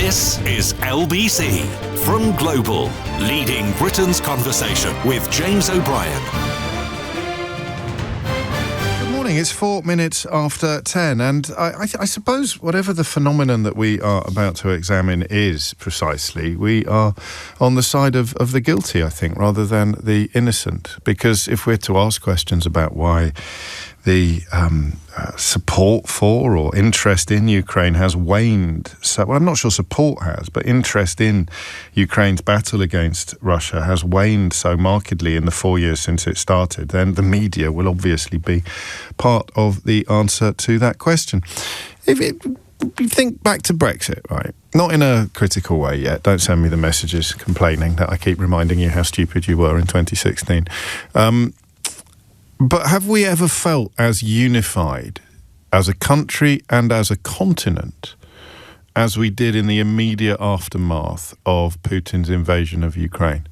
This is LBC from Global, leading Britain's conversation with James O'Brien. Good morning, it's 4 minutes after 10, and I suppose whatever the phenomenon that we are about to examine is precisely, we are on the side of the guilty, I think, rather than the innocent. Because if we're to ask questions about why the support for or interest in Ukraine has waned. So, well, I'm not sure support has, but interest in Ukraine's battle against Russia has waned so markedly in the 4 years since it started, then the media will obviously be part of the answer to that question. If you think back to Brexit, right? Not in a critical way yet. Don't send me the messages complaining that I keep reminding you how stupid you were in 2016. But have we ever felt as unified as a country and as a continent as we did in the immediate aftermath of Putin's invasion of Ukraine?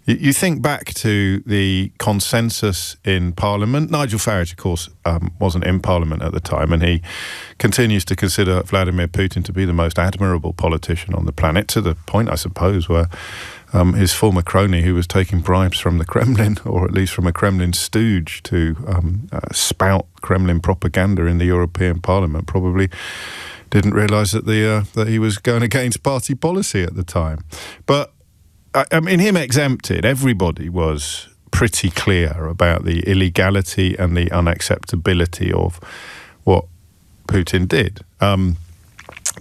You think back to the consensus in Parliament. Nigel Farage, of course, wasn't in Parliament at the time, and he continues to consider Vladimir Putin to be the most admirable politician on the planet, to the point, I suppose, where his former crony, who was taking bribes from the Kremlin, or at least from a Kremlin stooge, to spout Kremlin propaganda in the European Parliament, probably didn't realise that he was going against party policy at the time. But I mean, him exempted, everybody was pretty clear about the illegality and the unacceptability of what Putin did.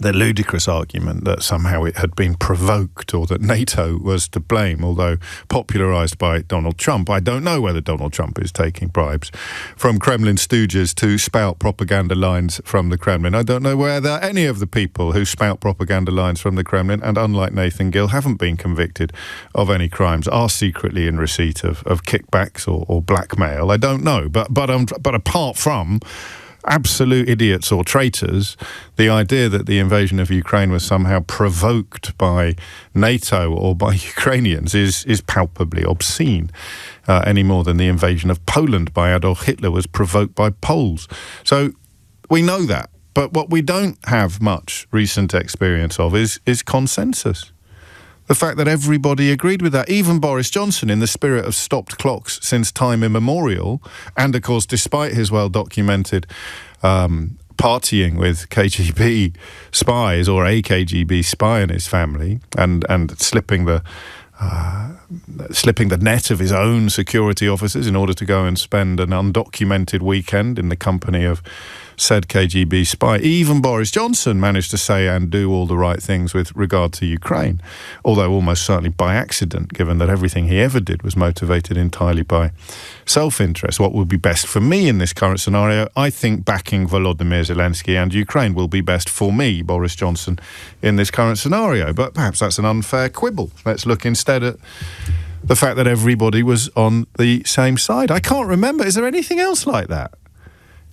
The ludicrous argument that somehow it had been provoked or that NATO was to blame, although popularised by Donald Trump. I don't know whether Donald Trump is taking bribes from Kremlin stooges to spout propaganda lines from the Kremlin. I don't know whether any of the people who spout propaganda lines from the Kremlin, and unlike Nathan Gill, haven't been convicted of any crimes, are secretly in receipt of kickbacks or blackmail. I don't know. But apart from absolute idiots or traitors, the idea that the invasion of Ukraine was somehow provoked by NATO or by Ukrainians is palpably obscene, any more than the invasion of Poland by Adolf Hitler was provoked by Poles. So we know that, but what we don't have much recent experience of is consensus. The fact that everybody agreed with that, even Boris Johnson, in the spirit of stopped clocks since time immemorial, and of course, despite his well-documented partying with KGB spies, or a KGB spy in his family, and slipping the net of his own security officers in order to go and spend an undocumented weekend in the company of said KGB spy. Even Boris Johnson managed to say and do all the right things with regard to Ukraine, although almost certainly by accident, given that everything he ever did was motivated entirely by self-interest. What would be best for me in this current scenario? I think backing Volodymyr Zelensky and Ukraine will be best for me, Boris Johnson, in this current scenario. But perhaps that's an unfair quibble. Let's look instead at the fact that everybody was on the same side. I can't remember. Is there anything else like that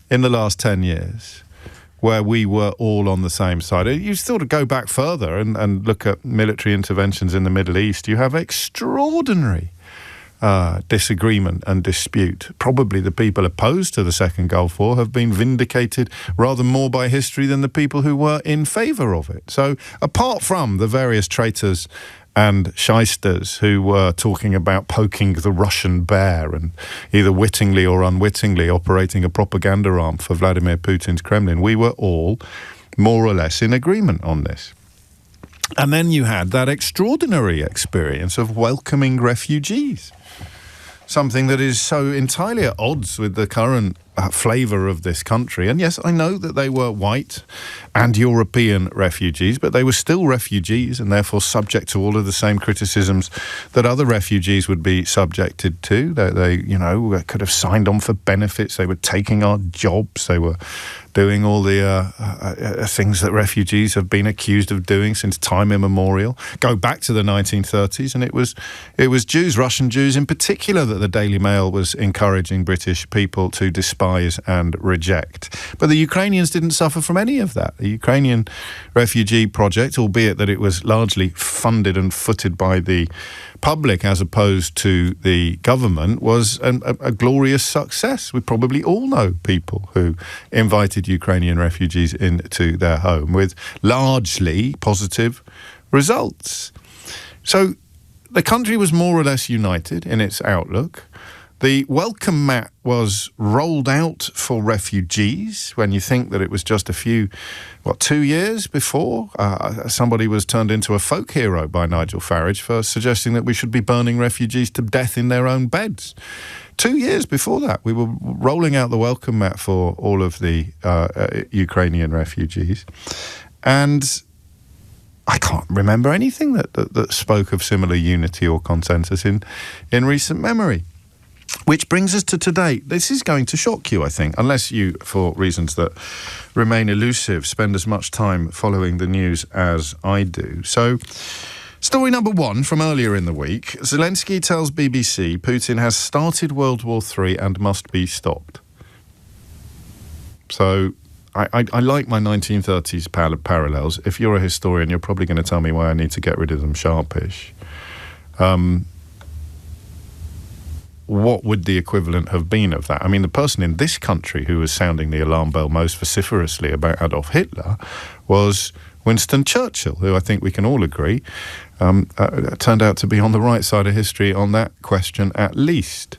in the last 10 years where we were all on the same side? You still to go back further and look at military interventions in the Middle East. You have extraordinary disagreement and dispute. Probably the people opposed to the Second Gulf War have been vindicated rather more by history than the people who were in favour of it. So apart from the various traitors and shysters who were talking about poking the Russian bear and either wittingly or unwittingly operating a propaganda arm for Vladimir Putin's Kremlin, we were all more or less in agreement on this. And then you had that extraordinary experience of welcoming refugees, something that is so entirely at odds with the current flavour of this country. And yes, I know that they were white and European refugees, but they were still refugees and therefore subject to all of the same criticisms that other refugees would be subjected to. They could have signed on for benefits. They were taking our jobs. They were doing all the things that refugees have been accused of doing since time immemorial. Go back to the 1930s, and it was Jews, Russian Jews in particular, that the Daily Mail was encouraging British people to despise and reject. But the Ukrainians didn't suffer from any of that. The Ukrainian refugee project, albeit that it was largely funded and footed by the public as opposed to the government was a glorious success. We probably all know people who invited Ukrainian refugees into their home with largely positive results. So the country was more or less united in its outlook. The welcome mat was rolled out for refugees when you think that it was just 2 years before somebody was turned into a folk hero by Nigel Farage for suggesting that we should be burning refugees to death in their own beds. 2 years before that, we were rolling out the welcome mat for all of the Ukrainian refugees. And I can't remember anything that spoke of similar unity or consensus in recent memory. Which brings us to today. This is going to shock you, I think, unless you, for reasons that remain elusive, spend as much time following the news as I do. So, story number one from earlier in the week. Zelensky tells BBC Putin has started World War III and must be stopped. So, I like my 1930s parallels. If you're a historian, you're probably going to tell me why I need to get rid of them sharpish. What would the equivalent have been of that? I mean, the person in this country who was sounding the alarm bell most vociferously about Adolf Hitler was Winston Churchill, who I think we can all agree turned out to be on the right side of history on that question at least.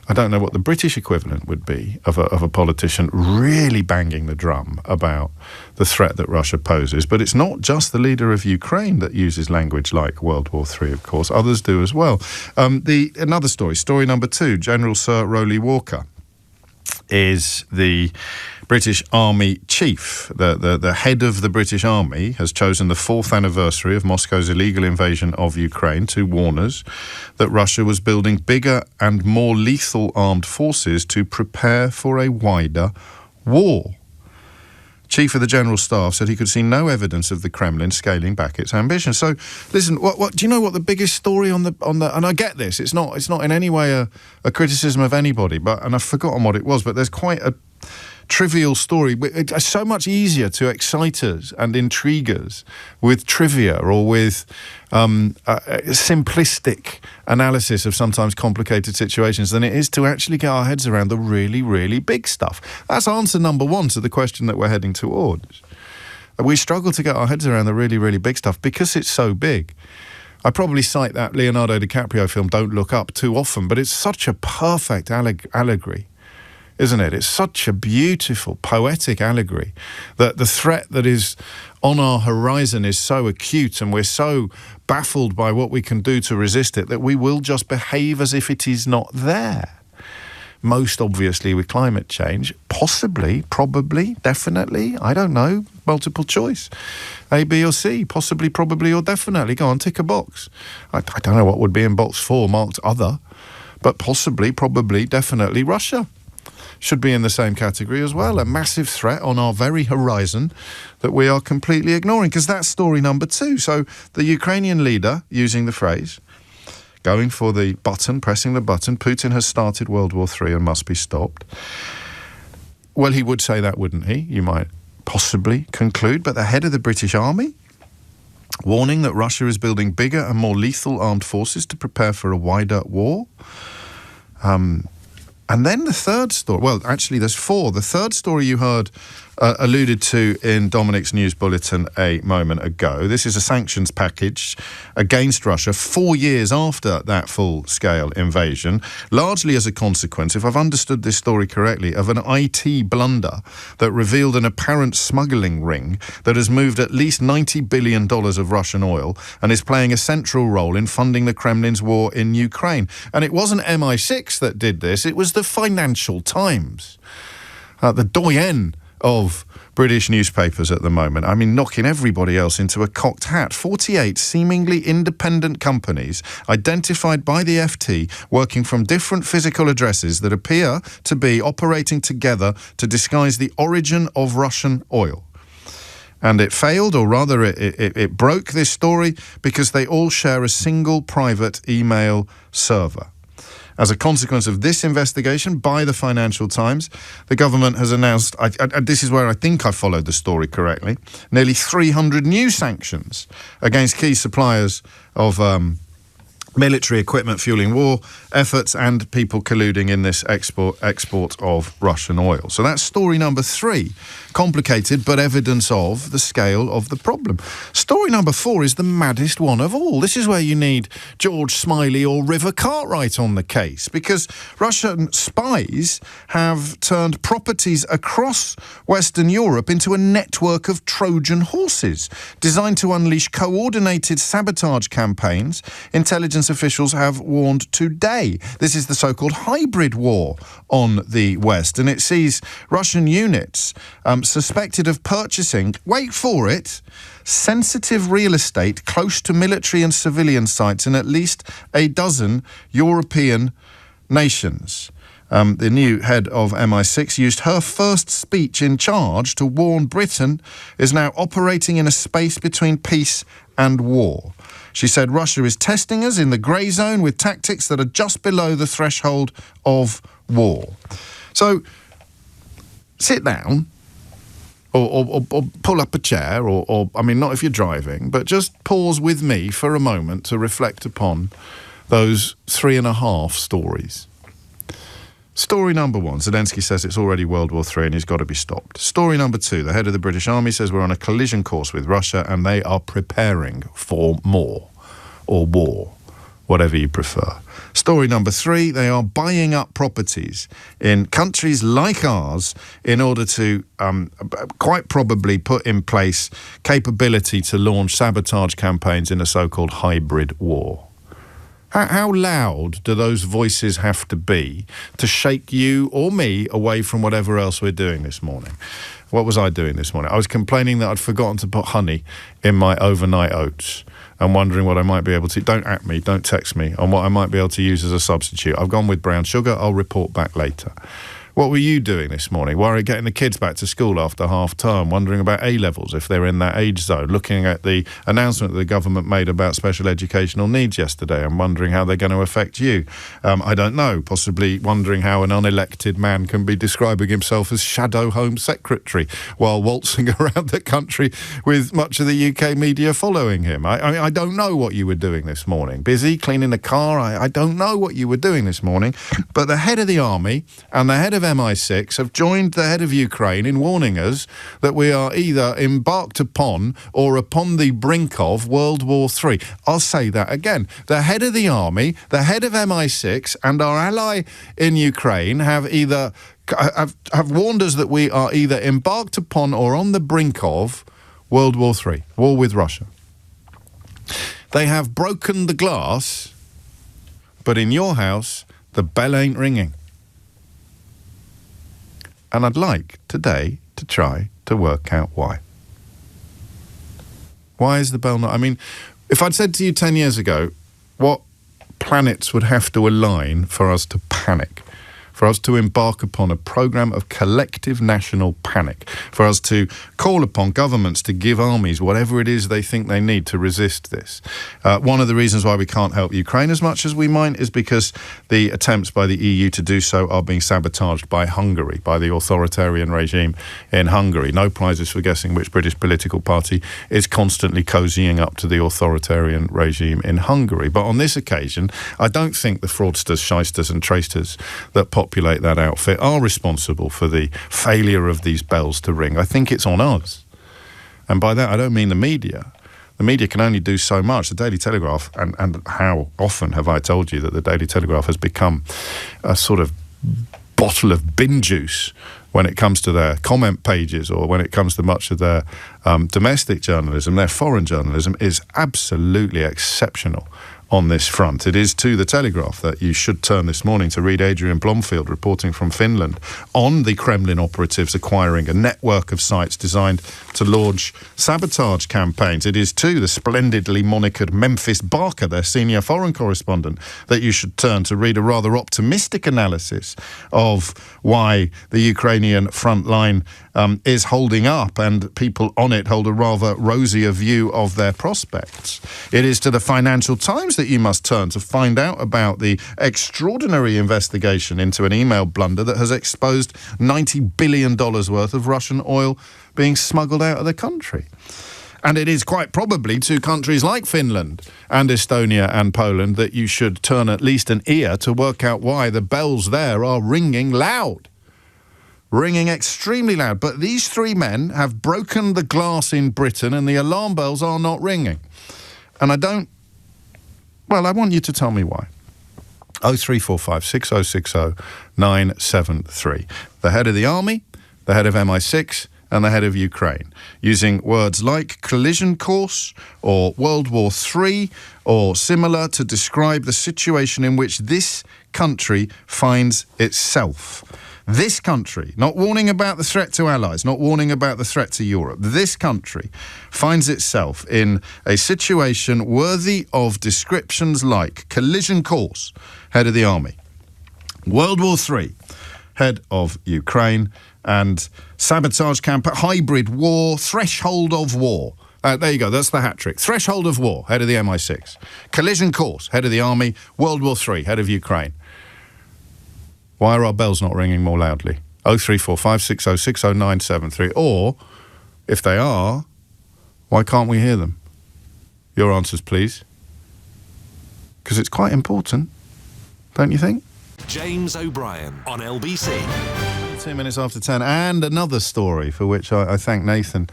I don't know what the British equivalent would be of a politician really banging the drum about the threat that Russia poses. But it's not just the leader of Ukraine that uses language like World War III, of course. Others do as well. Another story number two, General Sir Rowley Walker is the British Army chief. The head of the British Army has chosen the 4th anniversary of Moscow's illegal invasion of Ukraine to warn us that Russia was building bigger and more lethal armed forces to prepare for a wider war. Chief of the General Staff said he could see no evidence of the Kremlin scaling back its ambitions. So, listen, what do you know what the biggest story on the and I get this, it's not in any way a criticism of anybody, and I've forgotten what it was, but there's quite a trivial story. It's so much easier to excite us and intrigue us with trivia or with simplistic analysis of sometimes complicated situations than it is to actually get our heads around the really, really big stuff. That's answer number one to the question that we're heading towards. We struggle to get our heads around the really, really big stuff because it's so big. I probably cite that Leonardo DiCaprio film Don't Look Up too often, but it's such a perfect allegory, isn't it? It's such a beautiful, poetic allegory that the threat that is on our horizon is so acute and we're so baffled by what we can do to resist it that we will just behave as if it is not there. Most obviously with climate change, possibly, probably, definitely, I don't know, multiple choice. A, B or C, possibly, probably or definitely. Go on, tick a box. I don't know what would be in box 4 marked other, but possibly, probably, definitely Russia should be in the same category as well. A massive threat on our very horizon that we are completely ignoring, because that's story number two. So the Ukrainian leader using the phrase, going for the button, pressing the button, Putin has started World War III and must be stopped. Well, he would say that, wouldn't he? You might possibly conclude. But the head of the British Army, warning that Russia is building bigger and more lethal armed forces to prepare for a wider war. And then the third story, well, actually there's four. The third story you heard alluded to in Dominic's news bulletin a moment ago. This is a sanctions package against Russia 4 years after that full-scale invasion, largely as a consequence, if I've understood this story correctly, of an IT blunder that revealed an apparent smuggling ring that has moved at least $90 billion of Russian oil and is playing a central role in funding the Kremlin's war in Ukraine. And it wasn't MI6 that did this, it was the Financial Times, the doyen of British newspapers at the moment. I mean, knocking everybody else into a cocked hat. 48 seemingly independent companies identified by the FT working from different physical addresses that appear to be operating together to disguise the origin of Russian oil. And it failed, or rather it broke this story because they all share a single private email server. As a consequence of this investigation by the Financial Times, the government has announced, this is where I think I followed the story correctly, nearly 300 new sanctions against key suppliers of military equipment fueling war efforts and people colluding in this export of Russian oil. So that's story number 3. Complicated, but evidence of the scale of the problem. Story number 4 is the maddest one of all. This is where you need George Smiley or River Cartwright on the case, because Russian spies have turned properties across Western Europe into a network of Trojan horses designed to unleash coordinated sabotage campaigns. Intelligence officials have warned today. This is the so-called hybrid war on the West, and it sees Russian units suspected of purchasing, wait for it, sensitive real estate close to military and civilian sites in at least a dozen European nations. The new head of MI6 used her first speech in charge to warn Britain is now operating in a space between peace and war. She said Russia is testing us in the grey zone with tactics that are just below the threshold of war. So sit down or pull up a chair or I mean, not if you're driving, but just pause with me for a moment to reflect upon those 3.5 stories. Story number 1, Zelensky says it's already World War III and he's got to be stopped. Story number 2, the head of the British Army says we're on a collision course with Russia and they are preparing for more or war, whatever you prefer. Story number 3, they are buying up properties in countries like ours in order to quite probably put in place capability to launch sabotage campaigns in a so-called hybrid war. How loud do those voices have to be to shake you or me away from whatever else we're doing this morning? What was I doing this morning? I was complaining that I'd forgotten to put honey in my overnight oats and wondering what I might be able to... Don't at me, don't text me on what I might be able to use as a substitute. I've gone with brown sugar. I'll report back later. What were you doing this morning? Worried getting the kids back to school after half term, wondering about A-levels if they're in that age zone, looking at the announcement that the government made about special educational needs yesterday and wondering how they're going to affect you. I don't know, possibly wondering how an unelected man can be describing himself as Shadow Home Secretary while waltzing around the country with much of the UK media following him. I don't know what you were doing this morning. Busy, cleaning the car? I don't know what you were doing this morning. But the head of the army and the head of MI6 have joined the head of Ukraine in warning us that we are either embarked upon or upon the brink of World War III. I'll say that again. The head of the army, the head of MI6 and our ally in Ukraine have warned us that we are either embarked upon or on the brink of World War III, war with Russia. They have broken the glass, but in your house, the bell ain't ringing. And I'd like today to try to work out why. Why is the bell not... I mean, if I'd said to you 10 years ago, what planets would have to align for us to panic, for us to embark upon a programme of collective national panic, for us to call upon governments to give armies whatever it is they think they need to resist this. One of the reasons why we can't help Ukraine as much as we might is because the attempts by the EU to do so are being sabotaged by Hungary, by the authoritarian regime in Hungary. No prizes for guessing which British political party is constantly cozying up to the authoritarian regime in Hungary. But on this occasion, I don't think the fraudsters, shysters and tracers that populate that outfit are responsible for the failure of these bells to ring. I think it's on us. And by that, I don't mean the media. The media can only do so much. The Daily Telegraph, and how often have I told you that the Daily Telegraph has become a sort of bottle of bin juice when it comes to their comment pages or when it comes to much of their domestic journalism. Their foreign journalism is absolutely exceptional on this front. It is to the Telegraph that you should turn this morning to read Adrian Blomfield reporting from Finland on the Kremlin operatives acquiring a network of sites designed to launch sabotage campaigns. It is to the splendidly monikered Memphis Barker, their senior foreign correspondent, that you should turn to read a rather optimistic analysis of why the Ukrainian front line is holding up and people on it hold a rather rosier view of their prospects. It is to the Financial Times that you must turn to find out about the extraordinary investigation into an email blunder that has exposed $90 billion worth of Russian oil being smuggled out of the country. And it is quite probably to countries like Finland and Estonia and Poland that you should turn at least an ear to work out why the bells there are ringing loud. Ringing extremely loud. But these three men have broken the glass in Britain and the alarm bells are not ringing. And I want you to tell me why. 0345 6060 973. The head of the army, the head of MI6 and the head of Ukraine, using words like collision course or World War III or similar to describe the situation in which this country finds itself. This country, not warning about the threat to allies, not warning about the threat to Europe, this country finds itself in a situation worthy of descriptions like collision course, head of the army, World War III, head of Ukraine, and sabotage campaign, hybrid war, threshold of war. There you go, that's the hat trick. Threshold of war, head of the MI6. Collision course, head of the army. World War III, head of Ukraine. Why are our bells not ringing more loudly? 0345 6060 973. Or, if they are, why can't we hear them? Your answers, please. Because it's quite important, don't you think? James O'Brien on LBC. 2 minutes after 10, and another story for which I thank Nathan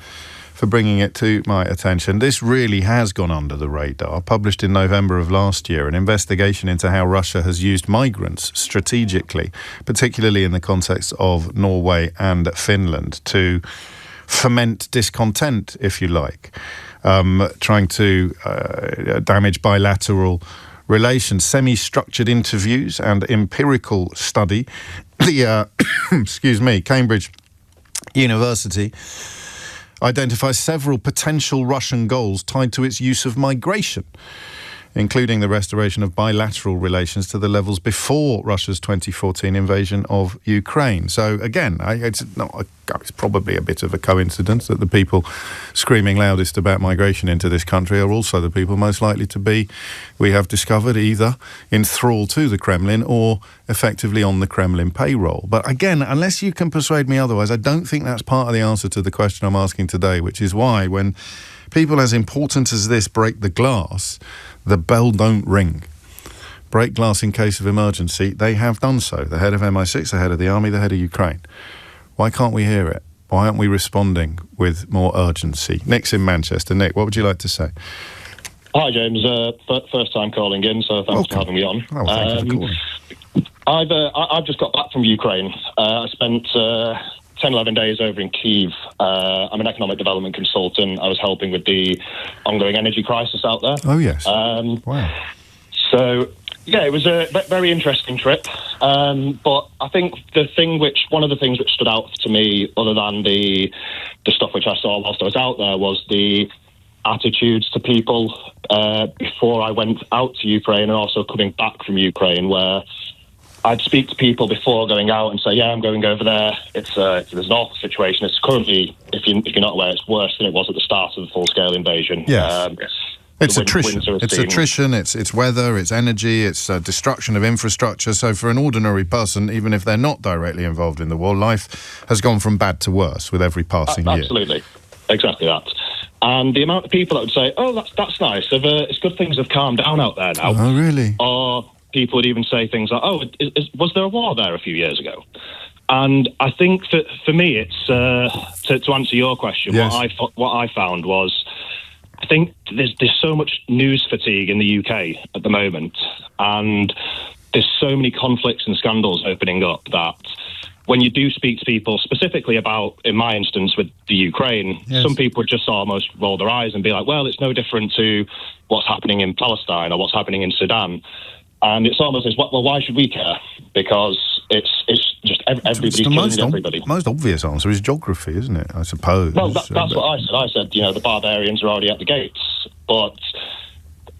for bringing it to my attention. This really has gone under the radar. Published in November of last year, an investigation into how Russia has used migrants strategically, particularly in the context of Norway and Finland, to foment discontent, if you like, trying to damage bilateral relations. Semi-structured interviews and empirical study. The Cambridge University identifies several potential Russian goals tied to its use of migration, including the restoration of bilateral relations to the levels before Russia's 2014 invasion of Ukraine. So again, it's probably a bit of a coincidence that the people screaming loudest about migration into this country are also the people most likely to be, we have discovered, either in thrall to the Kremlin or effectively on the Kremlin payroll. But again, unless you can persuade me otherwise, I don't think that's part of the answer to the question I'm asking today, which is why when people as important as this break the glass, the bell don't ring. Break glass in case of emergency, they have done so. The head of MI6, the head of the army, the head of Ukraine. Why can't we hear it? Why aren't we responding with more urgency? Nick's in Manchester. Nick, what would you like to say? Hi, James. First time calling in, so thanks for having me on. Oh, thank you for calling. I've just got back from Ukraine. I spent 10, 11 days over in Kyiv. I'm an economic development consultant. I was helping with the ongoing energy crisis out there. Oh, yes. Wow. So, yeah, it was a very interesting trip. But I think one of the things which stood out to me, other than the stuff which I saw whilst I was out there, was the attitudes to people before I went out to Ukraine and also coming back from Ukraine, where I'd speak to people before going out and say, yeah, I'm going over there. There's an awful situation. It's currently, if you're not aware, it's worse than it was at the start of the full-scale invasion. Yes. It's attrition. It's weather, it's energy, it's destruction of infrastructure. So for an ordinary person, even if they're not directly involved in the war, life has gone from bad to worse with every passing year. Absolutely. Exactly that. And the amount of people that would say, oh, that's nice. It's good things have calmed down out there now. Oh, really? Or people would even say things like, oh, was there a war there a few years ago? And I think that for me, it's to answer your question, yes. What I found was, I think there's so much news fatigue in the UK at the moment, and there's so many conflicts and scandals opening up that when you do speak to people specifically about, in my instance with the Ukraine, yes. Some people just almost roll their eyes and be like, well, it's no different to what's happening in Palestine or what's happening in Sudan. And it's almost as, well, why should we care? Because it's just everybody's killing everybody. The most obvious answer is geography, isn't it? I suppose. Well, that's what I said. I said, the barbarians are already at the gates. But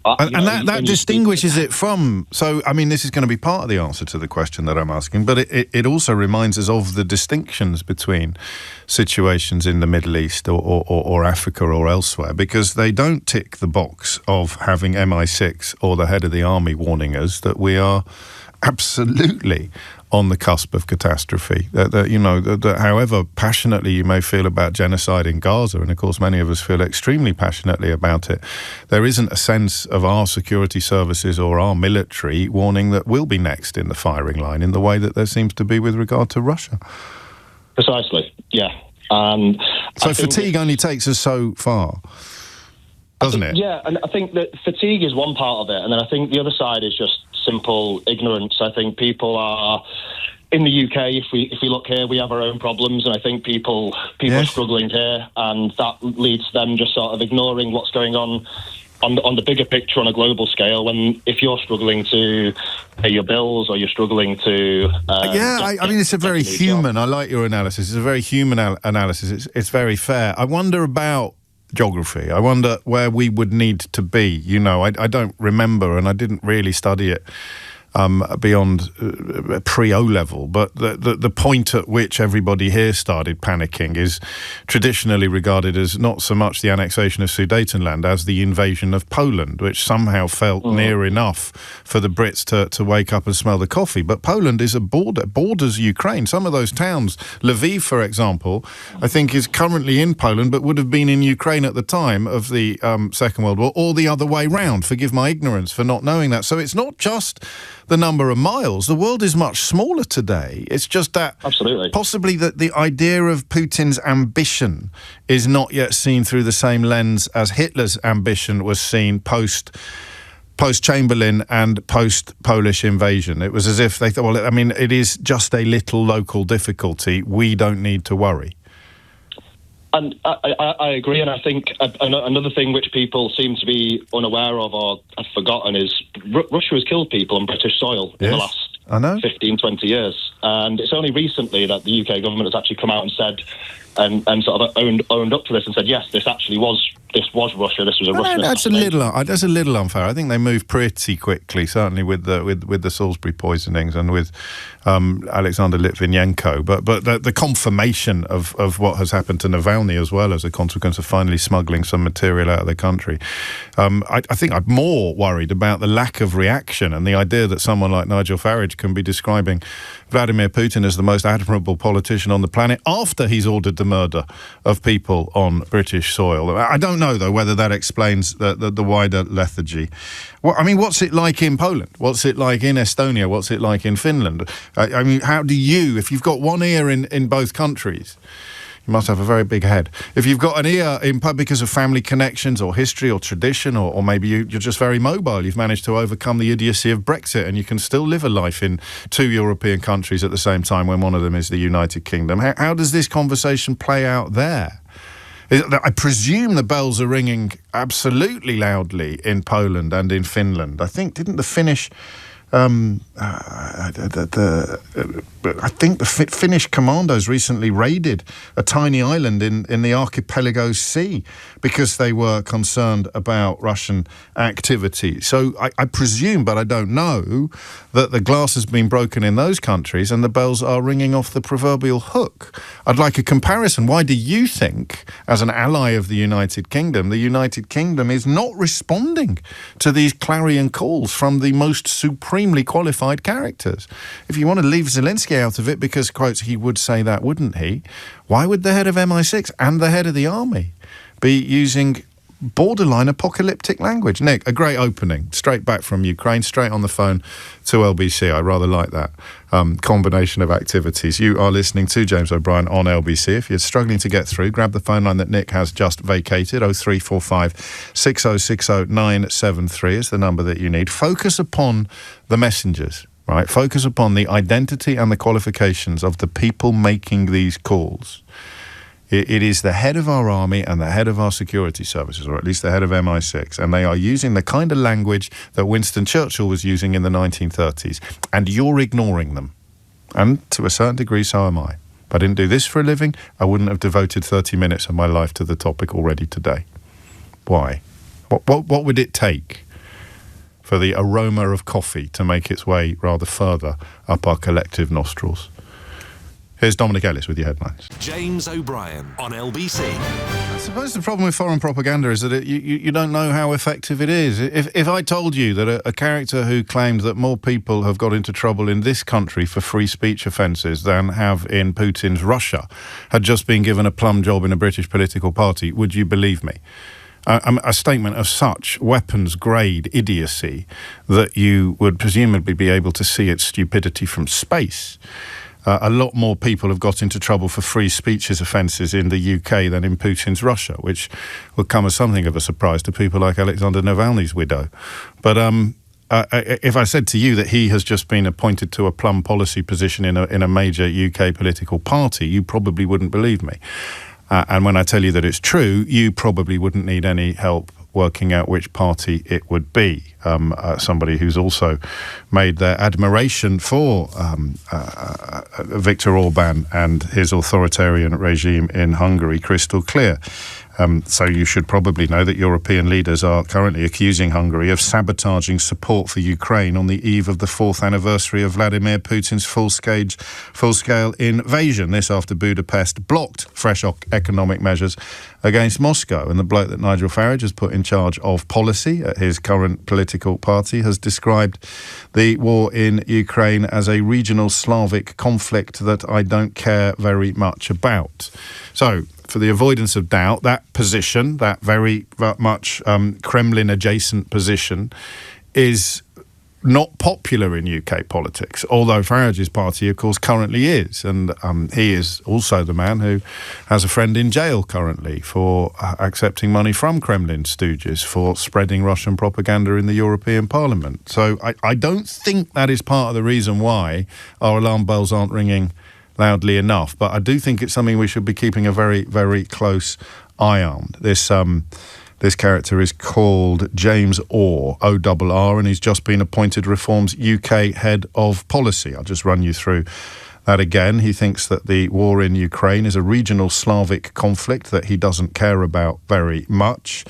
that distinguishes it from. So, I mean, this is going to be part of the answer to the question that I'm asking, but it also reminds us of the distinctions between situations in the Middle East or Africa or elsewhere, because they don't tick the box of having MI6 or the head of the army warning us that we are absolutely on the cusp of catastrophe. That however passionately you may feel about genocide in Gaza, and of course many of us feel extremely passionately about it, there isn't a sense of our security services or our military warning that we'll be next in the firing line in the way that there seems to be with regard to Russia. Precisely, yeah. And so fatigue only takes us so far, doesn't it? Yeah, and I think that fatigue is one part of it, and then I think the other side is just simple ignorance. I think people are, in the UK, if we look here, we have our own problems, and I think people are struggling here, and that leads to them just sort of ignoring what's going on the bigger picture on a global scale. When if you're struggling to pay your bills or you're struggling to I mean it's a very human. I like your analysis. It's a very human analysis. It's very fair. I wonder about geography. I wonder where we would need to be. You know, I don't remember, and I didn't really study it beyond pre-O level, but the point at which everybody here started panicking is traditionally regarded as not so much the annexation of Sudetenland as the invasion of Poland, which somehow felt near enough for the Brits to wake up and smell the coffee. But Poland is borders Ukraine. Some of those towns, Lviv, for example, I think is currently in Poland, but would have been in Ukraine at the time of the Second World War, or the other way round. Forgive my ignorance for not knowing that. So it's not just the number of miles. The world is much smaller today. It's just that possibly that the idea of Putin's ambition is not yet seen through the same lens as Hitler's ambition was seen post-Chamberlain and post-Polish invasion. It was as if they thought, well, I mean, it is just a little local difficulty. We don't need to worry. And I agree, and I think another thing which people seem to be unaware of or have forgotten is Russia has killed people on British soil in the last 15, 20 years. And it's only recently that the UK government has actually come out and said, and sort of owned up to this and said, yes, this was Russia. This was a Russian. That's a little unfair. I think they moved pretty quickly, certainly with the Salisbury poisonings and with Alexander Litvinenko. But the confirmation of what has happened to Navalny as well as a consequence of finally smuggling some material out of the country. I think I'm more worried about the lack of reaction and the idea that someone like Nigel Farage can be describing Vladimir Putin as the most admirable politician on the planet after he's ordered the murder of people on British soil. I don't know, though, whether that explains the wider lethargy. I mean, what's it like in Poland? What's it like in Estonia? What's it like in Finland? I mean, how do you, if you've got one ear in both countries, you must have a very big head. If you've got an ear because of family connections or history or tradition, or maybe you're just very mobile, you've managed to overcome the idiocy of Brexit and you can still live a life in two European countries at the same time when one of them is the United Kingdom. How does this conversation play out there? I presume the bells are ringing absolutely loudly in Poland and in Finland. I think, didn't the Finnish... I think the Finnish commandos recently raided a tiny island in the archipelago sea because they were concerned about Russian activity. So I presume, but I don't know, that the glass has been broken in those countries and the bells are ringing off the proverbial hook. I'd like a comparison. Why do you think, as an ally of the United Kingdom is not responding to these clarion calls from the most supremely qualified characters? If you want to leave Zelensky out of it, because, quotes, he would say that, wouldn't he? Why would the head of MI6 and the head of the army be using borderline apocalyptic language? Nick, a great opening. Straight back from Ukraine, straight on the phone to LBC. I rather like that combination of activities. You are listening to James O'Brien on LBC. If you're struggling to get through, grab the phone line that Nick has just vacated. 0345 6060 973 is the number that you need. Focus upon the messengers, right? Focus upon the identity and the qualifications of the people making these calls. It is the head of our army and the head of our security services, or at least the head of MI6, and they are using the kind of language that Winston Churchill was using in the 1930s, and you're ignoring them. And to a certain degree, so am I. If I didn't do this for a living, I wouldn't have devoted 30 minutes of my life to the topic already today. Why? What would it take for the aroma of coffee to make its way rather further up our collective nostrils? Here's Dominic Ellis with your headlines. James O'Brien on LBC. I suppose the problem with foreign propaganda is that you don't know how effective it is. If I told you that a character who claimed that more people have got into trouble in this country for free speech offences than have in Putin's Russia had just been given a plum job in a British political party, would you believe me? A statement of such weapons-grade idiocy that you would presumably be able to see its stupidity from space. A lot more people have got into trouble for free speech offences in the UK than in Putin's Russia, which will come as something of a surprise to people like Alexander Navalny's widow. But if I said to you that he has just been appointed to a plum policy position in a major UK political party, you probably wouldn't believe me. And when I tell you that it's true, you probably wouldn't need any help working out which party it would be. Somebody who's also made their admiration for Viktor Orban and his authoritarian regime in Hungary crystal clear. So you should probably know that European leaders are currently accusing Hungary of sabotaging support for Ukraine on the eve of the 4th anniversary of Vladimir Putin's full-scale invasion. This after Budapest blocked fresh economic measures against Moscow. And the bloke that Nigel Farage has put in charge of policy at his current political party has described the war in Ukraine as a regional Slavic conflict that I don't care very much about. So, for the avoidance of doubt, that position, that very much Kremlin-adjacent position, is not popular in UK politics, although Farage's party, of course, currently is. And he is also the man who has a friend in jail currently for accepting money from Kremlin stooges for spreading Russian propaganda in the European Parliament. So I don't think that is part of the reason why our alarm bells aren't ringing loudly enough, but I do think it's something we should be keeping a very, very close eye on. This character is called James Orr, O-R-R, and he's just been appointed Reform's UK head of policy. I'll just run you through that again. He thinks that the war in Ukraine is a regional Slavic conflict that he doesn't care about very much.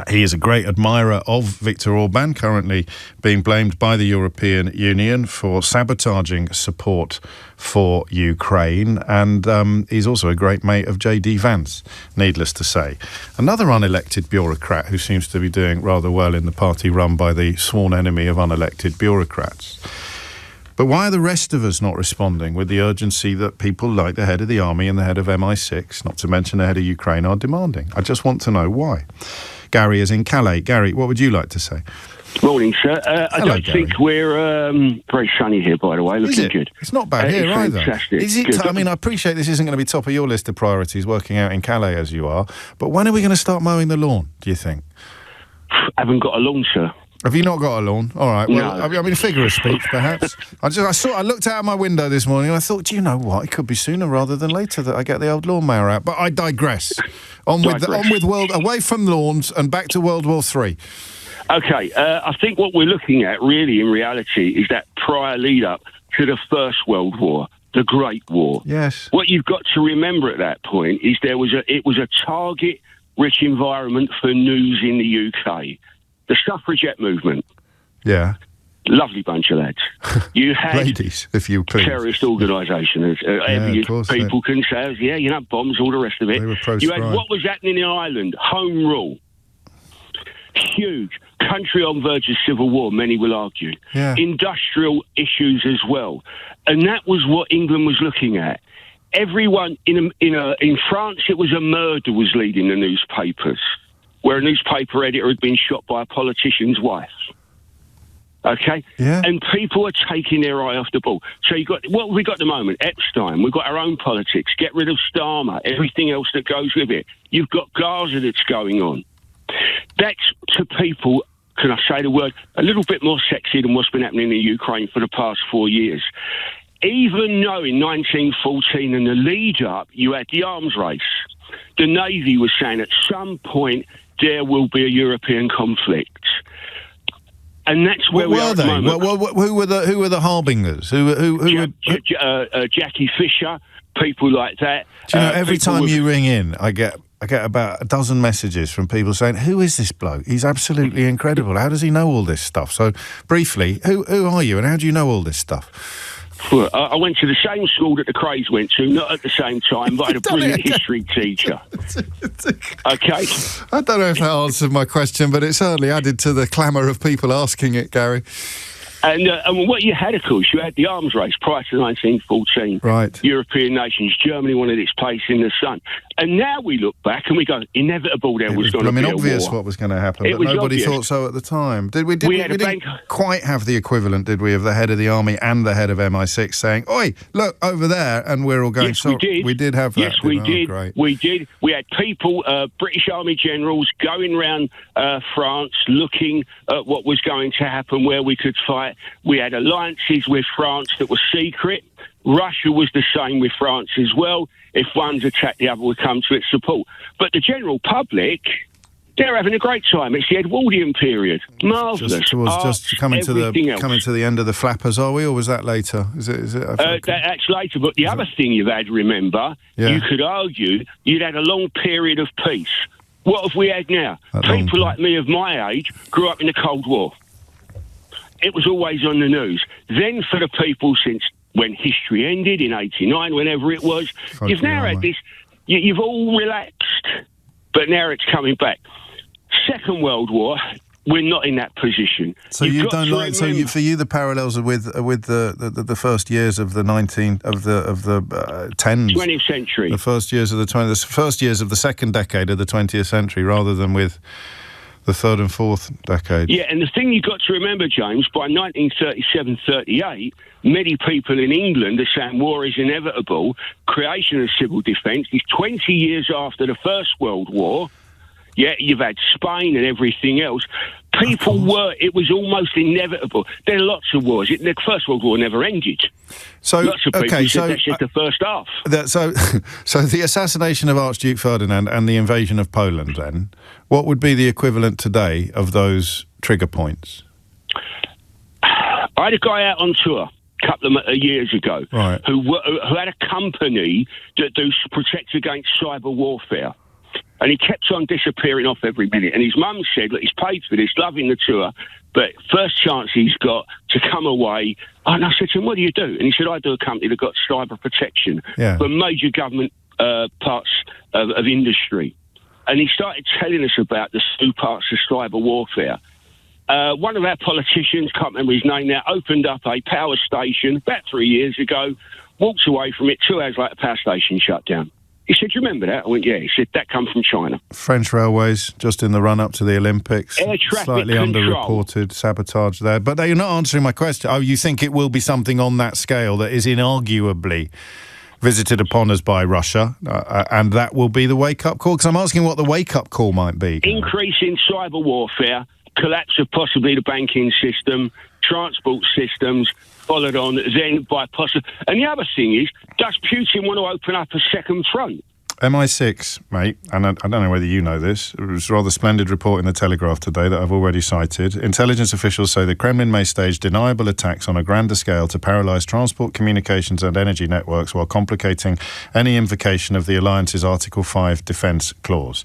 He is a great admirer of Viktor Orban, currently being blamed by the European Union for sabotaging support for Ukraine, and he's also a great mate of J.D. Vance, needless to say. Another unelected bureaucrat who seems to be doing rather well in the party run by the sworn enemy of unelected bureaucrats. But why are the rest of us not responding with the urgency that people like the head of the army and the head of MI6, not to mention the head of Ukraine, are demanding? I just want to know why. Gary is in Calais. Gary, what would you like to say? Morning, sir. I don't Gary. think we're very sunny here, by the way. Looking good. It's not bad here it's either. Fantastic. Is it? I mean, I appreciate this isn't going to be top of your list of priorities, working out in Calais as you are, but when are we going to start mowing the lawn, do you think? Haven't got a lawn, sir. Have you not got a lawn? All right. Well, No. I mean, figure of speech, perhaps. I looked out my window this morning and I thought, do you know what? It could be sooner rather than later that I get the old lawnmower out. But I digress. Away from lawns and back to World War III. Okay. I think what we're looking at, really, in reality, is that prior lead-up to the First World War, the Great War. Yes. What you've got to remember at that point is it was a target-rich environment for news in the UK. The suffragette movement. Yeah. Lovely bunch of lads. You had ladies, if you please. Terrorist organisations. People can say, bombs, all the rest of it. They were You had what was happening in Ireland, Home Rule. Huge. Country on verge of civil war, many will argue. Yeah. Industrial issues as well. And that was what England was looking at. Everyone in France, it was a murder was leading the newspapers, where a newspaper editor had been shot by a politician's wife. Okay? Yeah. And people are taking their eye off the ball. So what have we got at the moment? Epstein. We've got our own politics. Get rid of Starmer. Everything else that goes with it. You've got Gaza that's going on. That's, to people, can I say the word, a little bit more sexy than what's been happening in Ukraine for the past 4 years. Even though in 1914 and the lead-up, you had the arms race. The Navy was saying at some point there will be a European conflict. And that's where we are at the moment. Who were the harbingers? Jackie Fisher, people like that. Do you know, every time you ring in, I get about a dozen messages from people saying, who is this bloke? He's absolutely incredible. How does he know all this stuff? So, briefly, who are you and how do you know all this stuff? Well, I went to the same school that the Crays went to, not at the same time, but I had a brilliant history teacher. Okay? I don't know if that answered my question, but it certainly added to the clamour of people asking it, Gary. And what you had, of course, you had the arms race prior to 1914. Right. European nations, Germany wanted its place in the sun. And now we look back and we go, inevitable there was going to be a war. obvious what was going to happen, but nobody thought so at the time. We didn't quite have the equivalent, did we, of the head of the army and the head of MI6 saying, "Oi, look, over there," and we're all going, yes, we did. We did have that. Yes, we did. Great. We did. We had people, British Army generals, going around France looking at what was going to happen, where we could fight. We had alliances with France that were secret. Russia was the same with France as well. If one's attacked, the other would come to its support. But the general public, they're having a great time. It's the Edwardian period. Marvellous. Just coming to the end of the flappers, are we, or was that later? Is it? That's later. But the other thing you've had, remember, you could argue you'd had a long period of peace. What have we had now? People like me of my age grew up in the Cold War. It was always on the news. Then for the people since when history ended in 89, whenever it was, you've now had this, you've all relaxed, but now it's coming back. Second World War, we're not in that position. So you don't like, for you the parallels are with the first years of the 10s, 20th century, the first years of the first years of the second decade of the 20th century, rather than with the third and fourth decade. Yeah, and the thing you've got to remember, James, by 1937-38, many people in England are saying war is inevitable. Creation of civil defence is 20 years after the First World War. Yeah, you've had Spain and everything else. People it was almost inevitable. There are lots of wars. The First World War never ended. So, lots of people said that's just the first half. So the assassination of Archduke Ferdinand and the invasion of Poland, then, what would be the equivalent today of those trigger points? I had a guy out on tour a couple of years ago who had a company that protects against cyber warfare. And he kept on disappearing off every minute. And his mum said, look, he's paid for this, loving the tour, but first chance he's got to come away. And I said to him, what do you do? And he said, I do a company that got cyber protection for major government parts of industry. And he started telling us about the two parts of cyber warfare. One of our politicians, can't remember his name now, opened up a power station about 3 years ago, walked away from it, 2 hours later, the power station shut down. He said, you remember that? I went, yeah. He said, that come from China. French railways, just in the run-up to the Olympics. Air traffic slightly control. underreported, sabotage there. But you're not answering my question. Oh, you think it will be something on that scale that is inarguably visited upon us by Russia, and that will be the wake-up call? Because I'm asking what the wake-up call might be. Increase in cyber warfare, collapse of possibly the banking system, transport systems, followed on then by possible. And the other thing is, does Putin want to open up a second front? MI6, mate, and I don't know whether you know this, it was a rather splendid report in the Telegraph today that I've already cited. Intelligence officials say the Kremlin may stage deniable attacks on a grander scale to paralyse transport, communications and energy networks while complicating any invocation of the alliance's Article 5 defence clause.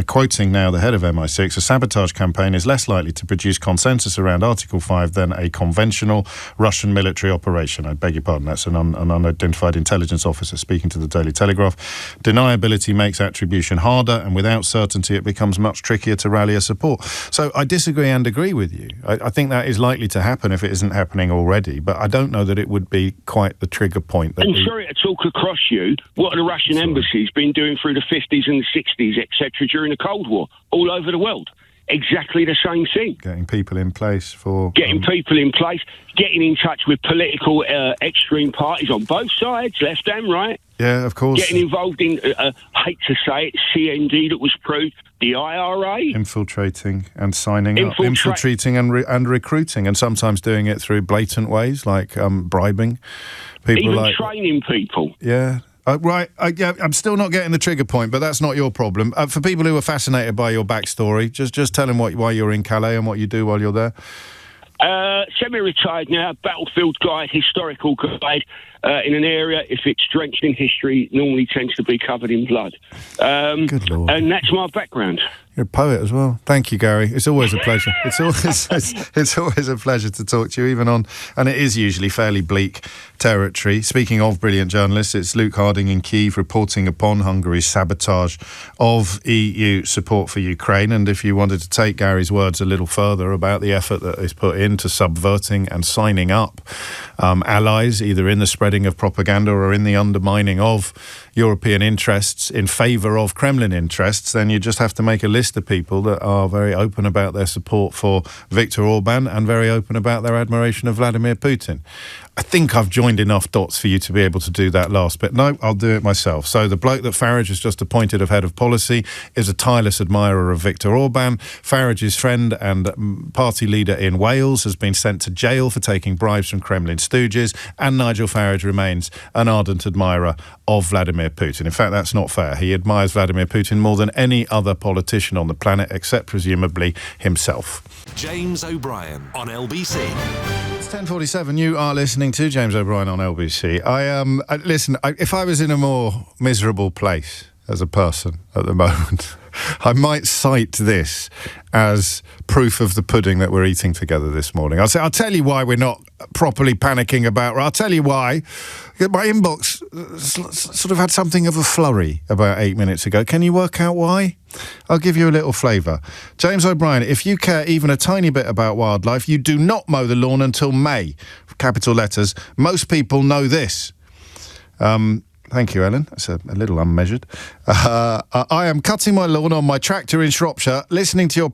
Quoting now the head of MI6, a sabotage campaign is less likely to produce consensus around Article 5 than a conventional Russian military operation. I beg your pardon, that's an unidentified intelligence officer speaking to the Daily Telegraph. Deniability makes attribution harder, and without certainty it becomes much trickier to rally a support. So I disagree and agree with you. I think that is likely to happen if it isn't happening already, but I don't know that it would be quite the trigger point. Sorry to talk across you, what have the Russian embassies been doing through the 50s and the 60s, etc., during the Cold War, all over the world? Exactly the same thing. Getting people in place for... Getting in touch with political extreme parties on both sides, left and right. Yeah, of course. Getting involved in, hate to say it, CND that was proved, the IRA. Infiltrating and signing up. Infiltrating and recruiting, and sometimes doing it through blatant ways, like bribing people. Even training people. Yeah. Right, I'm still not getting the trigger point, but that's not your problem. For people who are fascinated by your backstory, just tell them why you're in Calais and what you do while you're there. Semi-retired now, battlefield guide, historical guide. in an area, if it's drenched in history, normally tends to be covered in blood. Good Lord. And that's my background. You're a poet as well. Thank you, Gary. It's always a pleasure. It's always a pleasure to talk to you, even on, and it is usually fairly bleak territory. Speaking of brilliant journalists, it's Luke Harding in Kyiv reporting upon Hungary's sabotage of EU support for Ukraine. And if you wanted to take Gary's words a little further about the effort that is put into subverting and signing up allies, either in the spreading of propaganda or in the undermining of European interests in favour of Kremlin interests, then you just have to make a list of people that are very open about their support for Viktor Orban and very open about their admiration of Vladimir Putin. I think I've joined enough dots for you to be able to do that last bit. No, I'll do it myself. So the bloke that Farage has just appointed of head of policy is a tireless admirer of Viktor Orban. Farage's friend and party leader in Wales has been sent to jail for taking bribes from Kremlin stooges, and Nigel Farage remains an ardent admirer of Vladimir Putin. In fact, that's not fair. He admires Vladimir Putin more than any other politician on the planet, except presumably himself. James O'Brien on LBC. It's 10:47. You are listening to James O'Brien on LBC. Listen, if I was in a more miserable place as a person at the moment, I might cite this as proof of the pudding that we're eating together this morning. I'll tell you why we're not properly panicking about. I'll tell you why. My inbox sort of had something of a flurry about 8 minutes ago. Can you work out why? I'll give you a little flavour. James O'Brien, if you care even a tiny bit about wildlife, you do not mow the lawn until May. Capital letters. Most people know this. Thank you, Ellen. That's a little unmeasured. I am cutting my lawn on my tractor in Shropshire, listening to your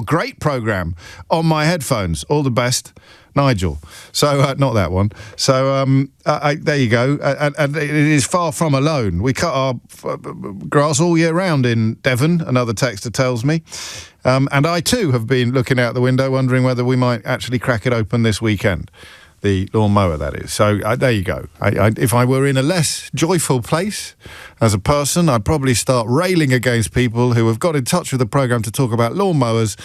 great programme on my headphones. All the best, Nigel. So, not that one. So, there you go. And it is far from alone. We cut our grass all year round in Devon, another texter tells me. And I too have been looking out the window, wondering whether we might actually crack it open this weekend. The lawnmower, that is. So there you go. If I were in a less joyful place as a person, I'd probably start railing against people who have got in touch with the programme to talk about lawnmowers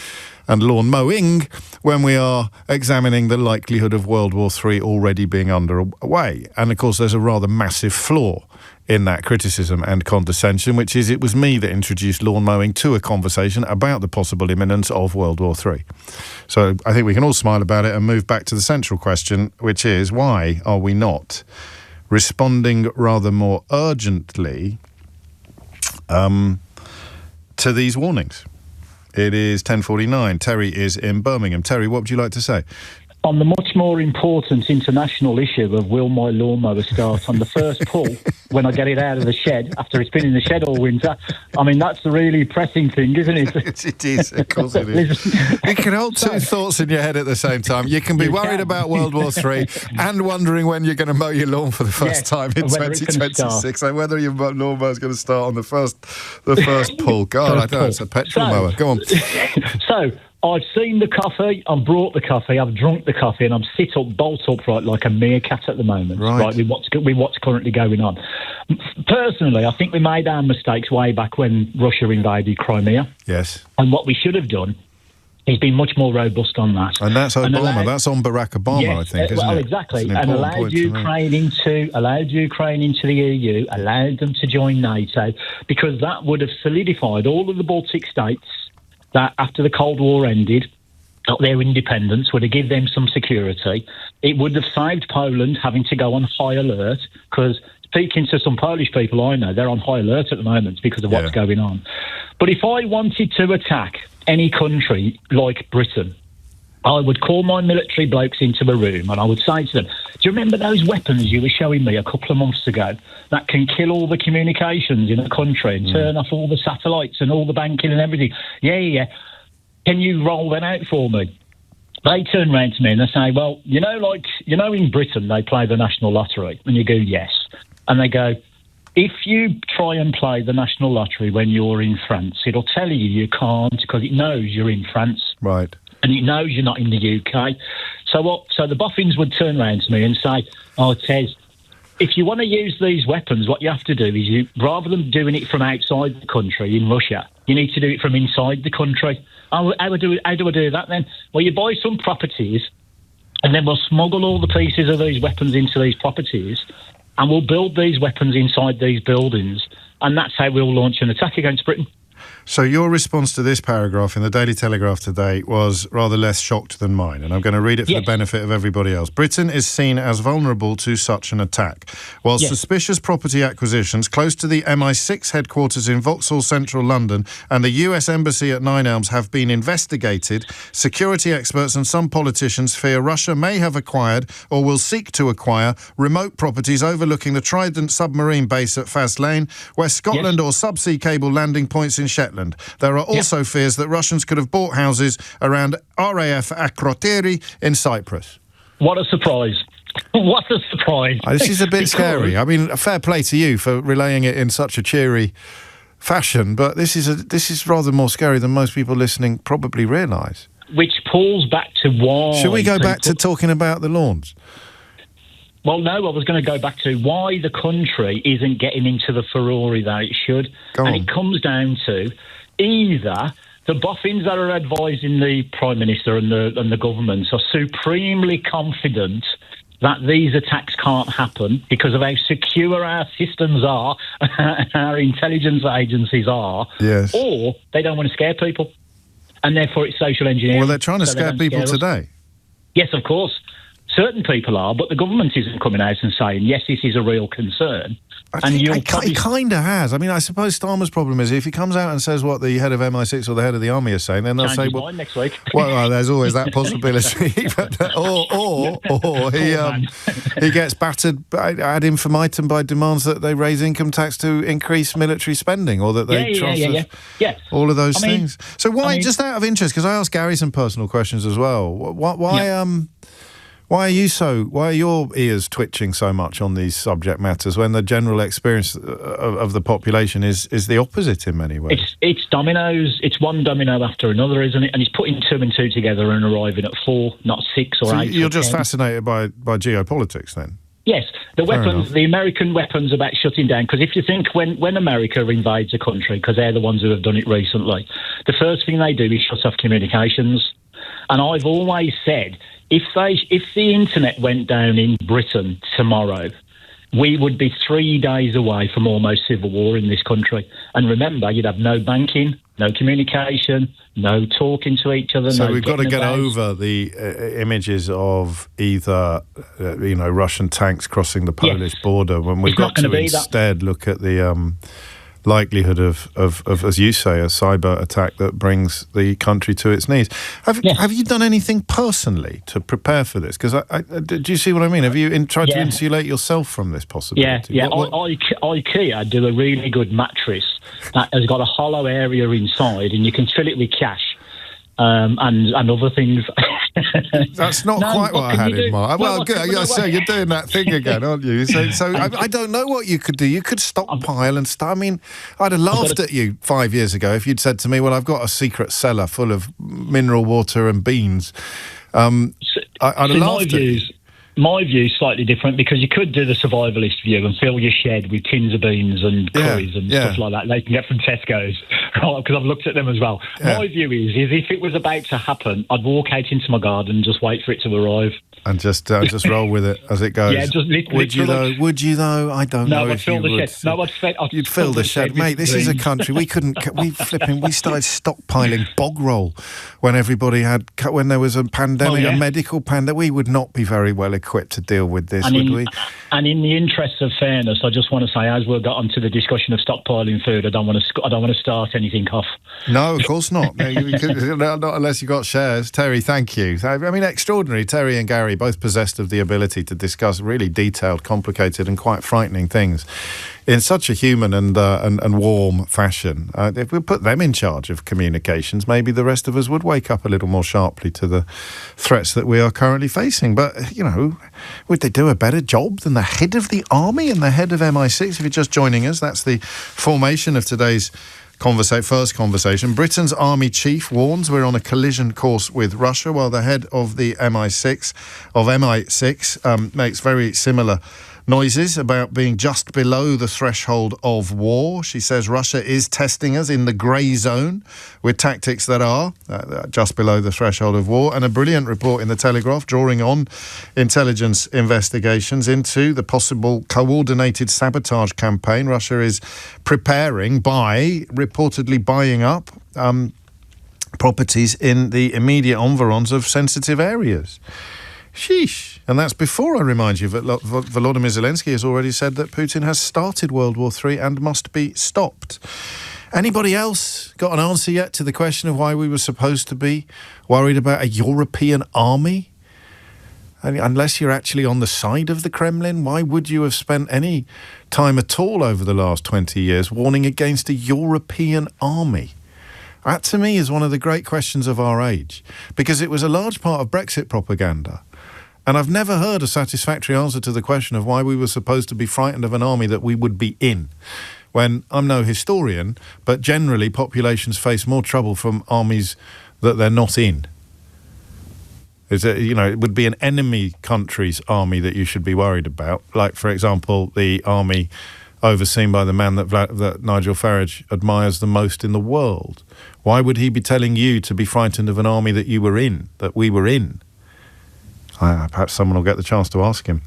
and lawn mowing when we are examining the likelihood of World War III already being underway. And of course, there's a rather massive flaw in that criticism and condescension, which is it was me that introduced lawn mowing to a conversation about the possible imminence of World War III. So I think we can all smile about it and move back to the central question, which is why are we not responding rather more urgently to these warnings? It is 10:49. Terry is in Birmingham. Terry, what would you like to say? On the much more important international issue of will my lawnmower start on the first pull when I get it out of the shed after it's been in the shed all winter, I mean, that's the really pressing thing, isn't it? It is, of course it is. You can hold two thoughts in your head at the same time. You can be worried about World War III and wondering when you're going to mow your lawn for the first time in 2026, and whether your lawnmower is going to start on the first pull. God, I know, it's a petrol mower. Go on. So, I've seen the coffee, I've brought the coffee, I've drunk the coffee, and I'm sit up, bolt upright like a meerkat at the moment, right with what's currently going on. Personally, I think we made our mistakes way back when Russia invaded Crimea. Yes. And what we should have done is been much more robust on that. And that's Obama. That's on Barack Obama, yes, I think, isn't it? Well, exactly. And allowed Ukraine into the EU, allowed them to join NATO, because that would have solidified all of the Baltic states that after the Cold War ended, got their independence, would have given them some security. It would have saved Poland having to go on high alert, because speaking to some Polish people I know, they're on high alert at the moment because of what's going on. But if I wanted to attack any country like Britain, I would call my military blokes into a room and I would say to them, do you remember those weapons you were showing me a couple of months ago that can kill all the communications in a country and turn off all the satellites and all the banking and everything? Yeah. Can you roll that out for me? They turn around to me and they say, well, in Britain they play the National Lottery. And you go, yes. And they go, if you try and play the National Lottery when you're in France, it'll tell you can't because it knows you're in France. Right. And it knows you're not in the UK. So the boffins would turn around to me and say, Tez, if you want to use these weapons, what you have to do is rather than doing it from outside the country in Russia, you need to do it from inside the country. How do I do that then? Well, you buy some properties And then we'll smuggle all the pieces of these weapons into these properties, and we'll build these weapons inside these buildings, and that's how we'll launch an attack against Britain. So your response to this paragraph in the Daily Telegraph today was rather less shocked than mine, and I'm going to read it for the benefit of everybody else. Britain is seen as vulnerable to such an attack. While suspicious property acquisitions close to the MI6 headquarters in Vauxhall, central London, and the US Embassy at Nine Elms have been investigated, security experts and some politicians fear Russia may have acquired or will seek to acquire remote properties overlooking the Trident submarine base at Faslane, West Scotland, or subsea cable landing points in Shetland. There are also fears that Russians could have bought houses around RAF Akrotiri in Cyprus. What a surprise. What a surprise. This is a bit scary. I mean, fair play to you for relaying it in such a cheery fashion, but this is rather more scary than most people listening probably realise. Which pulls back to why... Should we go back to talking about the lawns? Well, no, I was going to go back to why the country isn't getting into the furore that it should. It comes down to either the boffins that are advising the Prime Minister and the government are supremely confident that these attacks can't happen because of how secure our systems are, our intelligence agencies are, or they don't want to scare people, and therefore it's social engineering. Well, they're trying to scare people today. Yes, of course. Certain people are, but the government isn't coming out and saying, yes, this is a real concern. He kind of has. I mean, I suppose Starmer's problem is if he comes out and says what the head of MI6 or the head of the army is saying, then they'll say, well, next week. well, there's always that possibility. or he gets battered ad infinitum by demands that they raise income tax to increase military spending, or that they all of those things. So why, just out of interest, because I asked Gary some personal questions as well, why are your ears twitching so much on these subject matters when the general experience of the population is the opposite in many ways? It's dominoes. It's one domino after another, isn't it? And he's putting 2 and 2 together and arriving at 4, not 6 or 8. You're just fascinated by geopolitics then? Yes, the weapons, the American weapons about shutting down, because if you think when America invades a country, because they're the ones who have done it recently, the first thing they do is shut off communications. And I've always said, if the internet went down in Britain tomorrow, we would be 3 days away from almost civil war in this country. And remember, you'd have no banking, no communication, no talking to each other. So we've got to get over the images of either, Russian tanks crossing the Polish border, when we've got to instead look at the likelihood of, as you say, a cyber attack that brings the country to its knees. Have you done anything personally to prepare for this? Because do you see what I mean? Have you tried to insulate yourself from this possibility? IKEA do a really good mattress that has got a hollow area inside, and you can fill it with cash and other things. That's not quite what I had in mind. Well, good. So you're doing that thing again, aren't you? So I don't know what you could do. You could stockpile and stuff. I mean, I'd have laughed at you 5 years ago if you'd said to me, well, I've got a secret cellar full of mineral water and beans. I'd have laughed at you. My view is slightly different, because you could do the survivalist view and fill your shed with tins of beans and curries and stuff like that they can get from Tesco's, because I've looked at them as well. Yeah. My view is if it was about to happen, I'd walk out into my garden and just wait for it to arrive. And just roll with it as it goes. Yeah, just Would you though? I don't know if you would. You'd fill the shed, mate. This is a country we started stockpiling bog roll when there was a pandemic, a medical pandemic. We would not be very well equipped to deal with this, would we? And in the interests of fairness, I just want to say, as we've got onto the discussion of stockpiling food, I don't want to start anything off. No, of course not. Not unless you got shares. Terry, thank you. I mean, extraordinary. Terry and Gary, both possessed of the ability to discuss really detailed, complicated and quite frightening things in such a human and warm fashion. If we put them in charge of communications, maybe the rest of us would wake up a little more sharply to the threats that we are currently facing. But, would they do a better job than the head of the army and the head of MI6? If you're just joining us, that's the formation of today's first conversation. Britain's army chief warns we're on a collision course with Russia, while the head of the MI6 makes very similar noises about being just below the threshold of war. She says Russia is testing us in the grey zone with tactics that are just below the threshold of war. And a brilliant report in the Telegraph drawing on intelligence investigations into the possible coordinated sabotage campaign Russia is preparing by reportedly buying up properties in the immediate environs of sensitive areas. Sheesh. And that's before, I remind you, that Volodymyr Zelensky has already said that Putin has started World War III and must be stopped. Anybody else got an answer yet to the question of why we were supposed to be worried about a European army? I mean, unless you're actually on the side of the Kremlin, why would you have spent any time at all over the last 20 years warning against a European army? That, to me, is one of the great questions of our age, because it was a large part of Brexit propaganda. And I've never heard a satisfactory answer to the question of why we were supposed to be frightened of an army that we would be in. When I'm no historian, but generally populations face more trouble from armies that they're not in. It would be an enemy country's army that you should be worried about. Like, for example, the army overseen by the man that Nigel Farage admires the most in the world. Why would he be telling you to be frightened of an army that you were in, that we were in? Perhaps someone will get the chance to ask him.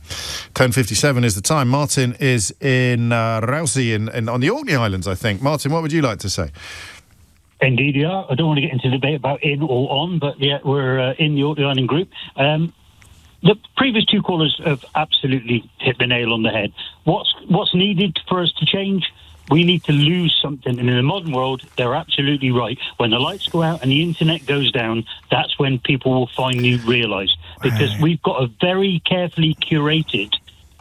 10:57 is the time. Martin is in Rousey on the Orkney Islands, I think. Martin, what would you like to say? Indeed, yeah. I don't want to get into the debate about in or on, but yeah, we're in the Orkney Island group. The previous two callers have absolutely hit the nail on the head. What's needed for us to change? We need to lose something. And in the modern world, they're absolutely right. When the lights go out and the internet goes down, that's when people will finally realise. Because we've got a very carefully curated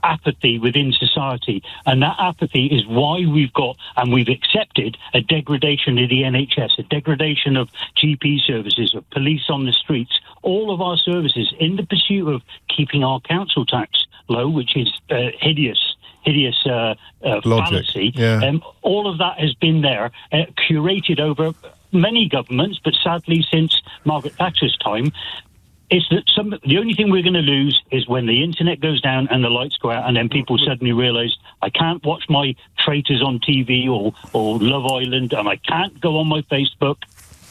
apathy within society. And that apathy is why we've accepted a degradation of the NHS, a degradation of GP services, of police on the streets, all of our services in the pursuit of keeping our council tax low, which is hideous fallacy. Yeah. All of that has been there, curated over many governments, but sadly since Margaret Thatcher's time. It's that the only thing we're going to lose is when the internet goes down and the lights go out, and then people suddenly realise I can't watch my traitors on TV or Love Island, and I can't go on my Facebook.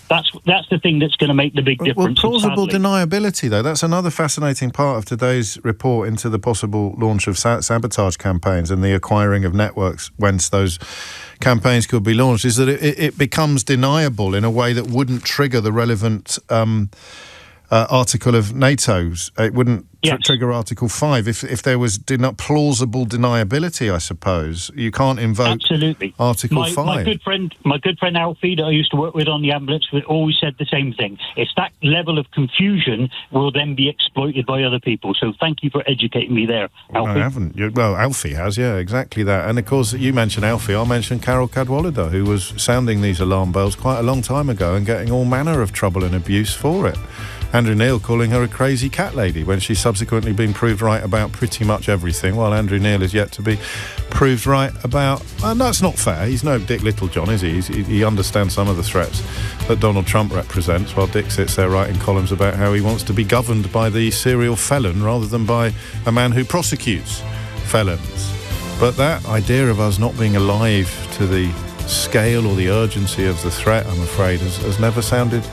That's the thing that's going to make the big difference. Well, plausible deniability, though, that's another fascinating part of today's report into the possible launch of sabotage campaigns and the acquiring of networks whence those campaigns could be launched, is that it becomes deniable in a way that wouldn't trigger the relevant article of NATO's. It wouldn't trigger Article 5 if there was plausible deniability, I suppose. You can't invoke Article 5. My good friend Alfie that I used to work with on the ambulance always said the same thing. It's that level of confusion will then be exploited by other people. So thank you for educating me there, Alfie. I haven't. Well, Alfie has, yeah, exactly that. And of course, you mentioned Alfie, I'll mention Carol Cadwallader, who was sounding these alarm bells quite a long time ago and getting all manner of trouble and abuse for it. Andrew Neil calling her a crazy cat lady when she's subsequently been proved right about pretty much everything, while Andrew Neil is yet to be proved right about... no, it's not fair. He's no Dick Littlejohn, is he? He understands some of the threats that Donald Trump represents, while Dick sits there writing columns about how he wants to be governed by the serial felon rather than by a man who prosecutes felons. But that idea of us not being alive to the scale or the urgency of the threat, I'm afraid, has never sounded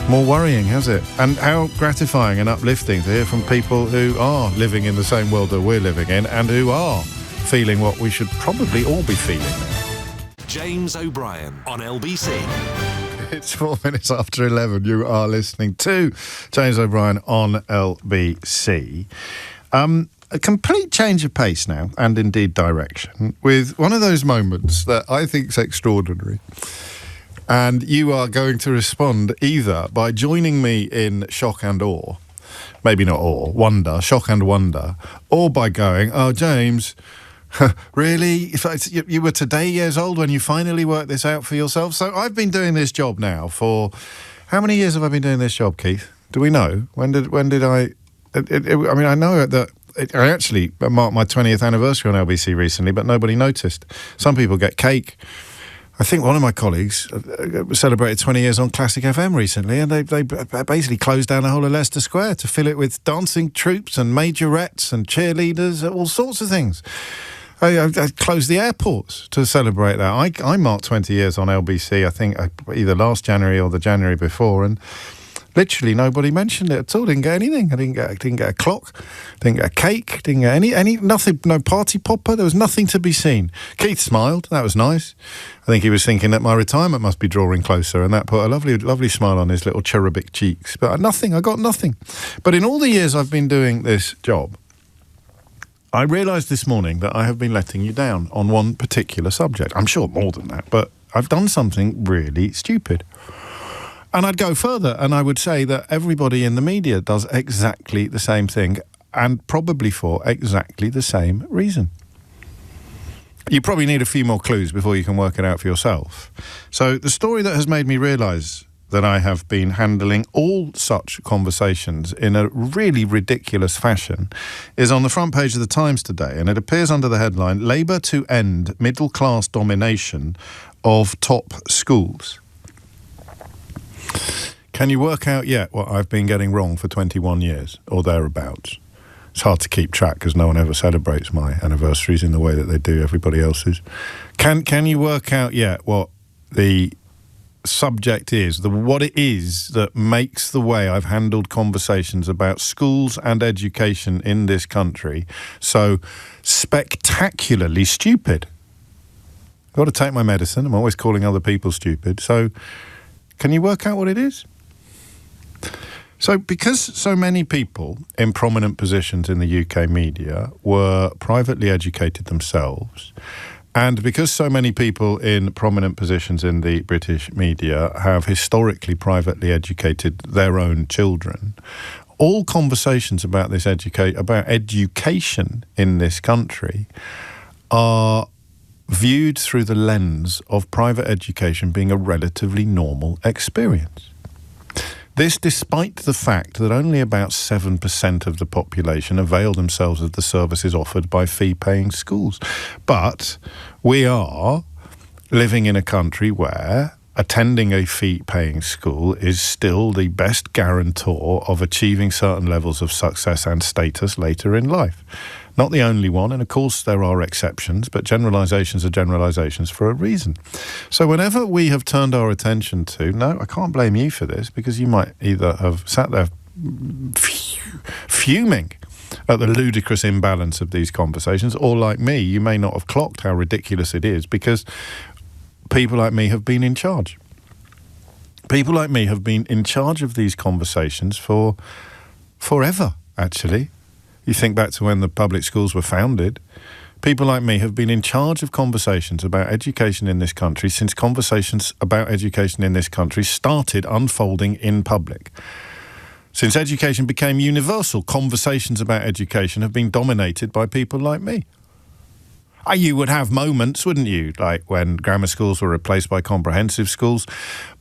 more worrying, has it? And how gratifying and uplifting to hear from people who are living in the same world that we're living in and who are feeling what we should probably all be feeling now. James O'Brien on LBC. It's 4 minutes after 11. You are listening to James O'Brien on LBC. A complete change of pace now, and indeed direction, with one of those moments that I think is extraordinary. And you are going to respond either by joining me in shock and awe, maybe not awe, wonder, shock and wonder, or by going, oh, James, really? You were today years old when you finally worked this out for yourself? So I've been doing this job now for... How many years have I been doing this job, Keith? Do we know? When did I... I mean, I know that... I actually marked my 20th anniversary on LBC recently, but nobody noticed. Some people get cake I think one of my colleagues celebrated 20 years on Classic FM recently, and they basically closed down the whole of Leicester Square to fill it with dancing troupes and majorettes and cheerleaders, all sorts of things. I closed the airports to celebrate that. I marked 20 years on LBC, I think, either last January or the January before, and literally nobody mentioned it at all. Didn't get anything. I didn't get a clock, didn't get a cake, didn't get any nothing, no party popper. There was nothing to be seen. Keith smiled. That was nice. I think he was thinking that my retirement must be drawing closer, and that put a lovely smile on his little cherubic cheeks. But nothing. I got nothing. But in all the years I've been doing this job, I realised this morning that I have been letting you down on one particular subject. I'm sure more than that, but I've done something really stupid. And I'd go further, and I would say that everybody in the media does exactly the same thing, and probably for exactly the same reason. You probably need a few more clues before you can work it out for yourself. So the story that has made me realise that I have been handling all such conversations in a really ridiculous fashion is on the front page of the Times today, and it appears under the headline, Labour to End Middle-Class Domination of Top Schools. Can you work out yet what I've been getting wrong for 21 years, or thereabouts? It's hard to keep track because no one ever celebrates my anniversaries in the way that they do everybody else's. Can you work out yet what the subject is, what it is that makes the way I've handled conversations about schools and education in this country so spectacularly stupid? I've got to take my medicine. I'm always calling other people stupid. So can you work out what it is? So because so many people in prominent positions in the UK media were privately educated themselves, and because so many people in prominent positions in the British media have historically privately educated their own children, all conversations about this about education in this country are viewed through the lens of private education being a relatively normal experience. This despite the fact that only about 7% of the population avail themselves of the services offered by fee-paying schools. But we are living in a country where attending a fee-paying school is still the best guarantor of achieving certain levels of success and status later in life. Not the only one, and of course there are exceptions, but generalisations are generalisations for a reason. So whenever we have turned our attention to, no, I can't blame you for this, because you might either have sat there fuming at the ludicrous imbalance of these conversations, or like me, you may not have clocked how ridiculous it is, because people like me have been in charge. People like me have been in charge of these conversations for forever, actually. You think back to when the public schools were founded. People like me have been in charge of conversations about education in this country since conversations about education in this country started unfolding in public. Since education became universal, conversations about education have been dominated by people like me. You would have moments, wouldn't you, like when grammar schools were replaced by comprehensive schools.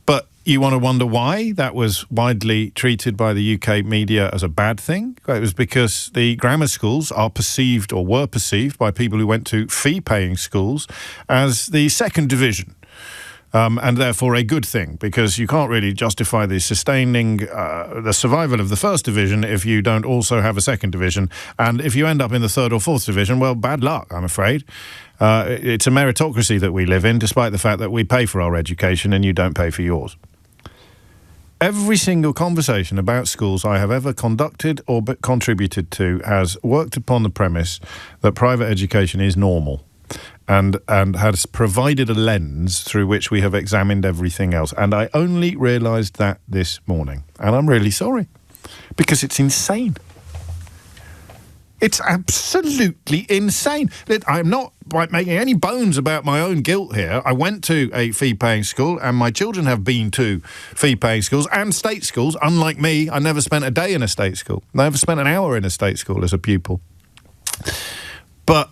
But you want to wonder why that was widely treated by the UK media as a bad thing? It was because the grammar schools are perceived, or were perceived by people who went to fee-paying schools, as the second division. And therefore a good thing, because you can't really justify the sustaining the survival of the first division if you don't also have a second division. And if you end up in the third or fourth division, well, bad luck, I'm afraid. It's a meritocracy that we live in, despite the fact that we pay for our education and you don't pay for yours. Every single conversation about schools I have ever conducted or contributed to has worked upon the premise that private education is normal. And has provided a lens through which we have examined everything else. And I only realised that this morning. And I'm really sorry, because it's insane. It's absolutely insane. I'm not making any bones about my own guilt here. I went to a fee-paying school, and my children have been to fee-paying schools and state schools. Unlike me, I never spent a day in a state school. I never spent an hour in a state school as a pupil. But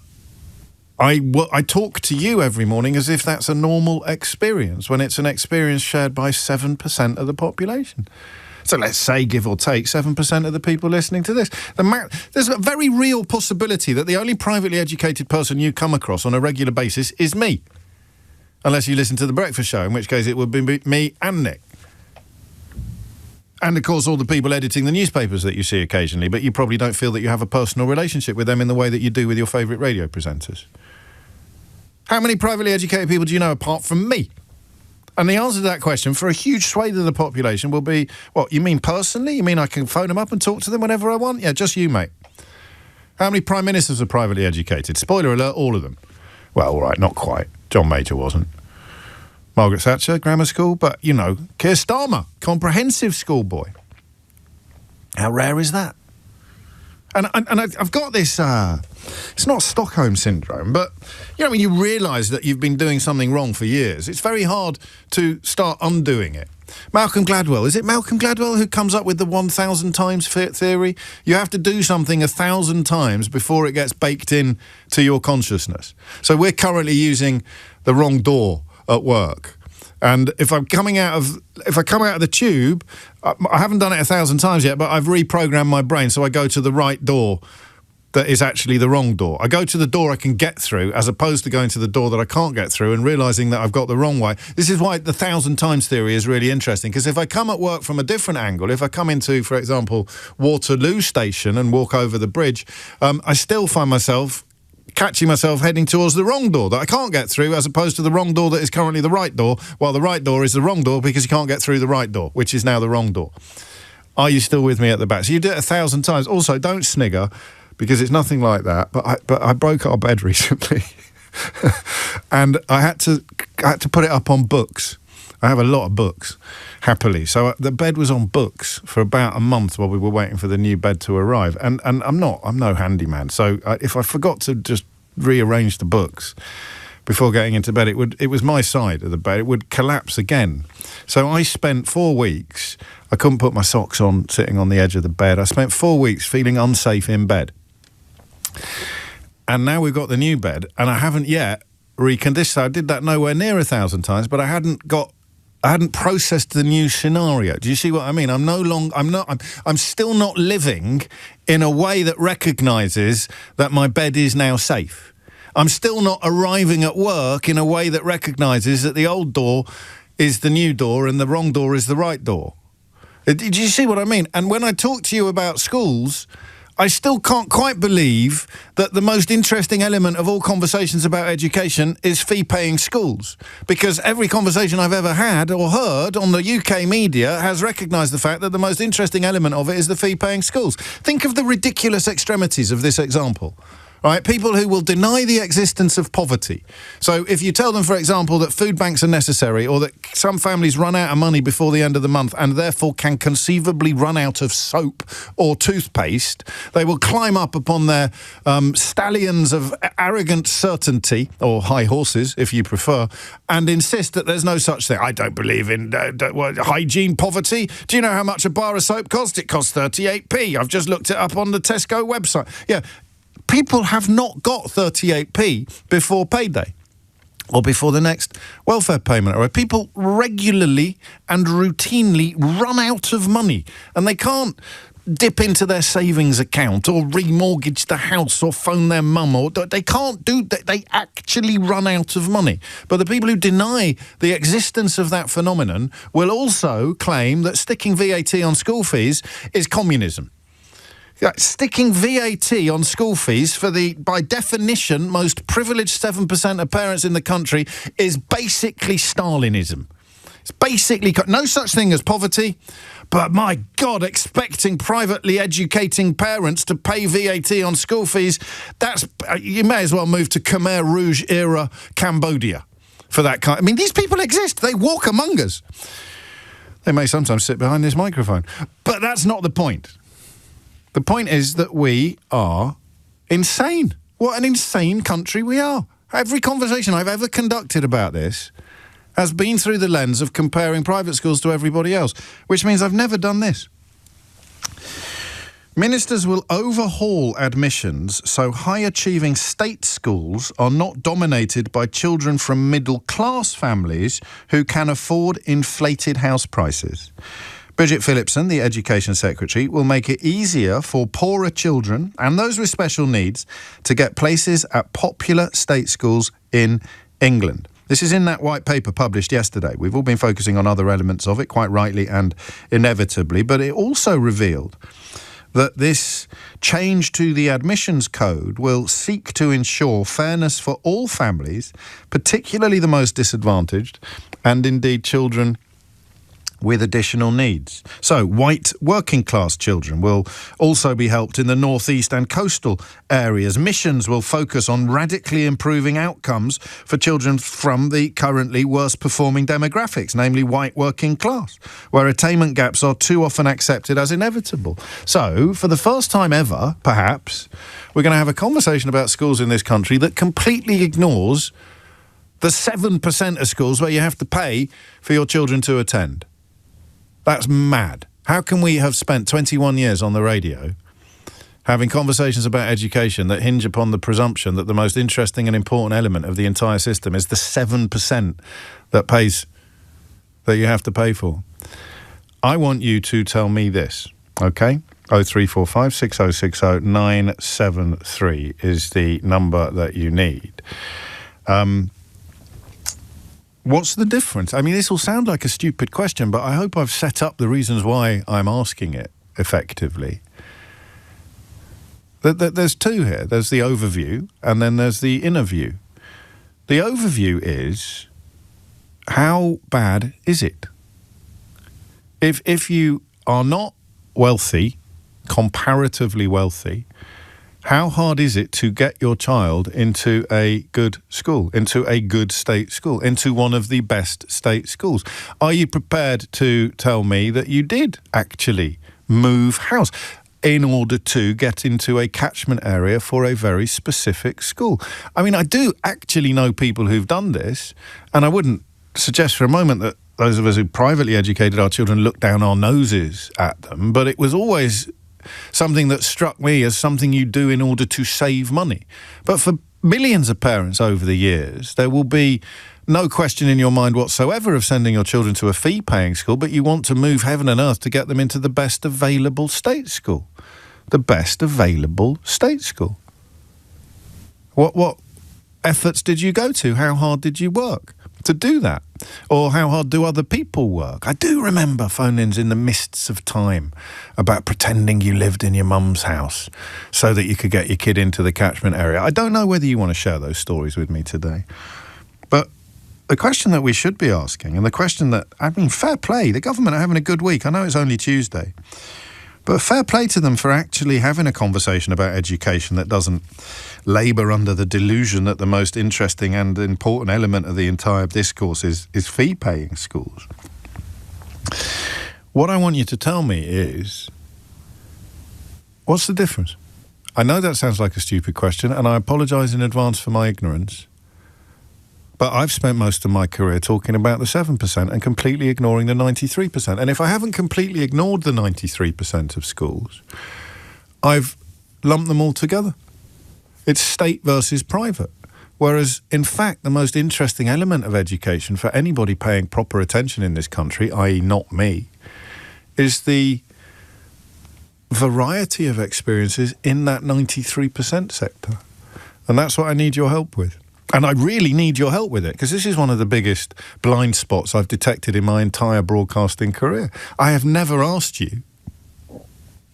I talk to you every morning as if that's a normal experience, when it's an experience shared by 7% of the population. So let's say, give or take, 7% of the people listening to this. There's a very real possibility that the only privately educated person you come across on a regular basis is me. Unless you listen to The Breakfast Show, in which case it would be me and Nick. And, of course, all the people editing the newspapers that you see occasionally, but you probably don't feel that you have a personal relationship with them in the way that you do with your favourite radio presenters. How many privately educated people do you know apart from me? And the answer to that question for a huge swathe of the population will be, what, you mean personally? You mean I can phone them up and talk to them whenever I want? Yeah, just you, mate. How many prime ministers are privately educated? Spoiler alert, all of them. Well, all right, not quite. John Major wasn't. Margaret Thatcher, grammar school, but, you know, Keir Starmer, comprehensive schoolboy. How rare is that? And I've got this, it's not Stockholm Syndrome, but, you know, when you realise that you've been doing something wrong for years, it's very hard to start undoing it. Malcolm Gladwell, is it Malcolm Gladwell who comes up with the 1,000 times theory? You have to do something 1,000 times before it gets baked in to your consciousness. So we're currently using the wrong door at work. And if I come out of the tube, I haven't done it 1,000 times yet, but I've reprogrammed my brain so I go to the right door that is actually the wrong door. I go to the door I can get through as opposed to going to the door that I can't get through and realising that I've got the wrong way. This is why the 1,000 times theory is really interesting, because if I come at work from a different angle, if I come into, for example, Waterloo Station and walk over the bridge, I still find myself catching myself heading towards the wrong door that I can't get through, as opposed to the wrong door that is currently the right door, while the right door is the wrong door because you can't get through the right door, which is now the wrong door. Are you still with me at the back? So you do it 1,000 times. Also, don't snigger, because it's nothing like that. But I broke our bed recently, and I had to put it up on books. I have a lot of books, happily. So the bed was on books for about a month while we were waiting for the new bed to arrive. And I'm no handyman. So if I forgot to just rearrange the books before getting into bed, it was my side of the bed. It would collapse again. So I spent 4 weeks, I couldn't put my socks on sitting on the edge of the bed. I spent 4 weeks feeling unsafe in bed. And now we've got the new bed, and I haven't yet reconditioned. I did that nowhere near 1,000 times, but I hadn't processed the new scenario. Do you see what I mean? I'm still not living in a way that recognises that my bed is now safe. I'm still not arriving at work in a way that recognises that the old door is the new door and the wrong door is the right door. Did you see what I mean? And when I talk to you about schools, I still can't quite believe that the most interesting element of all conversations about education is fee-paying schools. Because every conversation I've ever had or heard on the UK media has recognised the fact that the most interesting element of it is the fee-paying schools. Think of the ridiculous extremities of this example. Right, people who will deny the existence of poverty. So if you tell them, for example, that food banks are necessary, or that some families run out of money before the end of the month and therefore can conceivably run out of soap or toothpaste, they will climb up upon their stallions of arrogant certainty, or high horses if you prefer, and insist that there's no such thing. I don't believe in hygiene poverty. Do you know how much a bar of soap costs? It costs 38p. I've just looked it up on the Tesco website. Yeah. People have not got 38p before payday or before the next welfare payment. Or people regularly and routinely run out of money, and they can't dip into their savings account or remortgage the house or phone their mum, or they can't do that. They actually run out of money. But the people who deny the existence of that phenomenon will also claim that sticking VAT on school fees is communism. Sticking VAT on school fees for the, by definition, most privileged 7% of parents in the country is basically Stalinism. It's basically no such thing as poverty, but my God, expecting privately educating parents to pay VAT on school fees, that's you may as well move to Khmer Rouge era Cambodia for that kind. I mean, these people exist. They walk among us. They may sometimes sit behind this microphone, but that's not the point. The point is that we are insane. What an insane country we are. Every conversation I've ever conducted about this has been through the lens of comparing private schools to everybody else, which means I've never done this. Ministers will overhaul admissions so high-achieving state schools are not dominated by children from middle-class families who can afford inflated house prices. Bridget Phillipson, the Education Secretary, will make it easier for poorer children and those with special needs to get places at popular state schools in England. This is in that white paper published yesterday. We've all been focusing on other elements of it, quite rightly and inevitably, but it also revealed that this change to the admissions code will seek to ensure fairness for all families, particularly the most disadvantaged, and indeed children with additional needs. So, white working class children will also be helped in the northeast and coastal areas. Missions will focus on radically improving outcomes for children from the currently worst performing demographics, namely white working class, where attainment gaps are too often accepted as inevitable. So, for the first time ever, perhaps, we're going to have a conversation about schools in this country that completely ignores the 7% of schools where you have to pay for your children to attend. That's mad. How can we have spent 21 years on the radio having conversations about education that hinge upon the presumption that the most interesting and important element of the entire system is the 7% that you have to pay for? I want you to tell me this, okay? 0345 6060 973 is the number that you need. What's the difference? I mean, this will sound like a stupid question, but I hope I've set up the reasons why I'm asking it effectively. There's two here. There's the overview, and then there's the inner view. The overview is, how bad is it? If you are not wealthy, comparatively wealthy, how hard is it to get your child into a good school, into a good state school, into one of the best state schools? Are you prepared to tell me that you did actually move house in order to get into a catchment area for a very specific school? I mean, I do actually know people who've done this, and I wouldn't suggest for a moment that those of us who privately educated our children look down our noses at them, but it was always something that struck me as something you do in order to save money. But for millions of parents over the years, there will be no question in your mind whatsoever of sending your children to a fee-paying school, but you want to move heaven and earth to get them into the best available state school. The best available state school. What efforts did you go to? How hard did you work to do that? Or how hard do other people work? I do remember phone-ins in the mists of time about pretending you lived in your mum's house so that you could get your kid into the catchment area. I don't know whether you want to share those stories with me today. But the question that we should be asking, and the question that, I mean, fair play, the government are having a good week. I know it's only Tuesday. But fair play to them for actually having a conversation about education that doesn't labour under the delusion that the most interesting and important element of the entire discourse is fee-paying schools. What I want you to tell me is, what's the difference? I know that sounds like a stupid question, and I apologise in advance for my ignorance. But I've spent most of my career talking about the 7% and completely ignoring the 93%. And if I haven't completely ignored the 93% of schools, I've lumped them all together. It's state versus private. Whereas, in fact, the most interesting element of education for anybody paying proper attention in this country, i.e. not me, is the variety of experiences in that 93% sector. And that's what I need your help with. And I really need your help with it, because this is one of the biggest blind spots I've detected in my entire broadcasting career. I have never asked you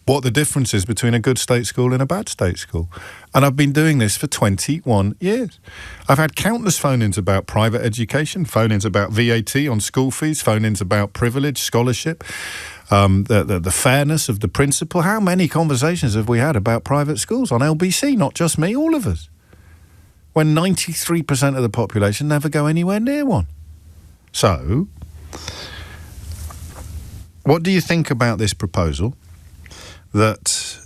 what the difference is between a good state school and a bad state school. And I've been doing this for 21 years. I've had countless phone-ins about private education, phone-ins about VAT on school fees, phone-ins about privilege, scholarship, the fairness of the principle. How many conversations have we had about private schools on LBC? Not just me, all of us. When 93% of the population never go anywhere near one. So, what do you think about this proposal that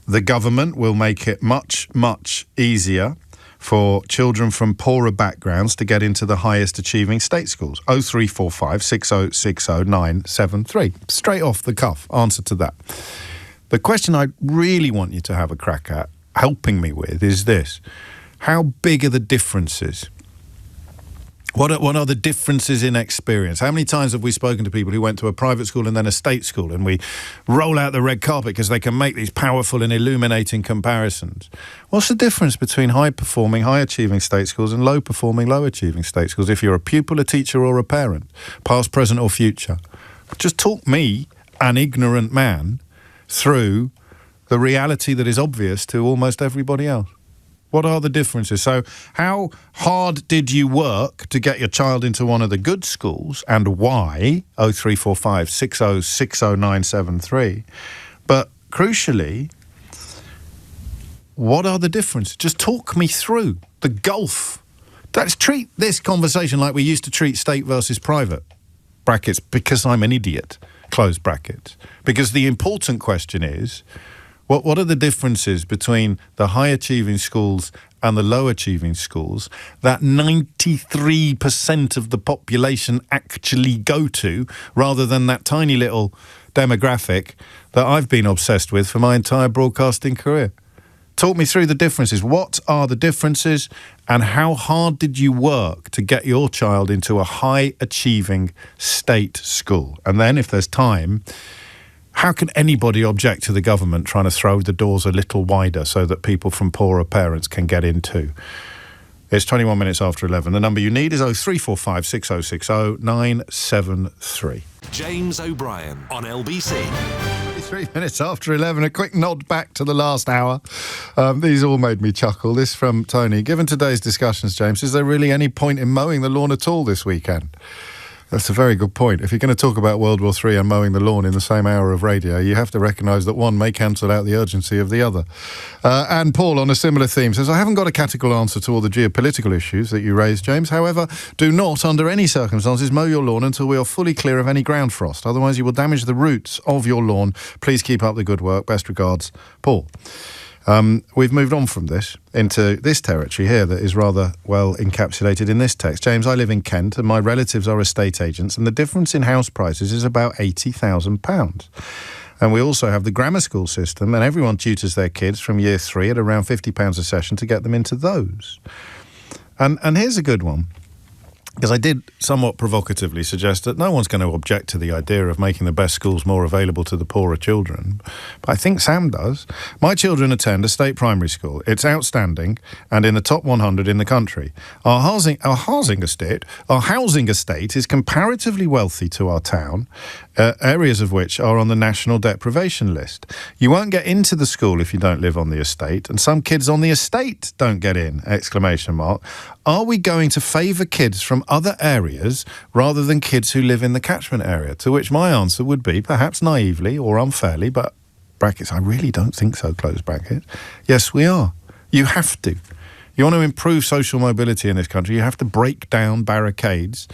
the government will make it much, much easier for children from poorer backgrounds to get into the highest achieving state schools? 0345 6060 973. Straight off the cuff, answer to that. The question I really want you to have a crack at, helping me with, is this. How big are the differences What are the differences in experience? How many times have we spoken to people who went to a private school and then a state school, and we roll out the red carpet because they can make these powerful and illuminating comparisons? What's the difference between high-performing, high-achieving state schools and low-performing, low-achieving state schools if you're a pupil, a teacher or a parent, past, present or future? Just talk me, an ignorant man, through the reality that is obvious to almost everybody else. What are the differences? So how hard did you work to get your child into one of the good schools, and why? 0345 60 60973. But crucially, what are the differences? Just talk me through the gulf. Let's treat this conversation like we used to treat state versus private. Brackets, because I'm an idiot. Close brackets. Because the important question is, what are the differences between the high-achieving schools and the low-achieving schools that 93% of the population actually go to, rather than that tiny little demographic that I've been obsessed with for my entire broadcasting career? Talk me through the differences. What are the differences, and how hard did you work to get your child into a high-achieving state school? And then, if there's time, how can anybody object to the government trying to throw the doors a little wider so that people from poorer parents can get in too? It's 21 minutes after 11. The number you need is 0345 6060 973. James O'Brien on LBC. 3 minutes after 11. A quick nod back to the last hour. These all made me chuckle. This from Tony. Given today's discussions, James, is there really any point in mowing the lawn at all this weekend? That's a very good point. If you're going to talk about World War III and mowing the lawn in the same hour of radio, you have to recognise that one may cancel out the urgency of the other. And Paul, on a similar theme, says, I haven't got a categorical answer to all the geopolitical issues that you raised, James. However, do not, under any circumstances, mow your lawn until we are fully clear of any ground frost. Otherwise, you will damage the roots of your lawn. Please keep up the good work. Best regards, Paul. We've moved on from this into this territory here that is rather well encapsulated in this text. James, I live in Kent and my relatives are estate agents, and the difference in house prices is about £80,000. And we also have the grammar school system, and everyone tutors their kids from year 3 at around £50 a session to get them into those. And here's a good one. Because I did somewhat provocatively suggest that no one's going to object to the idea of making the best schools more available to the poorer children. But I think Sam does. My children attend a state primary school. It's outstanding and in the top 100 in the country. Our housing estate is comparatively wealthy to our town, areas of which are on the national deprivation list. You won't get into the school if you don't live on the estate, and some kids on the estate don't get in! ! Are we going to favour kids from other areas rather than kids who live in the catchment area? To which my answer would be, perhaps naively or unfairly, but brackets, I really don't think so, close brackets. Yes, we are. You have to. You want to improve social mobility in this country, you have to break down barricades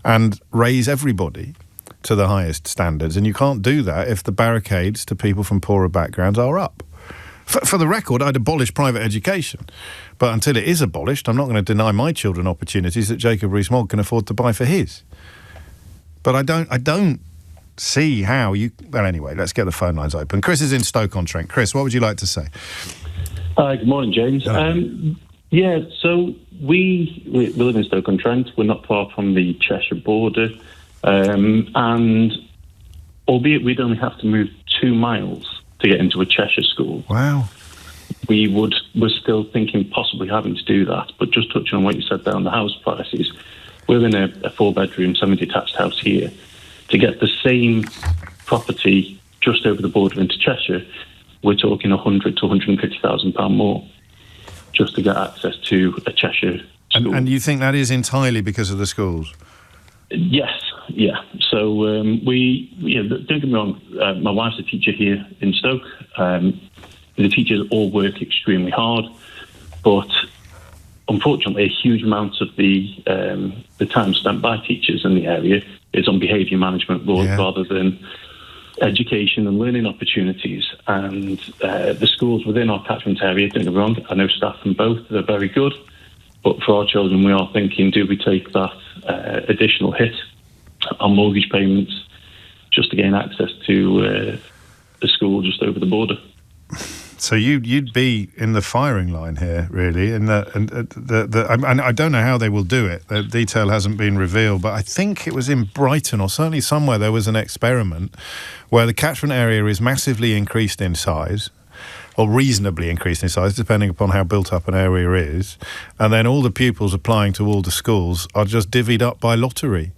and raise everybody to the highest standards. And you can't do that if the barricades to people from poorer backgrounds are up. For the record, I'd abolish private education. But until it is abolished, I'm not going to deny my children opportunities that Jacob Rees-Mogg can afford to buy for his. But I don't see how you... Well, anyway, let's get the phone lines open. Chris is in Stoke-on-Trent. Chris, what would you like to say? Hi, good morning, James. So we live in Stoke-on-Trent. We're not far from the Cheshire border. And albeit we'd only have to move 2 miles to get into a Cheshire school. Wow. We're still thinking possibly having to do that. But just touching on what you said there on the house prices, we're in a 4-bedroom, semi-detached house here. To get the same property just over the border into Cheshire, we're talking £100,000 to £150,000 more just to get access to a Cheshire school. And you think that is entirely because of the schools? Yes, yeah. So don't get me wrong, my wife's a teacher here in Stoke. The teachers all work extremely hard, but unfortunately a huge amount of the time spent by teachers in the area is on behaviour management rather than education and learning opportunities. And the schools within our catchment area, don't get me wrong, I know staff from both, they're very good. But for our children, we are thinking, do we take that additional hit on mortgage payments just to gain access to the school just over the border? So you'd be in the firing line here, really. And I don't know how they will do it. The detail hasn't been revealed, but I think it was in Brighton or certainly somewhere there was an experiment where the catchment area is massively increased in size, or reasonably increased in size, depending upon how built up an area is, and then all the pupils applying to all the schools are just divvied up by lottery.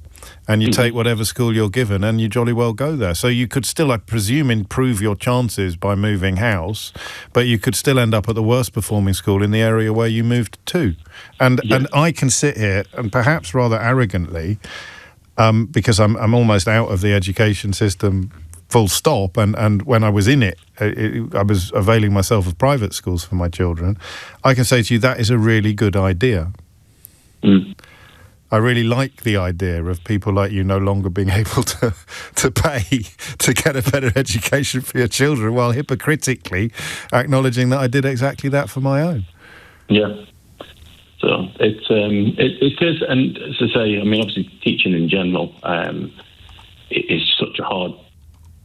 And you take whatever school you're given and you jolly well go there. So you could still, I presume, improve your chances by moving house, but you could still end up at the worst performing school in the area where you moved to. And I can sit here and perhaps rather arrogantly, because I'm almost out of the education system full stop, and when I was in it, I was availing myself of private schools for my children. I can say to you that is a really good idea. I really like the idea of people like you no longer being able to pay to get a better education for your children, while hypocritically acknowledging that I did exactly that for my own. Yeah. So it is, and as I say, I mean, obviously teaching in general it is such a hard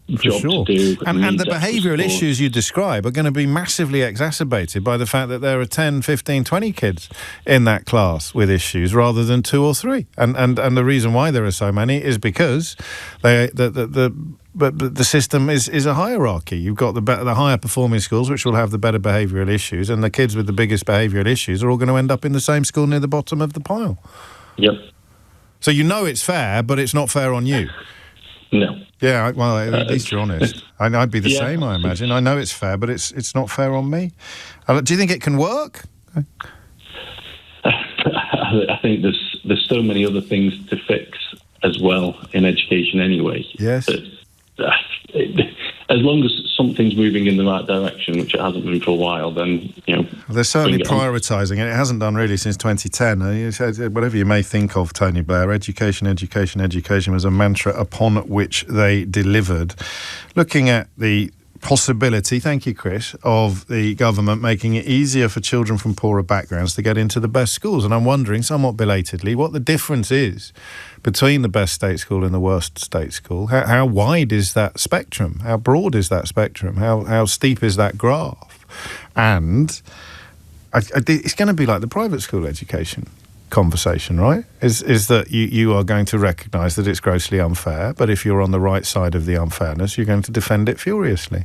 job to do. And the behavioural issues you describe are going to be massively exacerbated by the fact that there are 10, 15, 20 kids in that class with issues rather than 2 or 3. And the reason why there are so many is because the system is a hierarchy. You've got the higher performing schools, which will have the better behavioural issues, and the kids with the biggest behavioural issues are all going to end up in the same school near the bottom of the pile. Yep. So you know it's fair, but it's not fair on you. No. Yeah, well, at least you're honest. I'd be the same, I imagine. I know it's fair, but it's not fair on me. Do you think it can work? I think there's so many other things to fix as well in education anyway. Yes. As long as something's moving in the right direction, which it hasn't been for a while, then, they're certainly prioritising it. It hasn't done really since 2010. Whatever you may think of Tony Blair, education was a mantra upon which they delivered. Looking at the possibility, thank you, Chris, of the government making it easier for children from poorer backgrounds to get into the best schools. And I'm wondering, somewhat belatedly, what the difference is between the best state school and the worst state school. How wide is that spectrum? How broad is that spectrum? How steep is that graph? And it's going to be like the private school education conversation, right? Is that you are going to recognise that it's grossly unfair, but if you're on the right side of the unfairness, you're going to defend it furiously.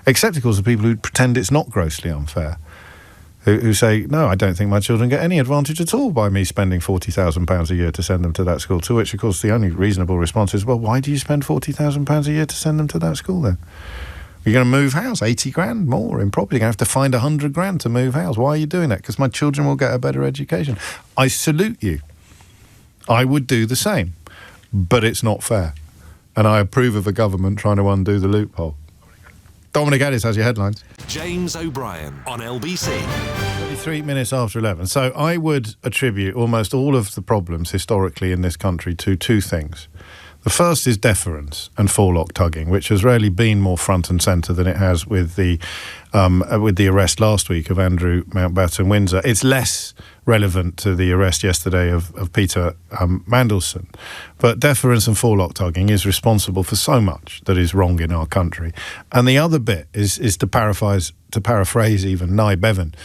Except, of course, the people who pretend it's not grossly unfair, who say, no, I don't think my children get any advantage at all by me spending £40,000 a year to send them to that school, to which, of course, the only reasonable response is, well, why do you spend £40,000 a year to send them to that school then? You're going to move house, 80 grand more in property. You're going to have to find 100 grand to move house. Why are you doing that? Because my children will get a better education. I salute you. I would do the same, but it's not fair. And I approve of a government trying to undo the loophole. Dominic Addis has your headlines. James O'Brien on LBC. 33 minutes after 11. So I would attribute almost all of the problems historically in this country to two things. The first is deference and forelock tugging, which has rarely been more front and centre than it has with the arrest last week of Andrew Mountbatten-Windsor. It's less relevant to the arrest yesterday of Peter Mandelson. But deference and forelock tugging is responsible for so much that is wrong in our country. And the other bit is to paraphrase even Nye Bevan.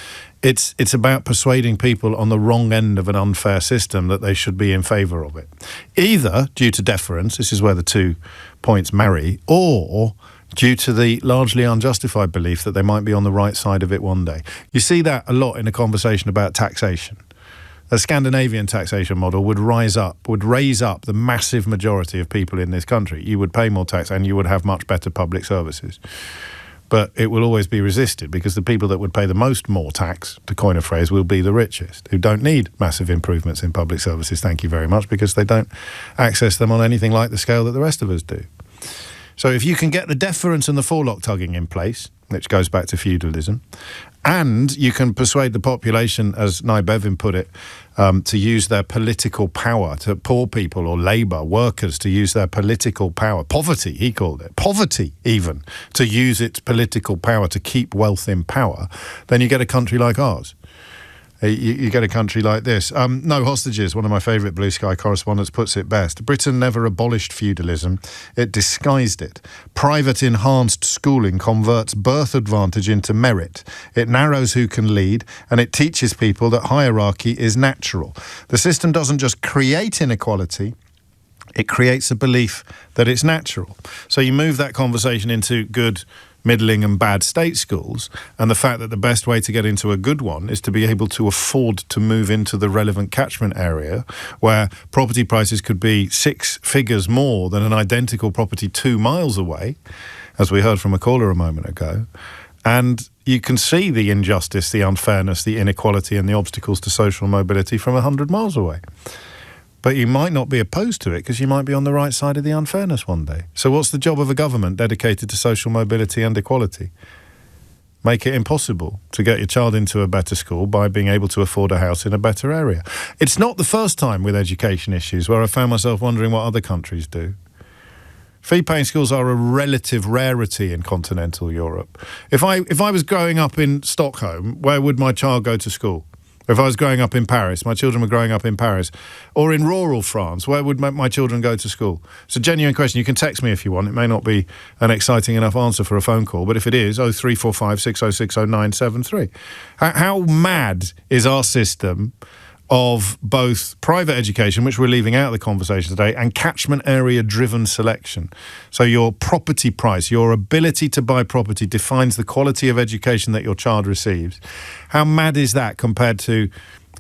It's about persuading people on the wrong end of an unfair system that they should be in favour of it. Either due to deference, this is where the 2 points marry, or due to the largely unjustified belief that they might be on the right side of it one day. You see that a lot in a conversation about taxation. The Scandinavian taxation model would raise up the massive majority of people in this country. You would pay more tax and you would have much better public services. But it will always be resisted because the people that would pay the most more tax, to coin a phrase, will be the richest, who don't need massive improvements in public services, thank you very much, because they don't access them on anything like the scale that the rest of us do. So if you can get the deference and the forelock tugging in place, which goes back to feudalism, and you can persuade the population, as Nye Bevan put it, to use their political power, to poor people or labour, workers, to use their political power, poverty, he called it, poverty even, to use its political power to keep wealth in power, then you get a country like ours. You get a country like this. No hostages, one of my favourite Blue Sky correspondents puts it best. Britain never abolished feudalism, it disguised it. Private enhanced schooling converts birth advantage into merit. It narrows who can lead, and it teaches people that hierarchy is natural. The system doesn't just create inequality, it creates a belief that it's natural. So you move that conversation into good, middling and bad state schools, and the fact that the best way to get into a good one is to be able to afford to move into the relevant catchment area where property prices could be 6 figures more than an identical property 2 miles away, as we heard from a caller a moment ago. And you can see the injustice, the unfairness, the inequality and the obstacles to social mobility from 100 miles away. But you might not be opposed to it because you might be on the right side of the unfairness one day. So what's the job of a government dedicated to social mobility and equality? Make it impossible to get your child into a better school by being able to afford a house in a better area. It's not the first time with education issues where I found myself wondering what other countries do. Fee-paying schools are a relative rarity in continental Europe. If I was growing up in Stockholm, where would my child go to school? If I was growing up in Paris, my children were growing up in Paris, or in rural France, where would my children go to school? It's a genuine question. You can text me if you want. It may not be an exciting enough answer for a phone call, but if it is, 0345 606 0973. How mad is our system of both private education, which we're leaving out of the conversation today, and catchment area-driven selection? So your property price, your ability to buy property defines the quality of education that your child receives. How mad is that compared to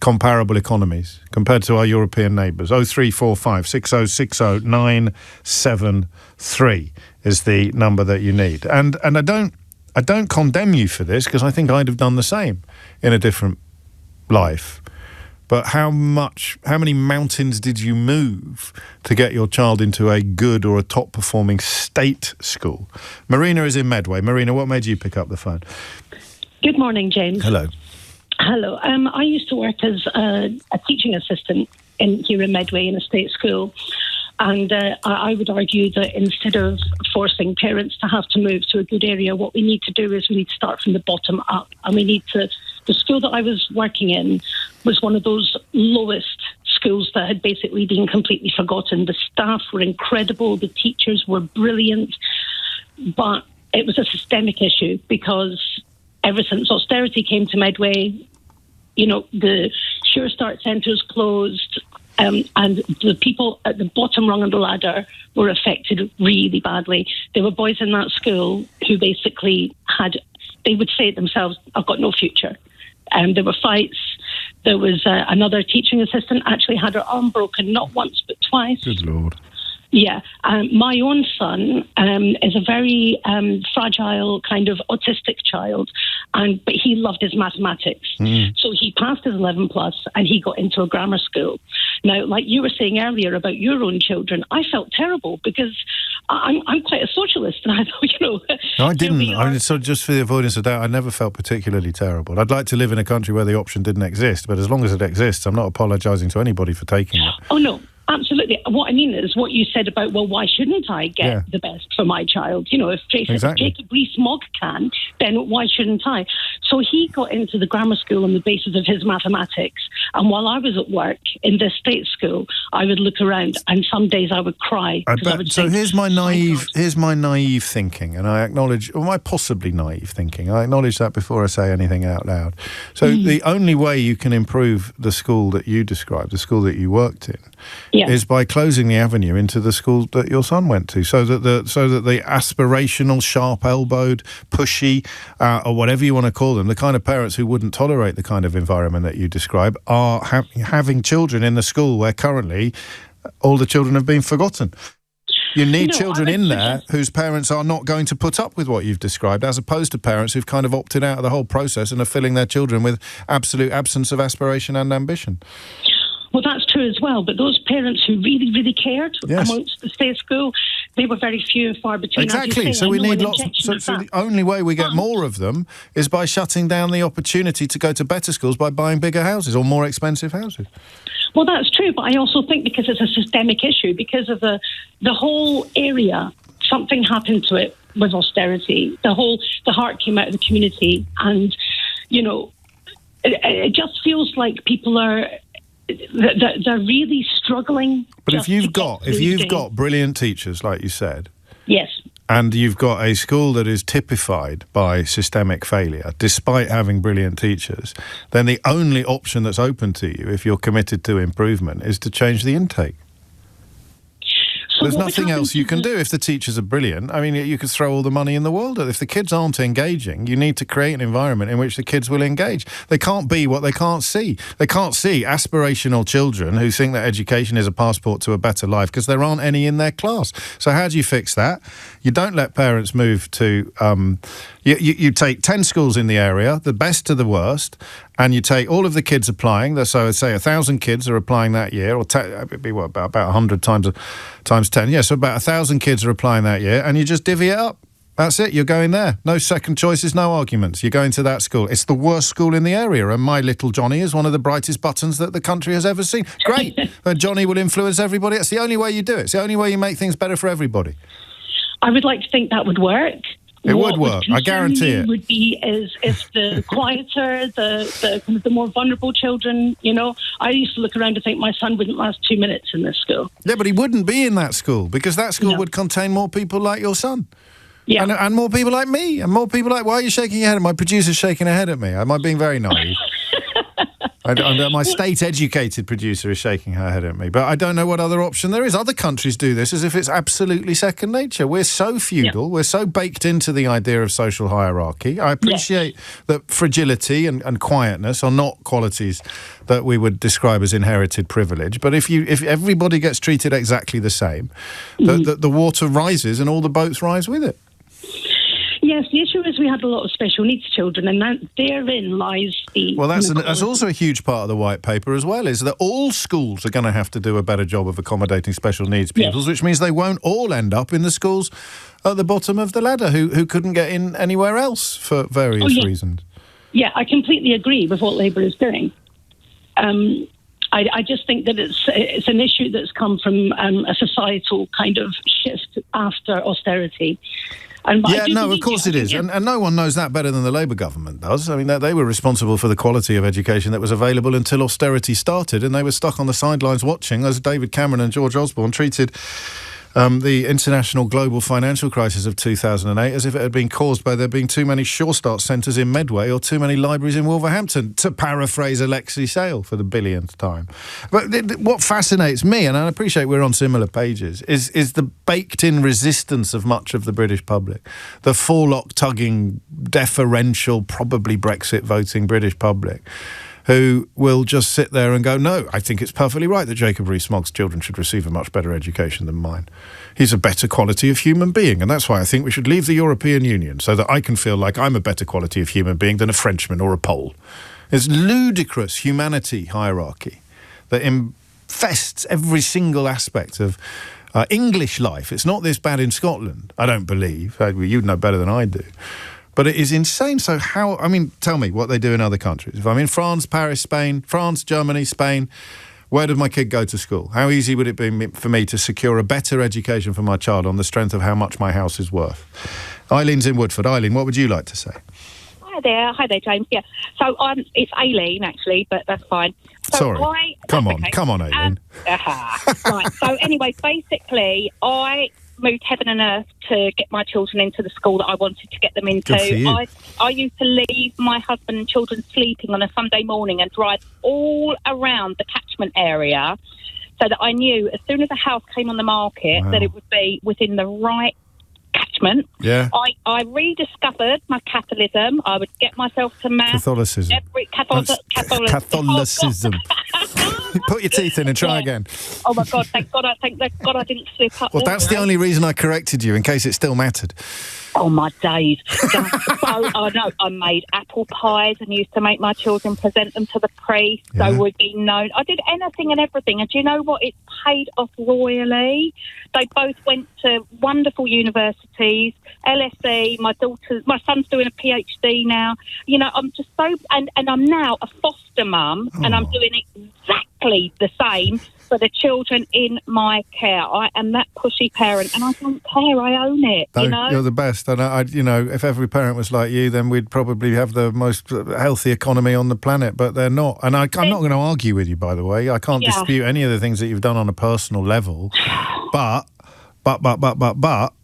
comparable economies, compared to our European neighbours? 0345 606 0973 is the number that you need. And I don't condemn you for this, because I think I'd have done the same in a different life. But how many mountains did you move to get your child into a good or a top-performing state school? Marina is in Medway. Marina, what made you pick up the phone? Good morning, James. Hello. Hello. I used to work as a teaching assistant here in Medway in a state school. And I would argue that instead of forcing parents to have to move to a good area, what we need to do is we need to start from the bottom up. And we need to... The school that I was working in was one of those lowest schools that had basically been completely forgotten. The staff were incredible. The teachers were brilliant. But it was a systemic issue because ever since austerity came to Medway, the Sure Start centres closed, and the people at the bottom rung of the ladder were affected really badly. There were boys in that school who basically they would say it themselves, I've got no future. There were fights. There was another teaching assistant actually had her arm broken, not once but twice. Good Lord. Yeah. My own son is a very fragile kind of autistic child, but he loved his mathematics. So he passed his 11 plus and he got into a grammar school. Now, like you were saying earlier about your own children, I felt terrible because I'm quite a socialist, and I thought, No, I didn't. So just for the avoidance of doubt, I never felt particularly terrible. I'd like to live in a country where the option didn't exist, but as long as it exists, I'm not apologising to anybody for taking it. Oh, no. Absolutely. What I mean is what you said about, well, why shouldn't I get the best for my child? If Jacob Rees-Mogg can, then why shouldn't I? So he got into the grammar school on the basis of his mathematics. And while I was at work in this state school, I would look around and some days I would cry. Here's my naive thinking, and I acknowledge, or my possibly naive thinking. I acknowledge that before I say anything out loud. So the only way you can improve the school that you described, the school that you worked in, is by closing the avenue into the school that your son went to, so that the aspirational, sharp-elbowed, pushy, or whatever you want to call them, the kind of parents who wouldn't tolerate the kind of environment that you describe, are having children in the school where currently all the children have been forgotten. You need children in there whose parents are not going to put up with what you've described, as opposed to parents who've kind of opted out of the whole process and are filling their children with absolute absence of aspiration and ambition. Well, that's true as well. But those parents who really, really cared amongst the state school, they were very few and far between. Exactly. So we need lots. So the only way we get more of them is by shutting down the opportunity to go to better schools by buying bigger houses or more expensive houses. Well, that's true. But I also think because it's a systemic issue, because of the whole area, something happened to it with austerity. The heart came out of the community, and it just feels like people are... They're really struggling. But if you've got brilliant teachers, like you said... Yes. And you've got a school that is typified by systemic failure, despite having brilliant teachers, then the only option that's open to you, if you're committed to improvement, is to change the intake. So there's nothing else you can do if the teachers are brilliant. I mean, you could throw all the money in the world at it. If the kids aren't engaging, you need to create an environment in which the kids will engage. They can't be what they can't see. They can't see aspirational children who think that education is a passport to a better life because there aren't any in their class. So how do you fix that? You don't let parents move to... You take 10 schools in the area, the best to the worst, and you take all of the kids applying. So say 1,000 kids are applying that year, or it'd be about 100 times 10. Yeah, so about 1,000 kids are applying that year, and you just divvy it up. That's it. You're going there. No second choices, no arguments. You're going to that school. It's the worst school in the area, and my little Johnny is one of the brightest buttons that the country has ever seen. Great. Johnny will influence everybody. It's the only way you do it. It's the only way you make things better for everybody. I would like to think that would work. It would work. I guarantee it. Would be is if the quieter, the more vulnerable children. You know, I used to look around and think my son wouldn't last 2 minutes in this school. Yeah, but he wouldn't be in that school because that school would contain more people like your son. Yeah, and more people like me, and more people like. Why are you shaking your head? My producer's shaking her head at me. Am I being very naive? My state-educated producer is shaking her head at me, but I don't know what other option there is. Other countries do this as if it's absolutely second nature. We're so feudal, we're so baked into the idea of social hierarchy. I appreciate that fragility and quietness are not qualities that we would describe as inherited privilege, but if everybody gets treated exactly the same, the water rises and all the boats rise with it. Yes, the issue is we had a lot of special needs children, and therein lies the... Well, that's also a huge part of the white paper as well, is that all schools are going to have to do a better job of accommodating special needs pupils, which means they won't all end up in the schools at the bottom of the ladder who couldn't get in anywhere else for various reasons. Yeah, I completely agree with what Labour is doing. I just think that it's an issue that's come from a societal kind of shift after austerity. Of course it is. And no one knows that better than the Labour government does. I mean, they were responsible for the quality of education that was available until austerity started, and they were stuck on the sidelines watching as David Cameron and George Osborne treated the international global financial crisis of 2008 as if it had been caused by there being too many Sure Start centres in Medway or too many libraries in Wolverhampton, to paraphrase Alexei Sale for the billionth time. But what fascinates me, and I appreciate we're on similar pages, is the baked-in resistance of much of the British public, the forelock-tugging, deferential, probably Brexit-voting British public, who will just sit there and go, no, I think it's perfectly right that Jacob Rees-Mogg's children should receive a much better education than mine. He's a better quality of human being, and that's why I think we should leave the European Union, so that I can feel like I'm a better quality of human being than a Frenchman or a Pole. It's ludicrous humanity hierarchy that infests every single aspect of English life. It's not this bad in Scotland, I don't believe. You'd know better than I do. But it is insane. So tell me what they do in other countries. If I'm in France, Paris, Spain, France, Germany, Spain, where did my kid go to school? How easy would it be for me to secure a better education for my child on the strength of how much my house is worth? Eileen's in Woodford. Eileen, what would you like to say? Hi there, James. Yeah. So it's Aileen, actually, but that's fine. So sorry. Come on, Aileen. Right. So anyway, basically, I moved heaven and earth to get my children into the school that I wanted to get them into. I used to leave my husband and children sleeping on a Sunday morning and drive all around the catchment area so that I knew as soon as a house came on the market that it would be within the right catchment. Yeah. I rediscovered my Catholicism. I would get myself to mass. Catholicism. Catholicism. Put your teeth in and try again. Oh my God! Thank God I didn't slip up. Well, that's the only reason I corrected you, in case it still mattered. Oh my days! I made apple pies and used to make my children present them to the priest. So would be known. I did anything and everything, and do you know what? It paid off royally. They both went to wonderful universities. LSE. My son's doing a PhD now. You know, I'm just so and I'm now a foster mum, and I'm doing exactly exactly the same for the children in my care. I am that pushy parent, and I don't care. I own it. You're the best. And if every parent was like you, then we'd probably have the most healthy economy on the planet. But they're not. And I'm not going to argue with you, by the way. I can't dispute any of the things that you've done on a personal level. But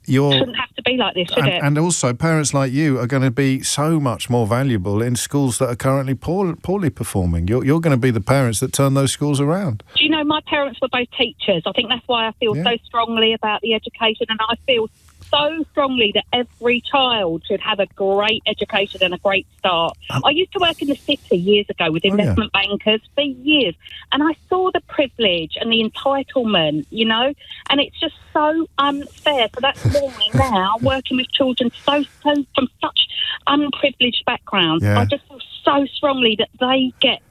you're. Shouldn't have to be like this, should it? And also, parents like you are going to be so much more valuable in schools that are currently poorly performing. You're going to be the parents that turn those schools around. Do you know, my parents were both teachers. I think that's why I feel so strongly about the education, and I feel so strongly that every child should have a great education and a great start. I used to work in the city years ago with investment bankers for years, and I saw the privilege and the entitlement, and it's just so unfair. So that's why now, working with children so from such unprivileged backgrounds, I just feel so strongly that they get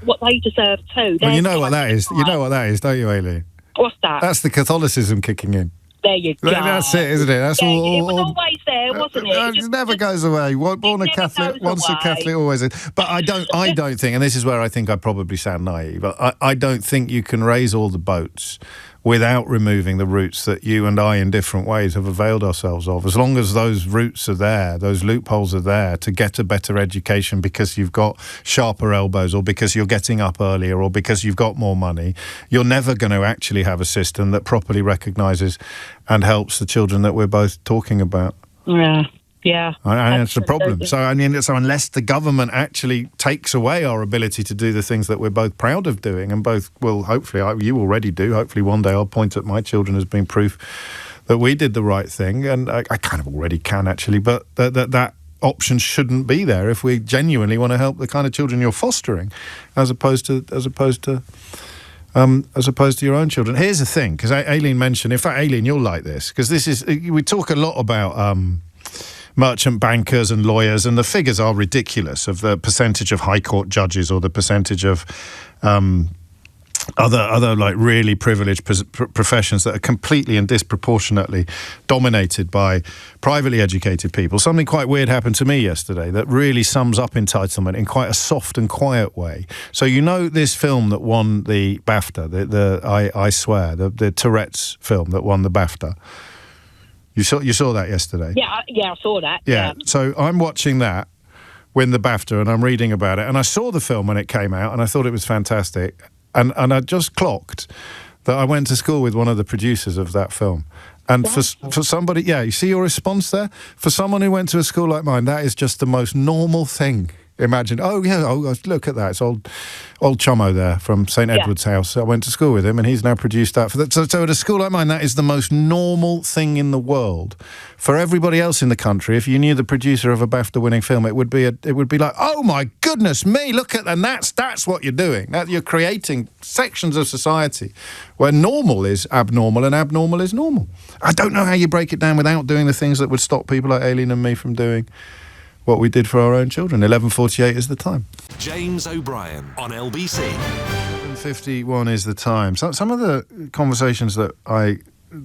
what they deserve too. Well, you know what that is. You know what that is, don't you, Aileen? What's that? That's the Catholicism kicking in. There you go. That's it, isn't it? That's all. It was always there, wasn't it? It never goes away. Born a Catholic, once a Catholic, always. But I don't think, and this is where I think I probably sound naive, but I don't think you can raise all the boats without removing the roots that you and I in different ways have availed ourselves of. As long as those roots are there, those loopholes are there to get a better education because you've got sharper elbows or because you're getting up earlier or because you've got more money, you're never going to actually have a system that properly recognises and helps the children that we're both talking about. Yeah. And it's the problem. So unless the government actually takes away our ability to do the things that we're both proud of doing, and both will hopefully, you already do, hopefully one day I'll point at my children as being proof that we did the right thing, and I kind of already can actually, but that option shouldn't be there if we genuinely want to help the kind of children you're fostering, as opposed to your own children. Here's the thing, because Aileen mentioned, in fact, Aileen, you'll like this, because we talk a lot about merchant bankers and lawyers, and the figures are ridiculous of the percentage of high court judges or the percentage of other like really privileged professions that are completely and disproportionately dominated by privately educated people. Something quite weird happened to me yesterday that really sums up entitlement in quite a soft and quiet way. So this film that won the BAFTA, I Swear, the Tourette's film that won the BAFTA. You saw that yesterday? Yeah, I saw that. Yeah. So I'm watching that win the BAFTA, and I'm reading about it, and I saw the film when it came out, and I thought it was fantastic, and I just clocked that I went to school with one of the producers of that film. And for somebody, you see your response there? For someone who went to a school like mine, that is just the most normal thing. Imagine, look at that. It's old Chomo there from St. Edward's House. I went to school with him, and he's now produced that. So at a school like mine, that is the most normal thing in the world. For everybody else in the country, if you knew the producer of a BAFTA-winning film, it would be like, oh my goodness me, look at, and that's what you're doing. You're creating sections of society where normal is abnormal and abnormal is normal. I don't know how you break it down without doing the things that would stop people like Aileen and me from doing what we did for our own children. 11:48 is the time. James O'Brien on LBC. 11:51 is the time. Some of the conversations that I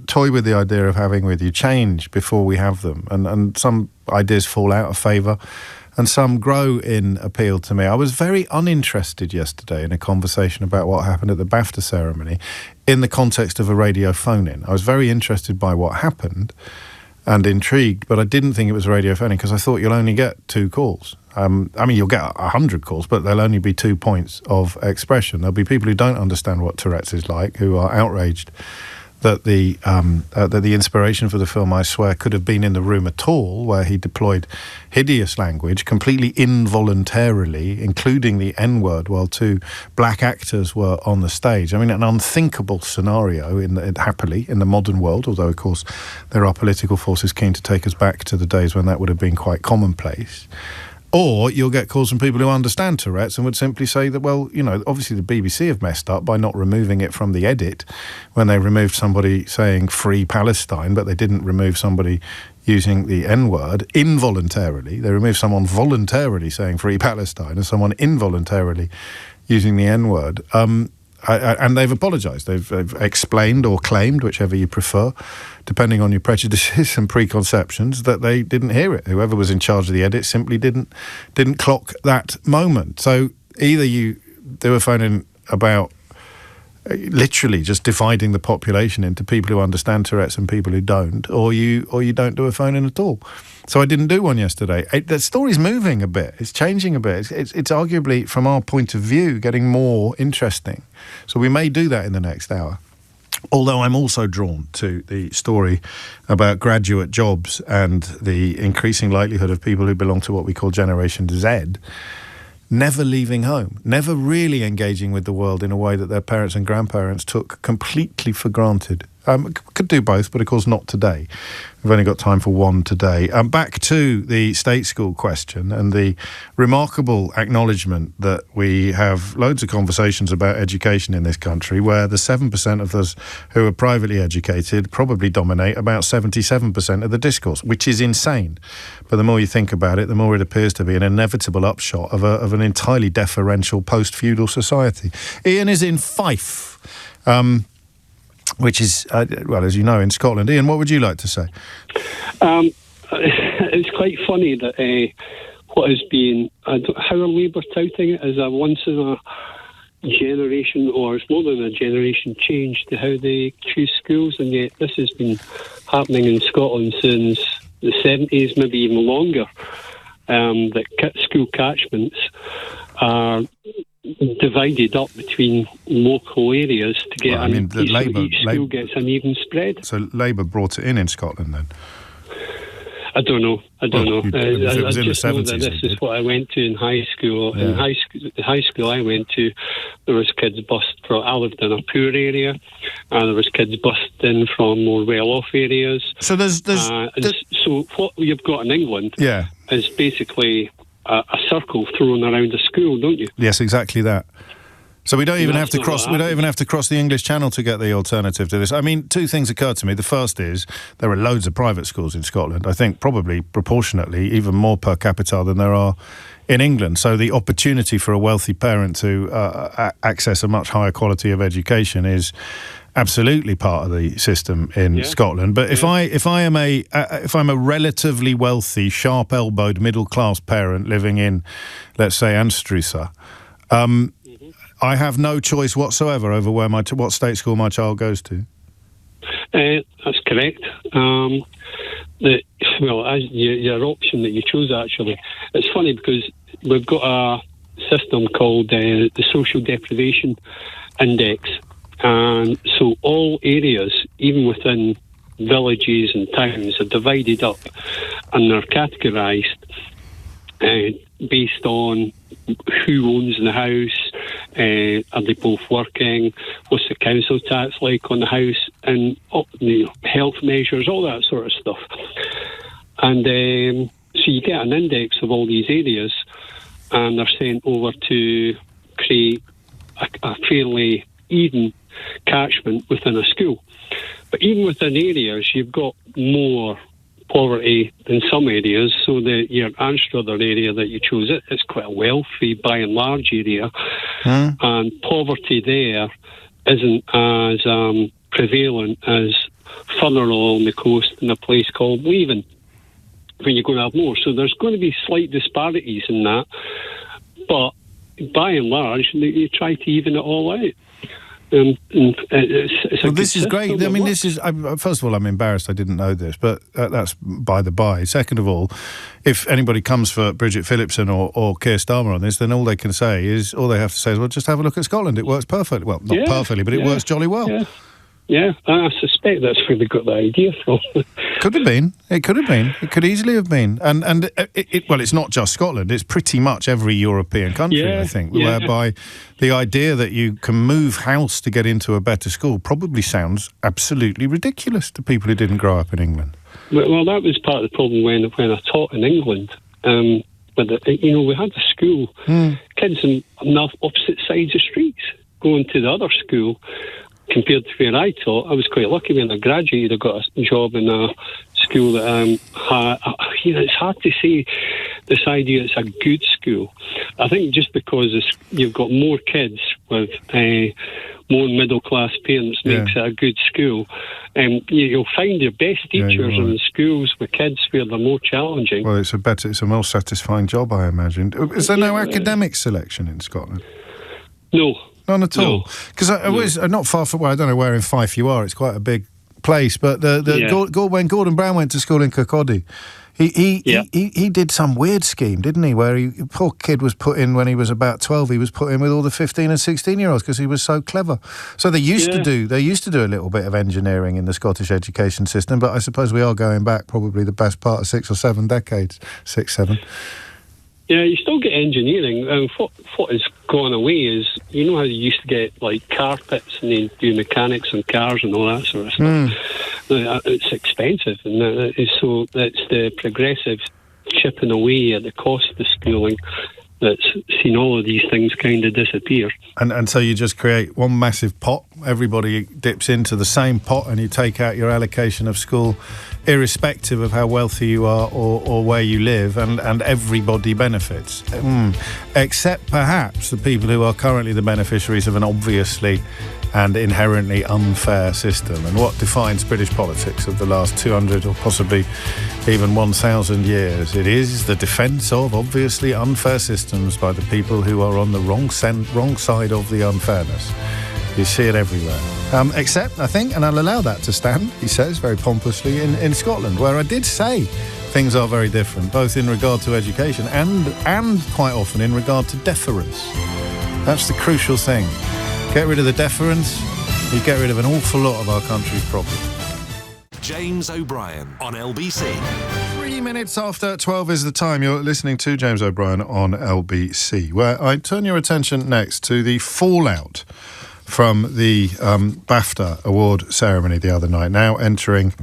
toy with the idea of having with you change before we have them, and some ideas fall out of favour and some grow in appeal to me. I was very uninterested yesterday in a conversation about what happened at the BAFTA ceremony in the context of a radio phone-in. I was very interested by what happened and intrigued, but I didn't think it was radio phoning because I thought you'll only get 2 calls. You'll get 100 calls, but there'll only be 2 points of expression. There'll be people who don't understand what Tourette's is like, who are outraged that the inspiration for the film, I Swear, could have been in the room at all, where he deployed hideous language, completely involuntarily, including the N-word, while 2 black actors were on the stage. An unthinkable scenario, happily, in the modern world, although, of course, there are political forces keen to take us back to the days when that would have been quite commonplace. Or you'll get calls from people who understand Tourette's and would simply say that, well, obviously the BBC have messed up by not removing it from the edit when they removed somebody saying Free Palestine, but they didn't remove somebody using the N-word involuntarily. They removed someone voluntarily saying Free Palestine and someone involuntarily using the N-word. And they've apologised. They've explained or claimed, whichever you prefer, depending on your prejudices and preconceptions, that they didn't hear it. Whoever was in charge of the edit simply didn't clock that moment. So either you do a phone-in about literally just dividing the population into people who understand Tourette's and people who don't, or you don't do a phone-in at all. So I didn't do one yesterday. The story's moving a bit. It's changing a bit. It's arguably, from our point of view, getting more interesting. So we may do that in the next hour. Although I'm also drawn to the story about graduate jobs and the increasing likelihood of people who belong to what we call Generation Z never leaving home, never really engaging with the world in a way that their parents and grandparents took completely for granted. Could do both, but of course not today. We've only got time for one today. Back to the state school question and the remarkable acknowledgement that we have loads of conversations about education in this country, where the 7% of us who are privately educated probably dominate about 77% of the discourse, which is insane. But the more you think about it, the more it appears to be an inevitable upshot of an entirely deferential post-feudal society. Ian is in Fife. Which is, well, as you know, in Scotland. Ian, what would you like to say? It's quite funny that what has been, how are Labour touting it as a once in a generation, or it's more than a generation, change to how they choose schools, and yet this has been happening in Scotland since the 70s, maybe even longer, that school catchments are divided up between local areas to get each school gets an even spread. So Labour brought it in Scotland then? I don't know. It was in the 70s. Know that this is what I went to in high school. Yeah. In high school I went to, there was kids bussed from, I lived in a poor area, and there was kids bussed in from more well-off areas. So so what you've got in England is basically a circle thrown around a school, don't you? Yes, exactly that. So we don't even have to cross. We don't even have to cross the English Channel to get the alternative to this. I mean, two things occur to me. The first is there are loads of private schools in Scotland. I think probably proportionately even more per capita than there are in England. So the opportunity for a wealthy parent to access a much higher quality of education is absolutely part of the system in Scotland. But if I'm a relatively wealthy, sharp-elbowed, middle-class parent living in, let's say, Anstruther, I have no choice whatsoever over what state school my child goes to. That's correct. Your option that you chose, actually, it's funny because we've got a system called the Social Deprivation Index. And so all areas, even within villages and towns, are divided up and they're categorised based on who owns the house, are they both working, what's the council tax like on the house, and health measures, all that sort of stuff. And so you get an index of all these areas, and they're sent over to create a fairly even catchment within a school. But even within areas, you've got more poverty in some areas, so that your Anstruther area that you chose, it's quite a wealthy, by and large, area, and poverty there isn't as prevalent as further along the coast in a place called Leven, when you're going to have more. So there's going to be slight disparities in that, but by and large, you try to even it all out. This is great. I mean, this is. First of all, I'm embarrassed I didn't know this, but that's by the by. Second of all, if anybody comes for Bridget Phillipson or Keir Starmer on this, then all they have to say is, well, just have a look at Scotland. It works perfectly. Well, not perfectly, but it works jolly well. Yeah, I suspect that's where they got the idea from. Could have been. It could have been. It could easily have been. And it's not just Scotland. It's pretty much every European country, I think, whereby the idea that you can move house to get into a better school probably sounds absolutely ridiculous to people who didn't grow up in England. Well, that was part of the problem when I taught in England. But we had a school, kids on opposite sides of streets going to the other school. Compared to where I taught, I was quite lucky when I graduated. I got a job in a school that had, it's hard to say this idea it's a good school. I think just because you've got more kids with more middle-class parents makes it a good school. You'll find your best teachers in schools with kids where they're more challenging. Well, it's a more satisfying job, I imagine. Is there no academic selection in Scotland? No. None at all. Because I was not far from, well, I don't know where in Fife you are. It's quite a big place. But when Gordon Brown went to school in Kirkcaldy, he did some weird scheme, didn't he? Where poor kid was put in when he was about 12. He was put in with all the 15 and 16-year-olds because he was so clever. So they used to do a little bit of engineering in the Scottish education system. But I suppose we are going back probably the best part of 6 or 7 decades, 6, 7. Yeah, you still get engineering. What has gone away is, you know how you used to get like carpets and they do mechanics on cars and all that sort of stuff. It's expensive, and so that's the progressive chipping away at the cost of schooling that's seen all of these things kind of disappear. And so you just create one massive pot. Everybody dips into the same pot, and you take out your allocation of school, irrespective of how wealthy you are or where you live, and everybody benefits. Except perhaps the people who are currently the beneficiaries of an obviously and inherently unfair system. And what defines British politics of the last 200 or possibly even 1,000 years? It is the defence of obviously unfair systems by the people who are on the wrong side of the unfairness. You see it everywhere. Except, I think, and I'll allow that to stand, he says very pompously, in Scotland, where I did say things are very different, both in regard to education and quite often in regard to deference. That's the crucial thing. Get rid of the deference, you get rid of an awful lot of our country's problems. James O'Brien on LBC. 3 minutes after 12 is the time. You're listening to James O'Brien on LBC, where I turn your attention next to the fallout from the BAFTA award ceremony the other night, now entering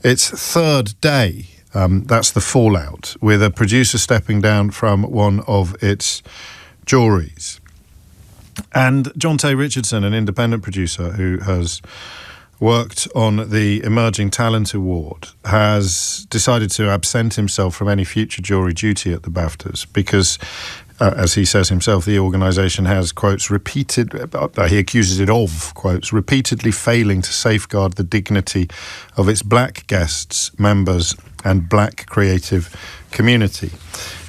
its third day. That's the fallout, with a producer stepping down from one of its juries. And John Tay Richardson, an independent producer who has worked on the Emerging Talent Award, has decided to absent himself from any future jury duty at the BAFTAs because, as he says himself, the organisation has, quotes, he accuses it of, quotes, repeatedly failing to safeguard the dignity of its black guests, members and black creative community.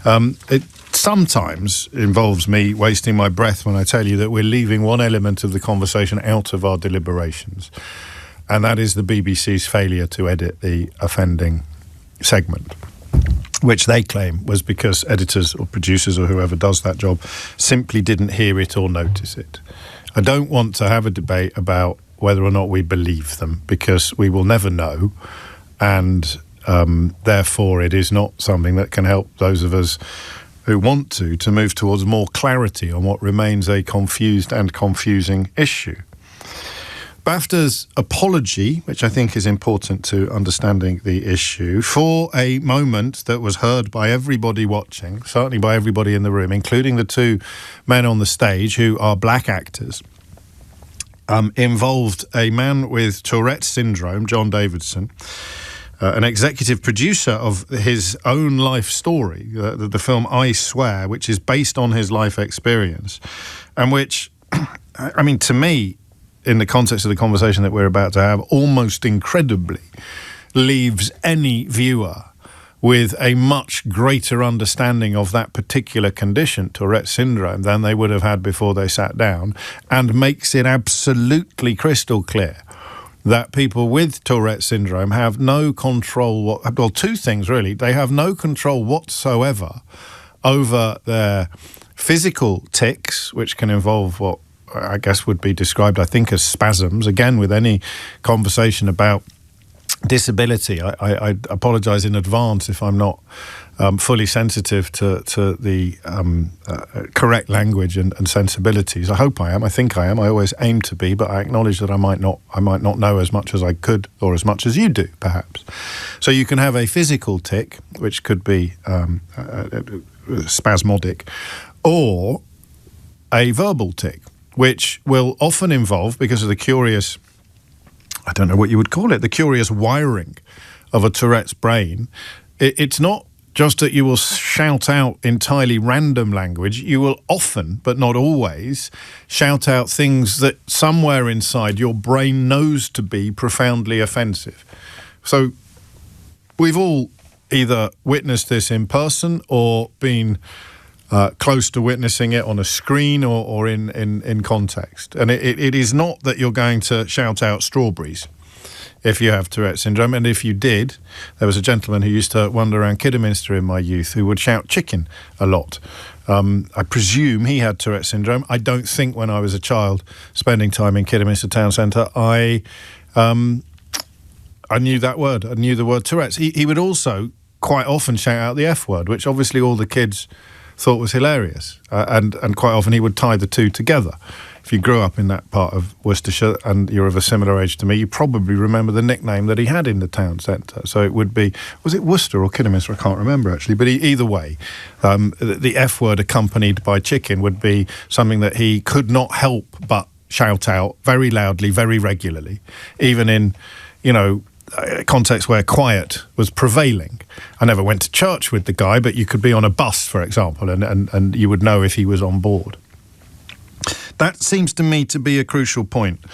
It sometimes involves me wasting my breath when I tell you that we're leaving one element of the conversation out of our deliberations, and that is the BBC's failure to edit the offending segment, which they claim was because editors or producers or whoever does that job simply didn't hear it or notice it. I don't want to have a debate about whether or not we believe them, because we will never know, and therefore it is not something that can help those of us who want to move towards more clarity on what remains a confused and confusing issue. BAFTA's apology, which I think is important to understanding the issue, for a moment that was heard by everybody watching, certainly by everybody in the room, including the two men on the stage who are black actors, involved a man with Tourette's syndrome, John Davidson, an executive producer of his own life story, the film I Swear, which is based on his life experience, and which, I mean, to me, in the context of the conversation that we're about to have, almost incredibly leaves any viewer with a much greater understanding of that particular condition, Tourette's syndrome, than they would have had before they sat down, and makes it absolutely crystal clear that people with Tourette's syndrome have no control, well, two things really. They have no control whatsoever over their physical tics, which can involve what I guess would be described, I think, as spasms. Again, with any conversation about disability, I apologise in advance if I'm not fully sensitive to the correct language and sensibilities. I hope I am. I think I am. I always aim to be, but I acknowledge that I might not know as much as I could, or as much as you do, perhaps. So you can have a physical tic, which could be spasmodic, or a verbal tic, which will often involve, because of the curious, I don't know what you would call it, the curious wiring of a Tourette's brain. It's not just that you will shout out entirely random language. You will often, but not always, shout out things that somewhere inside your brain knows to be profoundly offensive. So we've all either witnessed this in person or been close to witnessing it on a screen or in context. And it is not that you're going to shout out strawberries if you have Tourette syndrome. And if you did, there was a gentleman who used to wander around Kidderminster in my youth who would shout chicken a lot. I presume he had Tourette syndrome. I don't think when I was a child spending time in Kidderminster town centre, I knew that word. I knew the word Tourette's. He would also quite often shout out the F word, which obviously all the kids thought was hilarious. And quite often he would tie the two together. If you grew up in that part of Worcestershire and you're of a similar age to me, you probably remember the nickname that he had in the town centre. So it would be, was it Worcester or Kidderminster? I can't remember actually. But either way, the F word accompanied by chicken would be something that he could not help but shout out very loudly, very regularly, even in, a context where quiet was prevailing. I never went to church with the guy, but you could be on a bus, for example, and you would know if he was on board. That seems to me to be a crucial point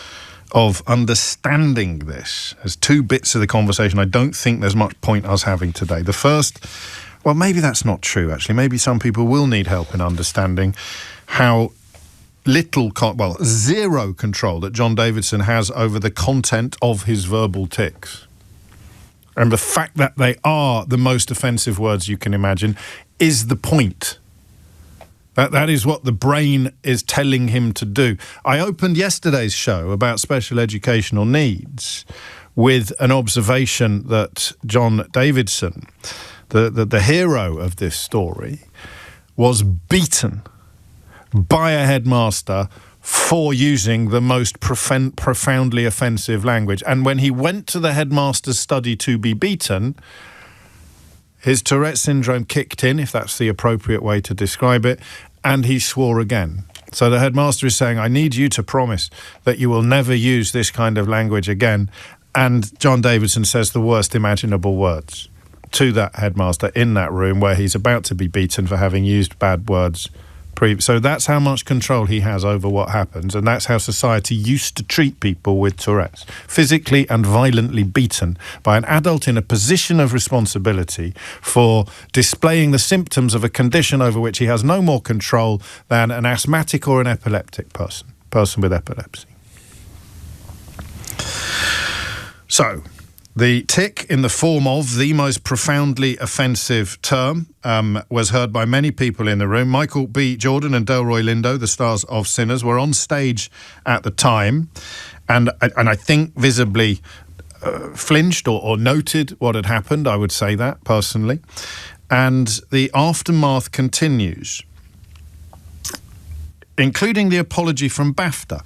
of understanding this. There's two bits of the conversation I don't think there's much point us having today. The first, well, maybe that's not true, actually. Maybe some people will need help in understanding how zero control that John Davidson has over the content of his verbal tics. And the fact that they are the most offensive words you can imagine is the point. That is what the brain is telling him to do. I opened yesterday's show about special educational needs with an observation that John Davidson, the hero of this story, was beaten by a headmaster for using the most profoundly offensive language. And when he went to the headmaster's study to be beaten, his Tourette syndrome kicked in, if that's the appropriate way to describe it, and he swore again. So the headmaster is saying, I need you to promise that you will never use this kind of language again. And John Davidson says the worst imaginable words to that headmaster in that room where he's about to be beaten for having used bad words. So that's how much control he has over what happens, and that's how society used to treat people with Tourette's. Physically and violently beaten by an adult in a position of responsibility for displaying the symptoms of a condition over which he has no more control than an asthmatic or an epileptic person with epilepsy. So, the tic in the form of the most profoundly offensive term was heard by many people in the room. Michael B. Jordan and Delroy Lindo, the stars of Sinners, were on stage at the time and I think visibly flinched or noted what had happened. I would say that personally. And the aftermath continues, including the apology from BAFTA.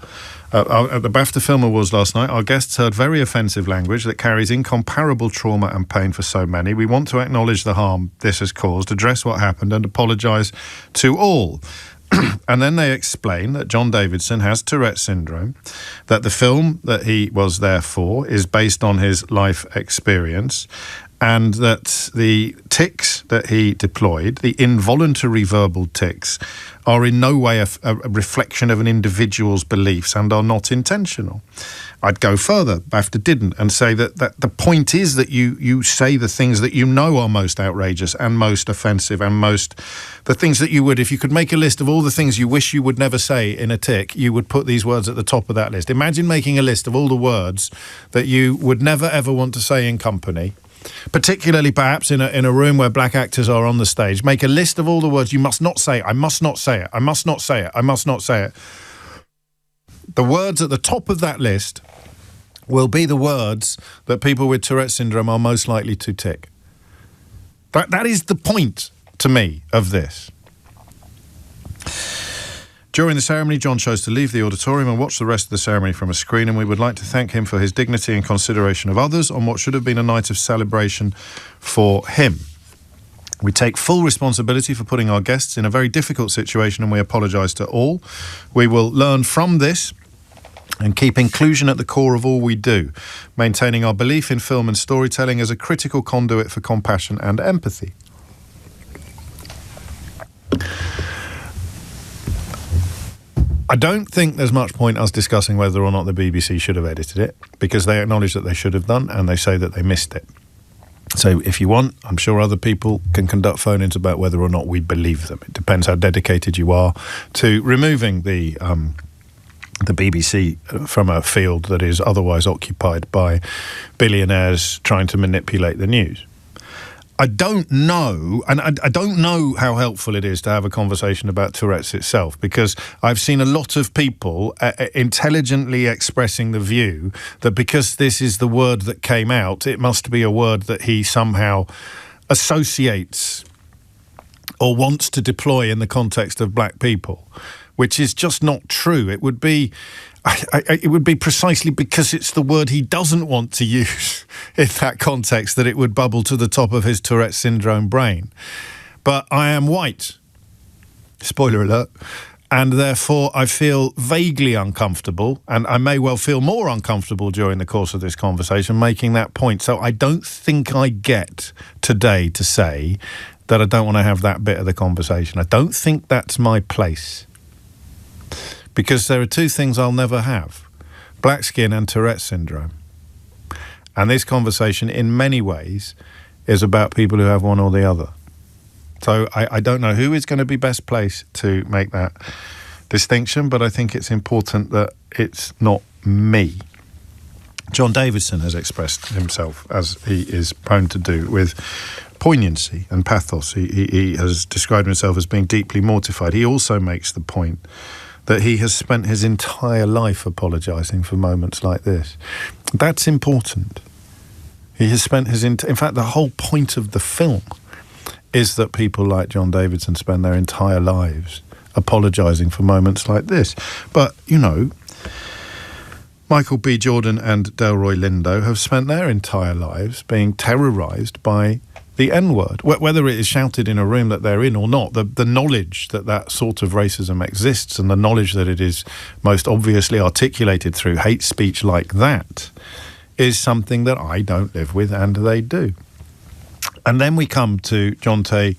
At the BAFTA Film Awards last night, our guests heard very offensive language that carries incomparable trauma and pain for so many. We want to acknowledge the harm this has caused, address what happened, and apologise to all. And then they explain that John Davidson has Tourette syndrome, that the film that he was there for is based on his life experience, and that the tics that he deployed, the involuntary verbal tics, are in no way a reflection of an individual's beliefs and are not intentional. I'd go further, BAFTA didn't, and say that the point is that you say the things that you know are most outrageous and most offensive and the things that you would, if you could make a list of all the things you wish you would never say in a tic, you would put these words at the top of that list. Imagine making a list of all the words that you would never ever want to say in company, particularly perhaps in a room where black actors are on the stage. Make a list of all the words you must not say. I must not say it. I must not say it. I must not say it. The words at the top of that list will be the words that people with Tourette syndrome are most likely to tic. That is the point, to me, of this. During the ceremony, John chose to leave the auditorium and watch the rest of the ceremony from a screen, and we would like to thank him for his dignity and consideration of others on what should have been a night of celebration for him. We take full responsibility for putting our guests in a very difficult situation, and we apologise to all. We will learn from this and keep inclusion at the core of all we do, maintaining our belief in film and storytelling as a critical conduit for compassion and empathy. I don't think there's much point us discussing whether or not the BBC should have edited it, because they acknowledge that they should have done, and they say that they missed it. So if you want, I'm sure other people can conduct phone-ins about whether or not we believe them. It depends how dedicated you are to removing the BBC from a field that is otherwise occupied by billionaires trying to manipulate the news. I don't know, and I don't know how helpful it is to have a conversation about Tourette's itself, because I've seen a lot of people intelligently expressing the view that because this is the word that came out, it must be a word that he somehow associates or wants to deploy in the context of black people, which is just not true. It would be precisely because it's the word he doesn't want to use in that context that it would bubble to the top of his Tourette syndrome brain. But I am white, spoiler alert, and therefore I feel vaguely uncomfortable, and I may well feel more uncomfortable during the course of this conversation making that point. So I don't think I get today to say that I don't want to have that bit of the conversation. I don't think that's my place. Because there are two things I'll never have: black skin and Tourette syndrome. And this conversation, in many ways, is about people who have one or the other. So I don't know who is going to be best placed to make that distinction, but I think it's important that it's not me. John Davidson has expressed himself, as he is prone to do, with poignancy and pathos. He has described himself as being deeply mortified. He also makes the point that he has spent his entire life apologising for moments like this. That's important. He has spent in fact, the whole point of the film is that people like John Davidson spend their entire lives apologising for moments like this. But, you know, Michael B. Jordan and Delroy Lindo have spent their entire lives being terrorised by the N-word, whether it is shouted in a room that they're in or not. The knowledge that sort of racism exists, and the knowledge that it is most obviously articulated through hate speech like that, is something that I don't live with, and they do. And then we come to Jonte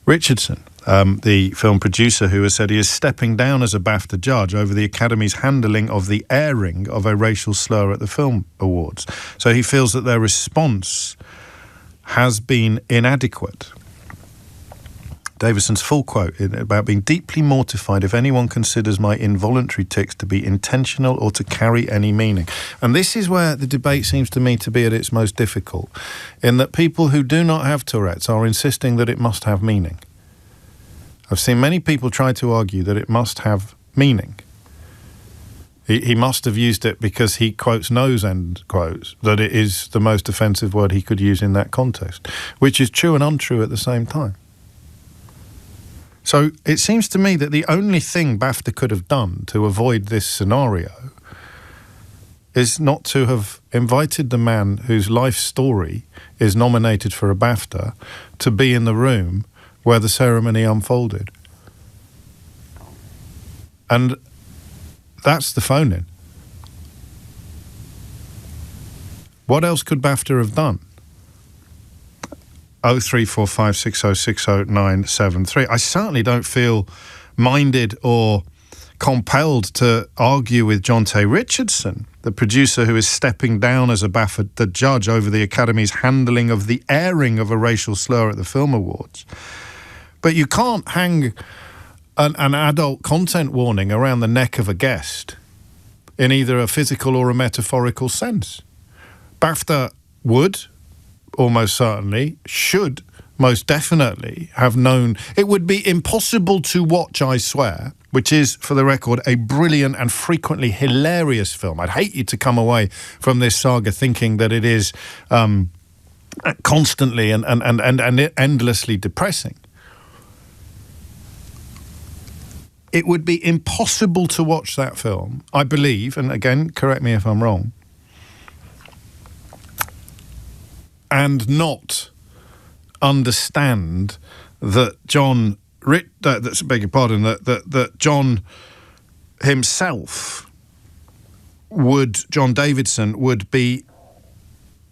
Richardson, the film producer, who has said he is stepping down as a BAFTA judge over the Academy's handling of the airing of a racial slur at the Film Awards. So he feels that their response has been inadequate. Davidson's full quote about being deeply mortified if anyone considers my involuntary tics to be intentional or to carry any meaning. And this is where the debate seems to me to be at its most difficult, in that people who do not have Tourette's are insisting that it must have meaning. I've seen many people try to argue that it must have meaning. He must have used it because he quotes knows, end quotes, that it is the most offensive word he could use in that context, which is true and untrue at the same time. So it seems to me that the only thing BAFTA could have done to avoid this scenario is not to have invited the man whose life story is nominated for a BAFTA to be in the room where the ceremony unfolded. And that's the phone-in. What else could BAFTA have done? 03456060973. I certainly don't feel minded or compelled to argue with Jonte Richardson, the producer who is stepping down as a BAFTA judge over the Academy's handling of the airing of a racial slur at the Film Awards. But you can't hang an adult content warning around the neck of a guest in either a physical or a metaphorical sense. BAFTA would, almost certainly, should most definitely have known. It would be impossible to watch, I swear, which is, for the record, a brilliant and frequently hilarious film. I'd hate you to come away from this saga thinking that it is constantly and endlessly depressing. It would be impossible to watch that film, I believe, and again, correct me if I'm wrong, and not understand that John himself John Davidson would be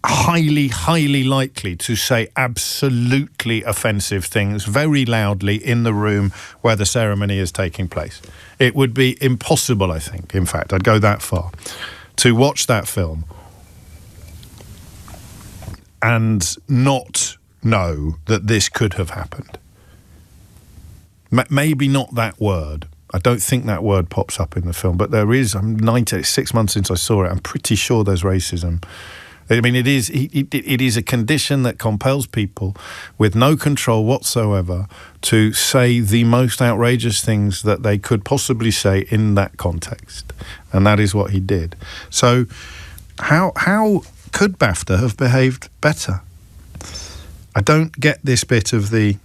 highly likely to say absolutely offensive things very loudly in the room where the ceremony is taking place. It would be impossible, I think, in fact, I'd go that far, to watch that film and not know that this could have happened. Maybe not that word. I don't think that word pops up in the film, but there is. 6 months since I saw it. I'm pretty sure there's racism. I mean, it is a condition that compels people with no control whatsoever to say the most outrageous things that they could possibly say in that context, and that is what he did. So, how could BAFTA have behaved better? I don't get this bit of the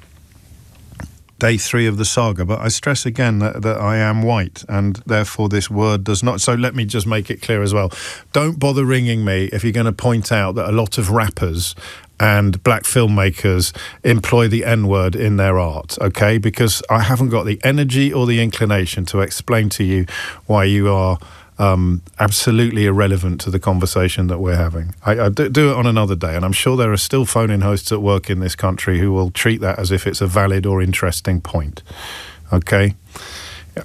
day 3 of the saga, but I stress again that I am white, and therefore this word does not. So let me just make it clear as well. Don't bother ringing me if you're going to point out that a lot of rappers and black filmmakers employ the N-word in their art, okay? Because I haven't got the energy or the inclination to explain to you why you are absolutely irrelevant to the conversation that we're having. I do it on another day, and I'm sure there are still phone-in hosts at work in this country who will treat that as if it's a valid or interesting point. Okay?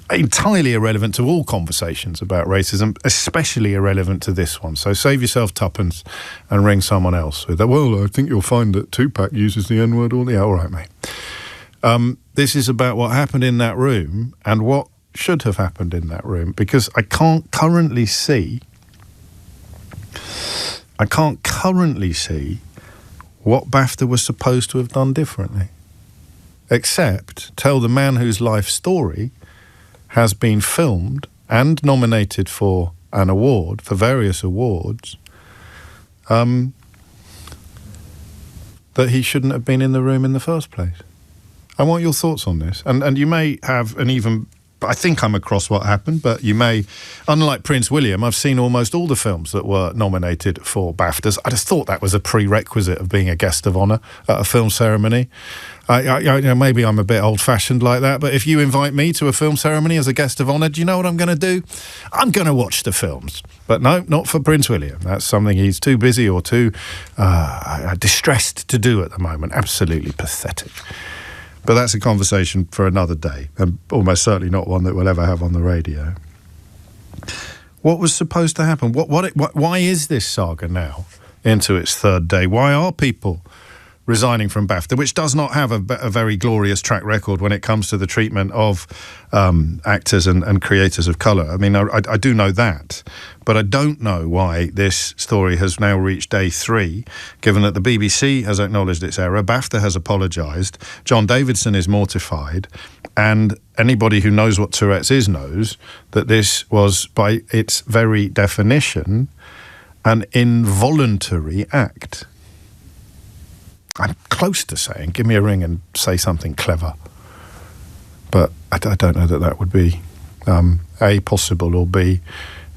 Entirely irrelevant to all conversations about racism, especially irrelevant to this one. So save yourself tuppence and ring someone else with that. Well, I think you'll find that Tupac uses the N-word all the... Yeah, all right, mate. This is about what happened in that room and what should have happened in that room, because I can't currently see what BAFTA was supposed to have done differently, except tell the man whose life story has been filmed and nominated for an award, for various awards, that he shouldn't have been in the room in the first place. I want your thoughts on this, and you may have an even... I think I'm across what happened, but you may, unlike Prince William, I've seen almost all the films that were nominated for BAFTAs. I just thought that was a prerequisite of being a guest of honour at a film ceremony. Maybe I'm a bit old-fashioned like that, but if you invite me to a film ceremony as a guest of honour, do you know what I'm going to do? I'm going to watch the films. But no, not for Prince William. That's something he's too busy or too distressed to do at the moment. Absolutely pathetic. But that's a conversation for another day, and almost certainly not one that we'll ever have on the radio. What was supposed to happen? Why is this saga now into its third day? Why are people resigning from BAFTA, which does not have a very glorious track record when it comes to the treatment of actors and creators of colour? I mean, I do know that, but I don't know why this story has now reached day 3, given that the BBC has acknowledged its error, BAFTA has apologised, John Davidson is mortified, and anybody who knows what Tourette's is knows that this was, by its very definition, an involuntary act. I'm close to saying, give me a ring and say something clever. But I don't know that would be A, possible, or B,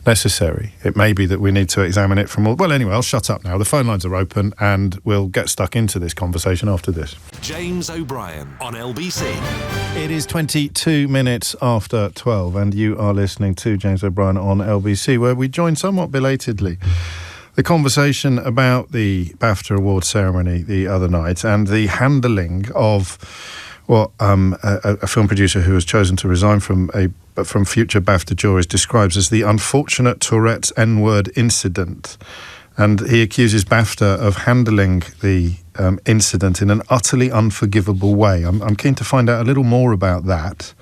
necessary. It may be that we need to examine it from all... Well, anyway, I'll shut up now. The phone lines are open, and we'll get stuck into this conversation after this. James O'Brien on LBC. It is 22 minutes after 12, and you are listening to James O'Brien on LBC, where we join somewhat belatedly the conversation about the BAFTA award ceremony the other night and the handling of what a film producer who has chosen to resign from future BAFTA juries describes as the unfortunate Tourette's N-word incident. And he accuses BAFTA of handling the incident in an utterly unforgivable way. I'm keen to find out a little more about that.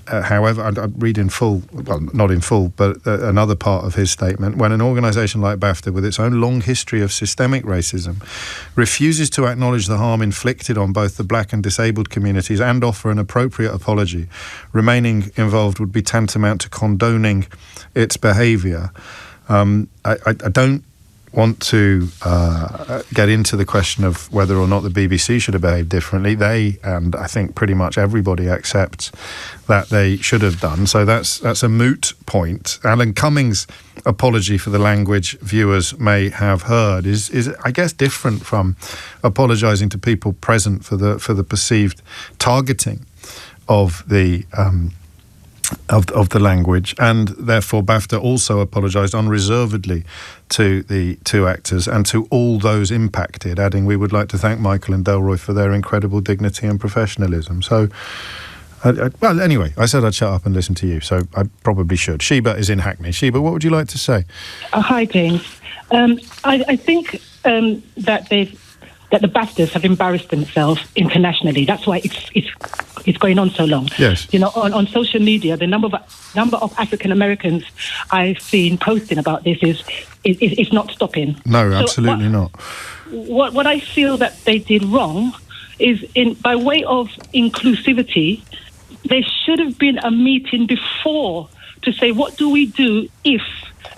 However, I'd read in full, well, not in full, but another part of his statement. When an organisation like BAFTA, with its own long history of systemic racism, refuses to acknowledge the harm inflicted on both the black and disabled communities and offer an appropriate apology, remaining involved would be tantamount to condoning its behaviour. I don't want to get into the question of whether or not the BBC should have behaved differently. They, and I think pretty much everybody, accepts that they should have done. So that's a moot point. Alan Cummings' apology for the language viewers may have heard is I guess different from apologising to people present for the perceived targeting of the of the language, and therefore BAFTA also apologised unreservedly to the two actors and to all those impacted, adding, "We would like to thank Michael and Delroy for their incredible dignity and professionalism." So, well, anyway, I said I'd shut up and listen to you, so I probably should. Sheba is in Hackney. Sheba, what would you like to say? Hi, James. I think that the BAFTAs have embarrassed themselves internationally. That's why it's going on so long. Yes. You know, on social media, the number of African Americans I've seen posting about this is not stopping. No, absolutely not. What I feel that they did wrong is, by way of inclusivity, there should have been a meeting before to say, what do we do if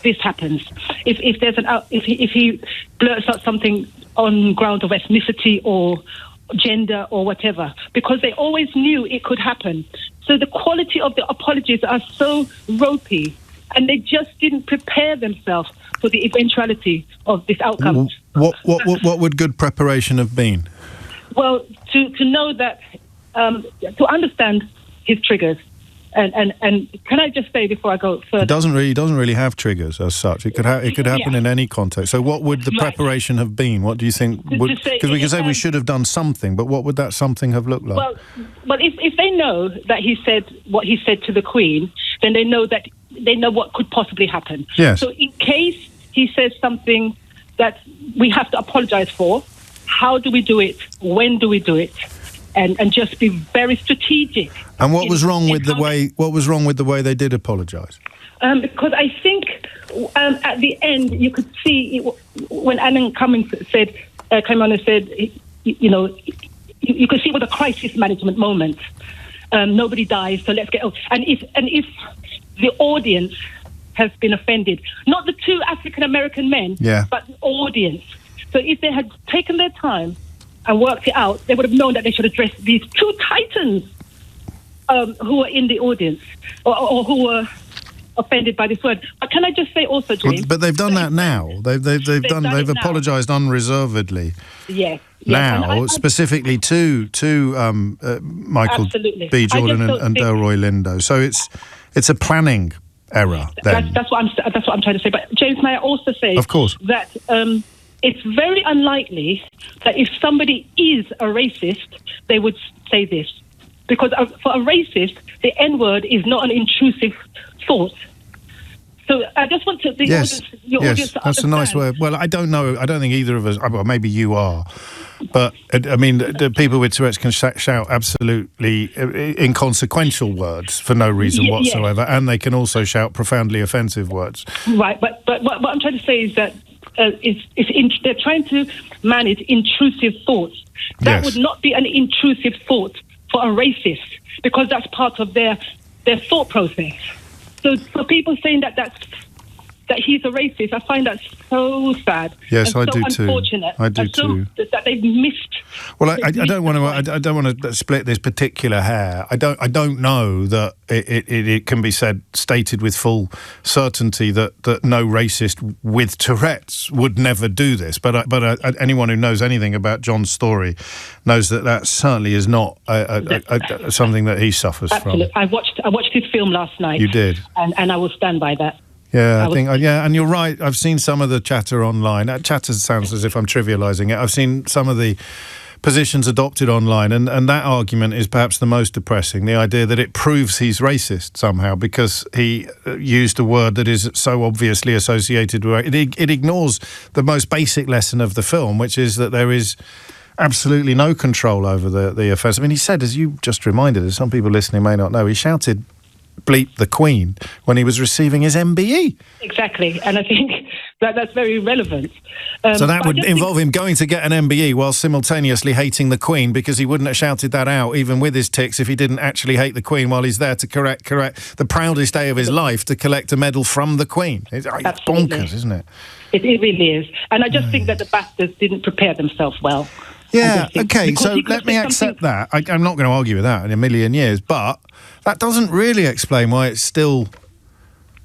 this happens? If there's if he blurts out something on ground of ethnicity or gender or whatever, because they always knew it could happen. So the quality of the apologies are so ropey, and they just didn't prepare themselves for the eventuality of this outcome. What would good preparation have been? Well, to know that, to understand his triggers. And can I just say before I go further? It doesn't really have triggers as such. It could happen in any context. So what would the preparation have been? What do you think? Because we can say we should have done something, but what would that something have looked like? Well, if they know that he said what he said to the Queen, then they know what could possibly happen. Yes. So in case he says something that we have to apologise for, how do we do it? When do we do it? And just be very strategic. And what was wrong with the way? What was wrong with the way they did apologise? Because I think at the end you could see when Alan Cummings came on and said, you know, you could see it was a crisis management moment. Nobody dies, so let's get on. And if the audience has been offended, not the two African American men, but the audience. So if they had taken their time and worked it out, they would have known that they should address these two titans who were in the audience or who were offended by this word. But can I just say also, James? But they've done that now. They've apologised unreservedly. Yes. Now, specifically to Michael B. Jordan and Delroy Lindo. So it's a planning error. Then that's what I'm trying to say. But James, may I also say, of course, that it's very unlikely that if somebody is a racist, they would say this. Because for a racist, the N-word is not an intrusive thought. So I just want to... Yes, that's a nice word. Well, I don't know. I don't think either of us... Well, maybe you are. But, I mean, the people with Tourette's can shout absolutely inconsequential words for no reason whatsoever, and they can also shout profoundly offensive words. Right, but what I'm trying to say is that they're trying to manage intrusive thoughts. That would not be an intrusive thought for a racist, because that's part of their thought process. So for people saying that he's a racist, I find that so sad. Yes, I do too. Unfortunate. I do too. That they've missed. Well, I don't want to split this particular hair. I don't know that it can be stated with full certainty that no racist with Tourette's would never do this. But anyone who knows anything about John's story knows that certainly is not something that he suffers from. I watched his film last night. You did, and I will stand by that. Yeah, and you're right. I've seen some of the chatter online. Chatter sounds as if I'm trivialising it. I've seen some of the positions adopted online, and that argument is perhaps the most depressing. The idea that it proves he's racist somehow because he used a word that is so obviously associated with it. It ignores the most basic lesson of the film, which is that there is absolutely no control over the offence. I mean, he said, as you just reminded us, some people listening may not know, he shouted bleep the Queen when he was receiving his MBE. Exactly, and I think that's very relevant. So that would involve him going to get an MBE while simultaneously hating the Queen, because he wouldn't have shouted that out even with his tics if he didn't actually hate the Queen while he's there to correct the proudest day of his life to collect a medal from the Queen. It's bonkers, isn't it? It really is. And I just think that the BAFTAs didn't prepare themselves well. Yeah, okay, so let me accept that. I'm not going to argue with that in a million years, but that doesn't really explain why it's still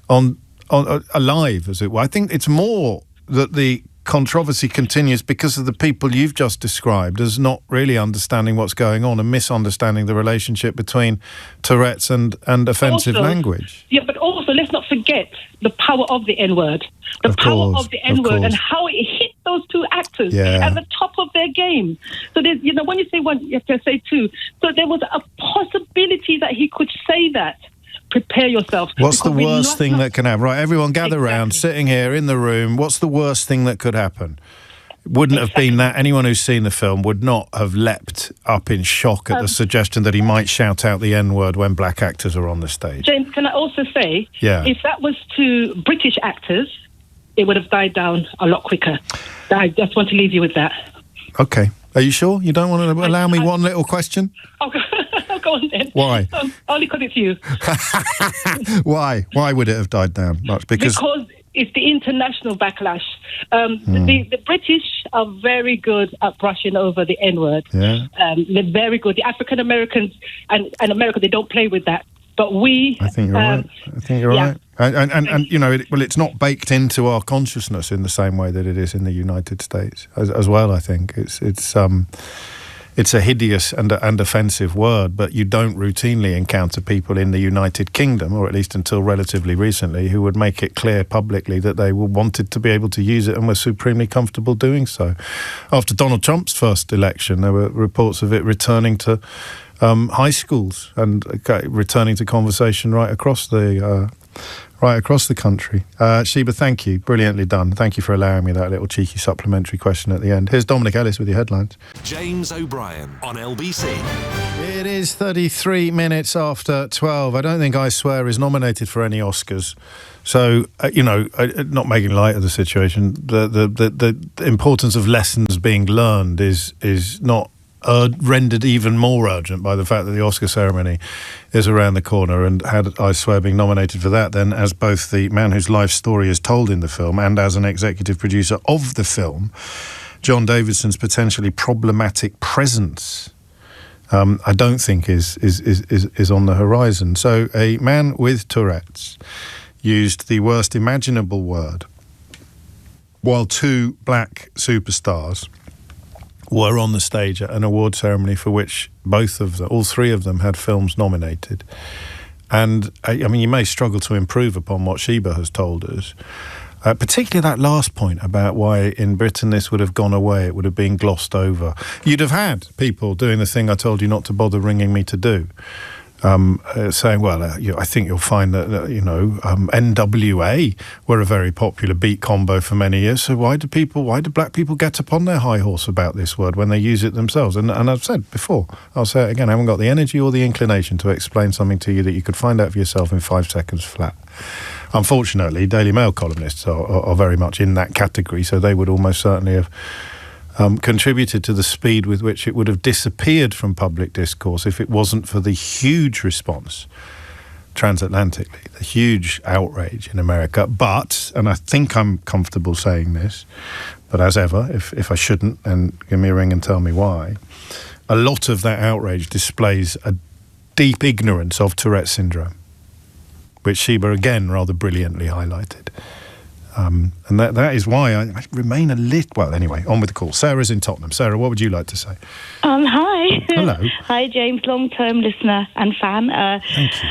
alive, as it were. I think it's more that the controversy continues because of the people you've just described as not really understanding what's going on and misunderstanding the relationship between Tourette's and offensive language. Yeah, but also let's not forget the power of the N-word. The power of the N-word and how it hit those two actors at the top of their game. So there's, when you say one, you have to say two. So there was a possibility that he could say that. Prepare yourself. What's the worst thing that can happen? Right, everyone gather round, sitting here in the room. What's the worst thing that could happen? wouldn't have been that. Anyone who's seen the film would not have leapt up in shock at the suggestion that he might shout out the N-word when black actors are on the stage. James, can I also say, if that was to British actors, it would have died down a lot quicker. I just want to leave you with that. Okay. Are you sure? You don't want to allow me one little question? I'll go on then. Why? Only because it's you. Why? Why would it have died down much? Because it's the international backlash. The British are very good at brushing over the N-word. Yeah. They're very good. The African Americans and America, they don't play with that. But we... I think you're right. I think you're right. And you know, it's not baked into our consciousness in the same way that it is in the United States as well, I think. It's a hideous and offensive word, but you don't routinely encounter people in the United Kingdom, or at least until relatively recently, who would make it clear publicly that they wanted to be able to use it and were supremely comfortable doing so. After Donald Trump's first election, there were reports of it returning to high schools and returning to conversation right across the country. Sheba, thank you. Brilliantly done. Thank you for allowing me that little cheeky supplementary question at the end. Here's Dominic Ellis with your headlines. James O'Brien on LBC. It is 33 minutes after 12. I don't think I Swear is nominated for any Oscars. So, not making light of the situation, the importance of lessons being learned is not rendered even more urgent by the fact that the Oscar ceremony is around the corner, and had I Swear being nominated for that, then as both the man whose life story is told in the film and as an executive producer of the film, John Davidson's potentially problematic presence, I don't think is on the horizon. So a man with Tourette's used the worst imaginable word while two black superstars were on the stage at an award ceremony for which all three of them had films nominated. And, I mean, you may struggle to improve upon what Sheba has told us, particularly that last point about why in Britain this would have gone away, it would have been glossed over. You'd have had people doing the thing I told you not to bother ringing me to do. Saying, well, I think you'll find that, NWA were a very popular beat combo for many years, so why do black people get upon their high horse about this word when they use it themselves? And I've said before, I'll say it again, I haven't got the energy or the inclination to explain something to you that you could find out for yourself in 5 seconds flat. Unfortunately, Daily Mail columnists are very much in that category, so they would almost certainly have contributed to the speed with which it would have disappeared from public discourse if it wasn't for the huge response transatlantically, the huge outrage in America. But, and I think I'm comfortable saying this, but as ever, if I shouldn't, then give me a ring and tell me why, a lot of that outrage displays a deep ignorance of Tourette's syndrome, which Sheba again rather brilliantly highlighted. And that is why I remain a little... Well, anyway, on with the call. Sarah's in Tottenham. Sarah, what would you like to say? Hi. Hello. Hi, James, long-term listener and fan. Thank you.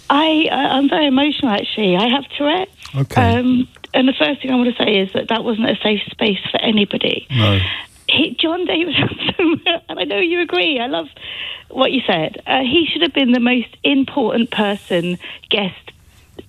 I'm very emotional, actually. I have Tourette's. Okay. And the first thing I want to say is that wasn't a safe space for anybody. No. John Davidson, and I know you agree, I love what you said. He should have been the most important guest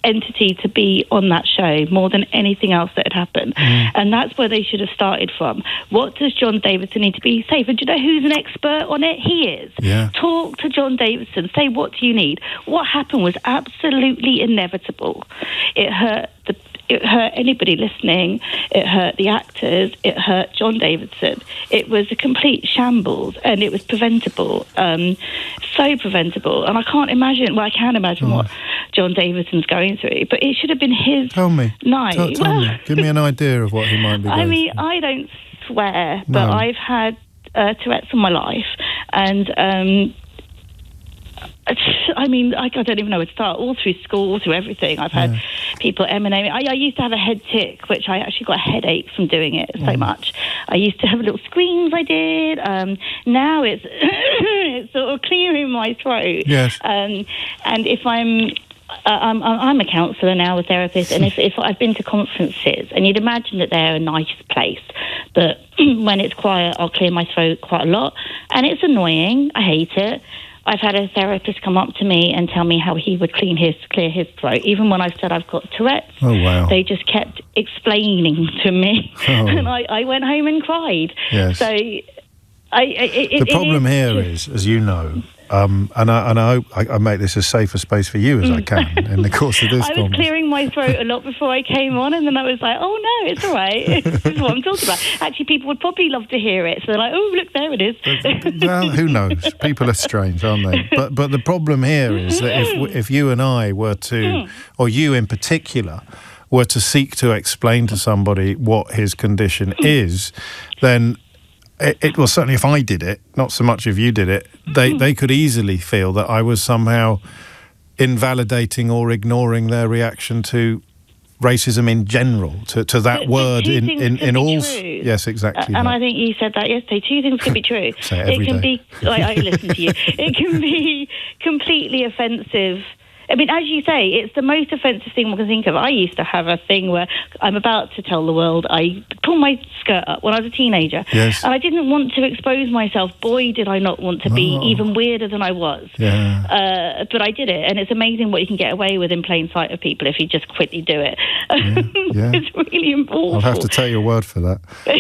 entity to be on that show more than anything else that had happened. And that's where they should have started from. What does John Davidson need to be safe? And do you know who's an expert on it? He is. Yeah. Talk to John Davidson. Say, what do you need? What happened was absolutely inevitable. It hurt anybody listening. It hurt the actors. It hurt John Davidson. It was a complete shambles, and it was preventable. So preventable. And I can't imagine, well, I can imagine what John Davidson's going through, but it should have been his night. Tell me. Give me an idea of what he might be going through. I don't swear, but I've had Tourette's in my life, and I don't even know where to start. All through school, all through everything, I've had people emanating. I used to have a head tick, which I actually got a headache from doing it so much. I used to have little screams I did. Now it's it's sort of clearing my throat. Yes. And if I'm a counsellor now, a therapist, and if I've been to conferences, and you'd imagine that they're a nice place, but when it's quiet, I'll clear my throat quite a lot, and it's annoying. I hate it. I've had a therapist come up to me and tell me how he would clear his throat. Even when I said I've got Tourette's, they just kept explaining to me, and I went home and cried. Yes. So, the problem here is, as you know, and I hope I make this as safe a space for you as I can in the course of this. I was clearing my throat a lot before I came on, and then I was like, "Oh no, it's all right. This is what I'm talking about." Actually, people would probably love to hear it, so they're like, "Oh, look, there it is." Well, who knows? People are strange, aren't they? But the problem here is that if you and I were to, or you in particular, were to seek to explain to somebody what his condition is, then. Well, certainly if I did it, not so much if you did it, they could easily feel that I was somehow invalidating or ignoring their reaction to racism in general, to that word in all. Yes, exactly. And I think you said that yesterday. Two things can be true. Say it every day. I listen to you. It can be completely offensive. I mean, as you say, it's the most offensive thing one can think of. I used to have a thing where I'm about to tell the world I pulled my skirt up when I was a teenager. Yes. And I didn't want to expose myself. Boy, did I not want to be even weirder than I was. Yeah. But I did it, and it's amazing what you can get away with in plain sight of people if you just quickly do it. Yeah. It's really important. I'll have to take your word for that. But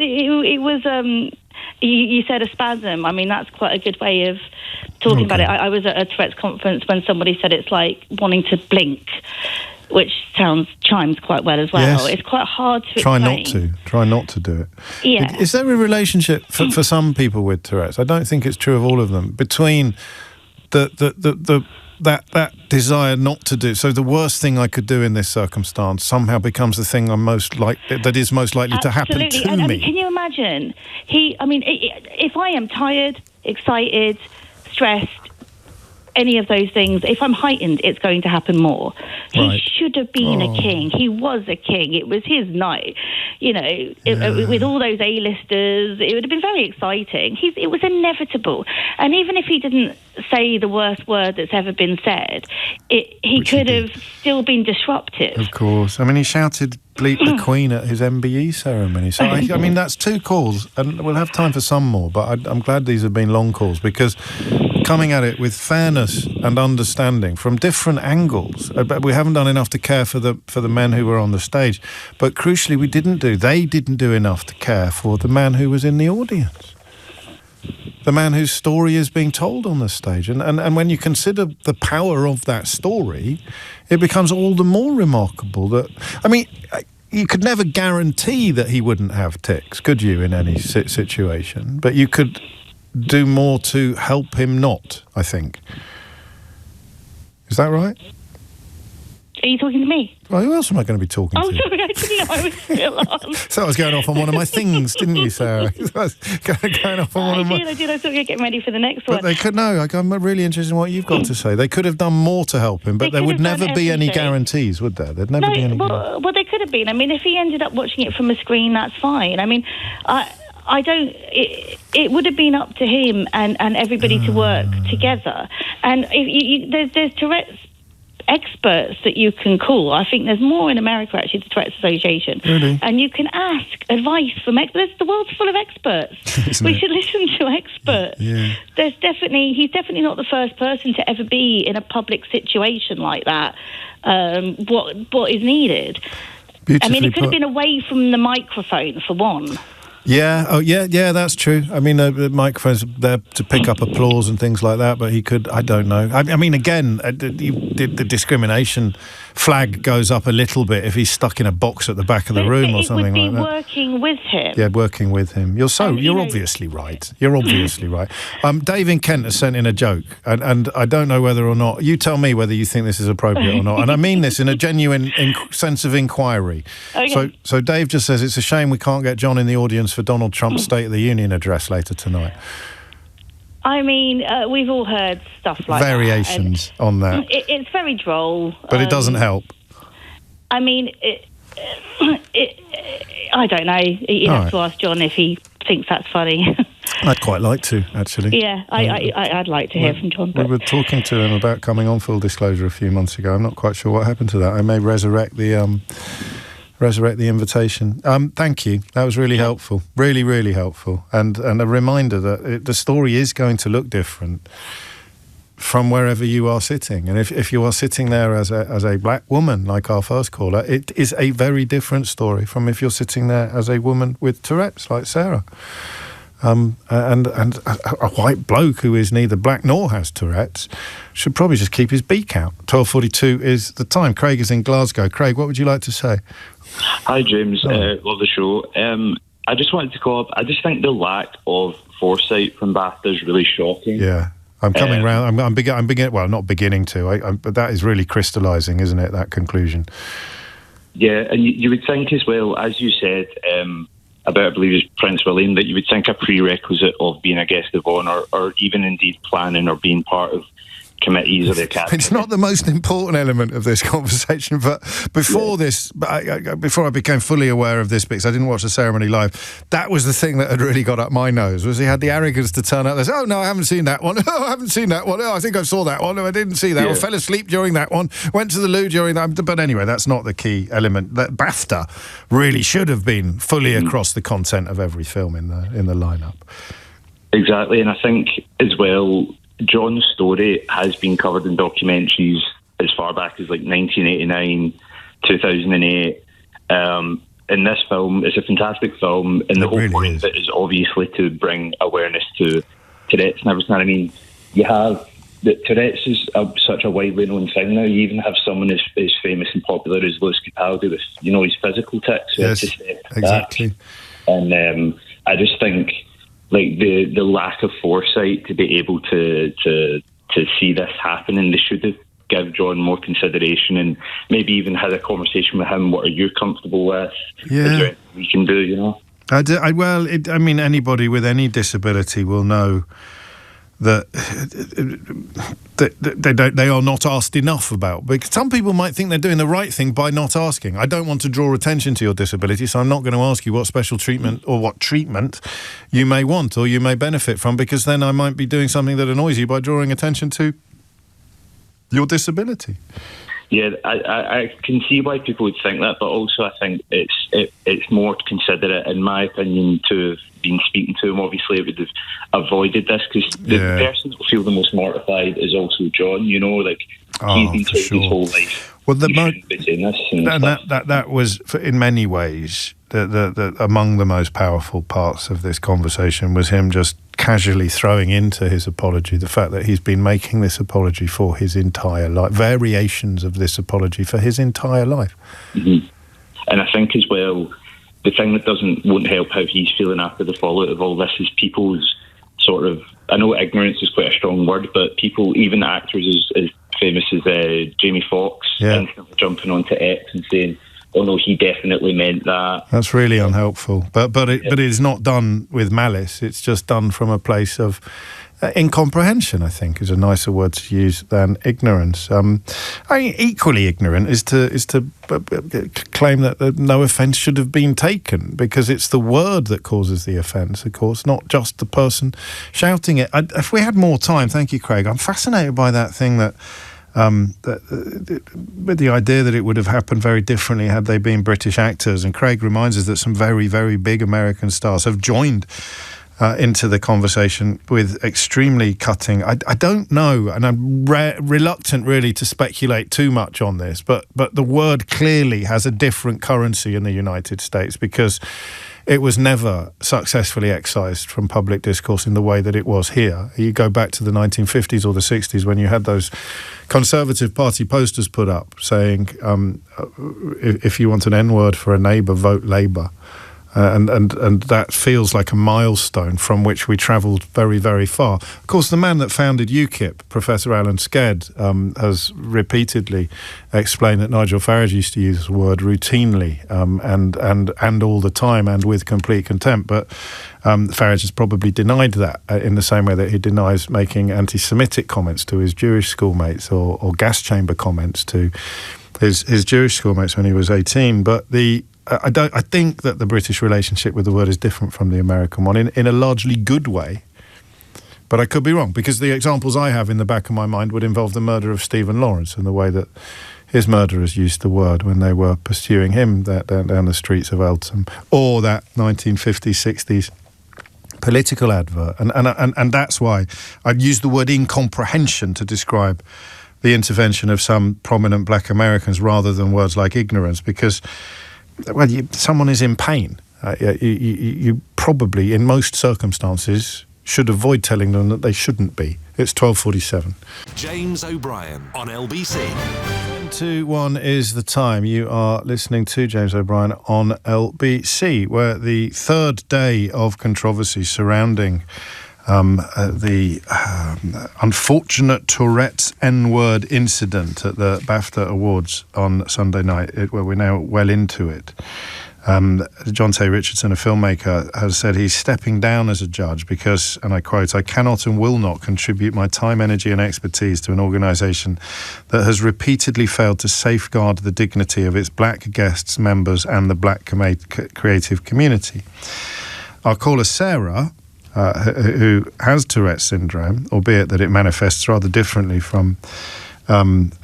it was... You said a spasm. I mean, that's quite a good way of talking about it. I was at a Tourette's conference when somebody said it's like wanting to blink, which chimes quite well as well. Yes. It's quite hard to Try explain. not to do it. Yeah. Is there a relationship for some people with Tourette's? I don't think it's true of all of them. Between that desire not to do, so the worst thing I could do in this circumstance somehow becomes the thing that is most likely to happen to me. Can you imagine? If I am tired, excited, stressed, any of those things, if I'm heightened, it's going to happen more. He should have been a king. He was a king. It was his night. With all those A-listers, it would have been very exciting. It was inevitable. And even if he didn't say the worst word that's ever been said, he could have still been disruptive. Of course. I mean, he shouted bleep the Queen at his MBE ceremony. So, I mean, that's 2 calls, and we'll have time for some more, but I'm glad these have been long calls, because coming at it with fairness and understanding from different angles. But we haven't done enough to care for the men who were on the stage. But crucially, they didn't do enough to care for the man who was in the audience. The man whose story is being told on the stage. And when you consider the power of that story, it becomes all the more remarkable that... I mean, you could never guarantee that he wouldn't have tics, could you, in any situation? But you could do more to help him not, I think. Is that right? Are you talking to me? Well, who else am I going to be talking to? Oh, sorry, I didn't know I was still on. So I was going off on one of my things, didn't you, Sarah? I was going off on one of my... I did. I thought you were getting ready for the next one. But they could... No, I'm really interested in what you've got to say. They could have done more to help him, but there would never be any guarantees, would there? There'd never be any guarantees. Well, they could have been. I mean, if he ended up watching it from a screen, that's fine. I mean, I don't... It would have been up to him and everybody to work together. And there's Tourette's experts that you can call. I think there's more in America, actually, the Tourette's Association. Really? And you can ask advice from experts. The world's full of experts. We should listen to experts. Yeah. He's definitely not the first person to ever be in a public situation like that. What is needed? I mean, it could have been away from the microphone, for one. Yeah, that's true. I mean, the microphone's there to pick up applause and things like that, but he could, I don't know. I mean, again, the discrimination flag goes up a little bit if he's stuck in a box at the back of the room or something like that. It would be working with him. Yeah, working with him. You're obviously right. You're obviously right. Dave in Kent has sent in a joke, and I don't know whether or not, you tell me whether you think this is appropriate or not, and I mean this in a genuine sense of inquiry. Okay. So Dave just says, it's a shame we can't get John in the audience for Donald Trump's State of the Union address later tonight. I mean, we've all heard stuff like variations on that. It's very droll. But it doesn't help. I mean, I don't know. You have to ask John if he thinks that's funny. I'd quite like to, actually. Yeah, I'd like to hear from John. We were talking to him about coming on Full Disclosure a few months ago. I'm not quite sure what happened to that. I may resurrect the resurrect the invitation. Thank you. That was really helpful. Really, really helpful. And a reminder that the story is going to look different from wherever you are sitting. And if you are sitting there as a black woman, like our first caller, it is a very different story from if you're sitting there as a woman with Tourette's, like Sarah. And a white bloke who is neither black nor has Tourette's should probably just keep his beak out. 12:42 is the time. Craig is in Glasgow. Craig, what would you like to say? Hi, James. Love the show. I just wanted to call up. I just think the lack of foresight from BAFTA is really shocking. Yeah. I'm coming round. I'm beginning. Well, not beginning to. But that is really crystallising, isn't it? That conclusion. Yeah, and you would think as well, as you said about, I believe it was Prince William, that you would think a prerequisite of being a guest of honour, or even indeed planning or being part of committees of the Academy. It's not the most important element of this conversation, but before this, before I became fully aware of this, because I didn't watch the ceremony live, that was the thing that had really got up my nose, was he had the arrogance to turn up and say, oh, no, I haven't seen that one. Oh, I haven't seen that one. Oh, I think I saw that one. No, I didn't see that one. Fell asleep during that one. Went to the loo during that. But anyway, that's not the key element. That BAFTA really should have been fully across the content of every film in the lineup. Exactly, and I think as well, John's story has been covered in documentaries as far back as like 1989, 2008. And this film is a fantastic film, and the whole point of it is obviously to bring awareness to Tourette's and everything. I mean, you have that Tourette's is such a widely known thing now. You even have someone as famous and popular as Lewis Capaldi with, his physical tics. Yes, exactly. And I just think, like, the lack of foresight to be able to see this happen, and they should have given John more consideration and maybe even had a conversation with him. What are you comfortable with? Yeah. Is there anything we can do, I mean, anybody with any disability will know that they are not asked enough about. Because some people might think they're doing the right thing by not asking. I don't want to draw attention to your disability, so I'm not going to ask you what special treatment or what treatment you may want or you may benefit from, because then I might be doing something that annoys you by drawing attention to your disability. Yeah, I can see why people would think that, but also I think it's more considerate, in my opinion, to have been speaking to him. Obviously, it would have avoided this, because the person who will feel the most mortified is also John. He's been told his whole life. Well, that was, in many ways, the among the most powerful parts of this conversation was him just casually throwing into his apology the fact that he's been making this apology for his entire life, variations of this apology for his entire life. Mm-hmm. And I think as well, the thing that won't help how he's feeling after the fallout of all this is people's sort of, I know ignorance is quite a strong word, but people, even actors as famous as Jamie Foxx, instantly jumping onto X and saying, oh no, he definitely meant that. That's really unhelpful. But it is not done with malice. It's just done from a place of incomprehension, I think, is a nicer word to use than ignorance. Equally ignorant is to claim that no offence should have been taken, because it's the word that causes the offence, of course, not just the person shouting it. If we had more time, thank you, Craig, I'm fascinated by that thing with the idea that it would have happened very differently had they been British actors. And Craig reminds us that some very, very big American stars have joined into the conversation with extremely cutting. I don't know, and I'm reluctant really to speculate too much on this, but the word clearly has a different currency in the United States, because it was never successfully excised from public discourse in the way that it was here. You go back to the 1950s or the 60s when you had those Conservative Party posters put up saying, if you want an N-word for a neighbour, vote Labour. And that feels like a milestone from which we travelled very, very far. Of course, the man that founded UKIP, Professor Alan Sked, has repeatedly explained that Nigel Farage used to use the word routinely and all the time and with complete contempt. But Farage has probably denied that in the same way that he denies making anti-Semitic comments to his Jewish schoolmates or gas chamber comments to his Jewish schoolmates when he was 18. But I think that the British relationship with the word is different from the American one in a largely good way. But I could be wrong, because the examples I have in the back of my mind would involve the murder of Stephen Lawrence and the way that his murderers used the word when they were pursuing him down the streets of Eltham, or that 1950s, 60s political advert. And that's why I'd use the word incomprehension to describe the intervention of some prominent black Americans rather than words like ignorance, because, well, someone is in pain. You probably, in most circumstances, should avoid telling them that they shouldn't be. It's 12:47. James O'Brien on LBC. 10:01 is the time. You are listening to James O'Brien on LBC, where the third day of controversy surrounding the unfortunate Tourette's N-word incident at the BAFTA Awards on Sunday night, where we're now well into it. John Tay Richardson, a filmmaker, has said he's stepping down as a judge because, and I quote, "I cannot and will not contribute my time, energy and expertise to an organisation that has repeatedly failed to safeguard the dignity of its black guests, members and the black creative community." Our caller Sarah, who has Tourette's syndrome, albeit that it manifests rather differently from John's,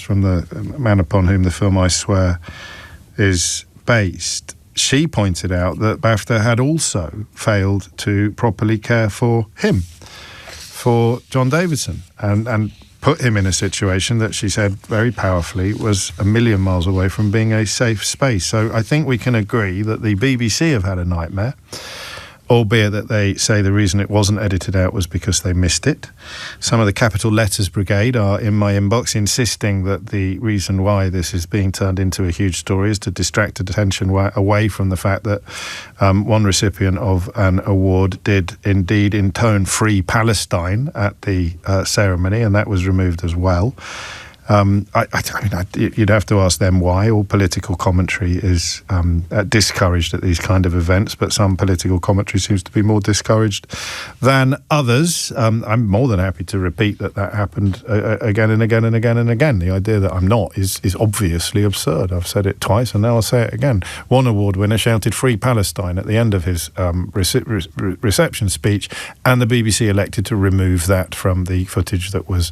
from the man upon whom the film I Swear is based. She pointed out that BAFTA had also failed to properly care for him, for John Davidson, and put him in a situation that she said very powerfully was a million miles away from being a safe space. So I think we can agree that the BBC have had a nightmare, albeit that they say the reason it wasn't edited out was because they missed it. Some of the Capital Letters Brigade are in my inbox insisting that the reason why this is being turned into a huge story is to distract attention away from the fact that one recipient of an award did indeed intone Free Palestine at the ceremony, and that was removed as well. You'd have to ask them why. All political commentary is discouraged at these kind of events, but some political commentary seems to be more discouraged than others. I'm more than happy to repeat that happened again and again and again and again. The idea that I'm not is obviously absurd. I've said it twice and now I'll say it again. One award winner shouted Free Palestine at the end of his reception speech, and the BBC elected to remove that from the footage that was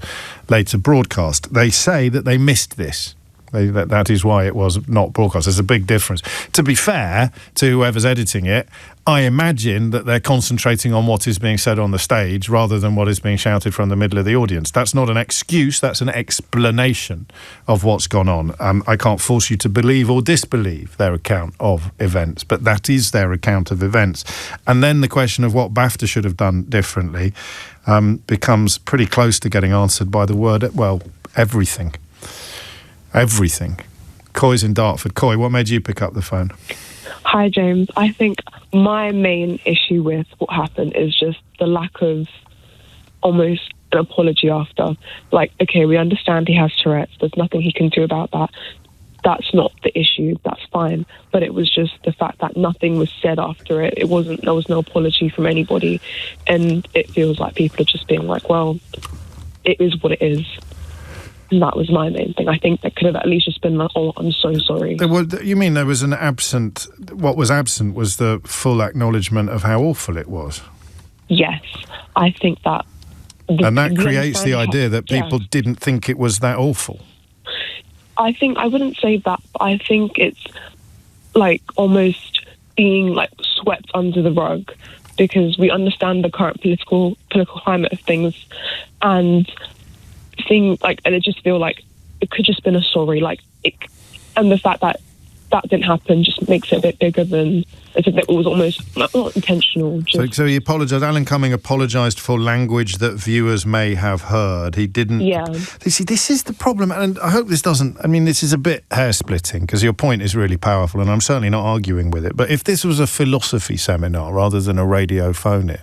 later broadcast. They say that they missed this. That is why it was not broadcast. There's a big difference. To be fair to whoever's editing it, I imagine that they're concentrating on what is being said on the stage rather than what is being shouted from the middle of the audience. That's not an excuse, that's an explanation of what's gone on. I can't force you to believe or disbelieve their account of events, but that is their account of events. And then the question of what BAFTA should have done differently becomes pretty close to getting answered by the word, well, everything. Everything. Coy's in Dartford. Coy, what made you pick up the phone? Hi, James. I think my main issue with what happened is just the lack of almost an apology after. Like, okay, we understand he has Tourette's. There's nothing he can do about that. That's not the issue. That's fine. But it was just the fact that nothing was said after it. There was no apology from anybody. And it feels like people are just being like, well, it is what it is. And that was my main thing. I think that could have at least just been like, oh, I'm so sorry. You mean there was an absent... What was absent was the full acknowledgement of how awful it was? Yes. I think that... And that creates the idea that people didn't think it was that awful. I wouldn't say that, but I think it's like almost being like swept under the rug, because we understand the current political climate of things, and I just feel like it could just been a sorry, and the fact that didn't happen just makes it a bit bigger than as if it was almost not intentional. So he apologised. Alan Cumming apologised for language that viewers may have heard. He didn't. Yeah. You see, this is the problem, and I hope this doesn't. I mean, this is a bit hair-splitting because your point is really powerful, and I'm certainly not arguing with it. But if this was a philosophy seminar rather than a radio phone-in,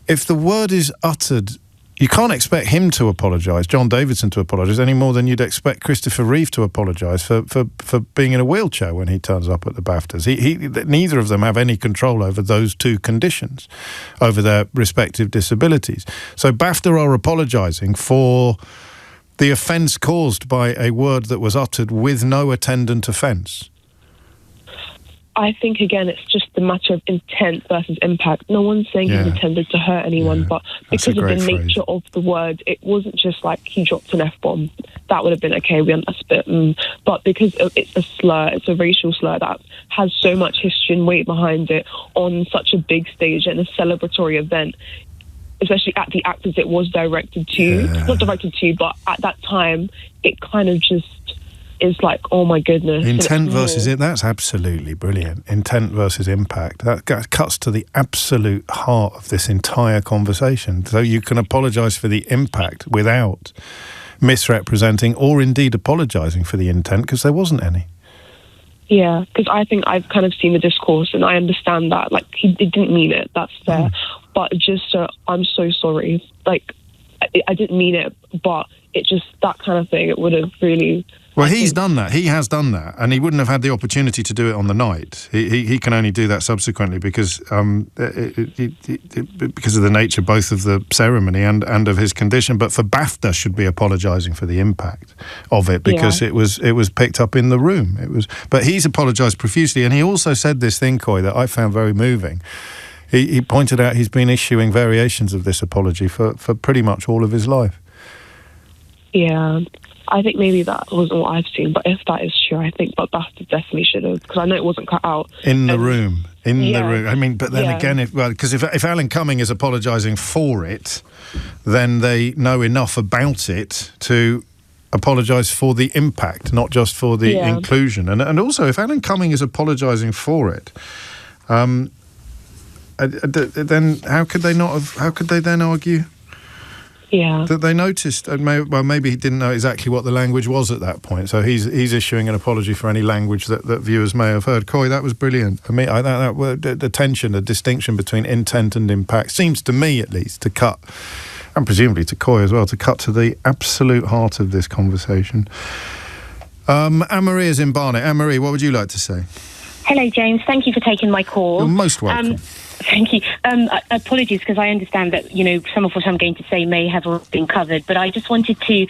if the word is uttered, you can't expect him to apologise, John Davidson to apologise, any more than you'd expect Christopher Reeve to apologise for being in a wheelchair when he turns up at the BAFTAs. Neither of them have any control over those two conditions, over their respective disabilities. So BAFTA are apologising for the offence caused by a word that was uttered with no attendant offence. I think, again, it's just a matter of intent versus impact. No one's saying he intended to hurt anyone, but because of the nature of the word, it wasn't just like he dropped an F-bomb. That would have been okay, we understood it. But because it's a slur, it's a racial slur that has so much history and weight behind it on such a big stage and a celebratory event, especially at the actors it was directed to. Not directed to, but at that time, it kind of just is like, oh my goodness. Intent versus it, that's absolutely brilliant. Intent versus impact. That cuts to the absolute heart of this entire conversation. So you can apologise for the impact without misrepresenting or indeed apologising for the intent, because there wasn't any. Yeah, because I think I've kind of seen the discourse and I understand that. Like, he didn't mean it, that's fair. But just, I'm so sorry. Like, I didn't mean it, but it just, that kind of thing, it would have really... Well, he's done that. He has done that, and he wouldn't have had the opportunity to do it on the night. He can only do that subsequently because because of the nature both of the ceremony and of his condition. But for BAFTA should be apologising for the impact of it because it was picked up in the room. But he's apologised profusely, and he also said this thing, Coy, that I found very moving. He pointed out he's been issuing variations of this apology for pretty much all of his life. Yeah. I think maybe that wasn't what I've seen, but if that is true, I think BAFTA definitely should have, because I know it wasn't cut out. In the room. The room. I mean, but then again, if Alan Cumming is apologising for it, then they know enough about it to apologise for the impact, not just for the inclusion. And also, if Alan Cumming is apologising for it, then how could they then argue? Yeah. That they noticed, and maybe he didn't know exactly what the language was at that point. So he's issuing an apology for any language that viewers may have heard. Coy, that was brilliant. I mean, the tension, the distinction between intent and impact seems to me, at least, to cut, and presumably to Coy as well, to cut to the absolute heart of this conversation. Anne-Marie is in Barnet. Anne-Marie, what would you like to say? Hello, James. Thank you for taking my call. You're most welcome. Thank you. Apologies, because I understand that, some of what I'm going to say may have already been covered, but I just wanted to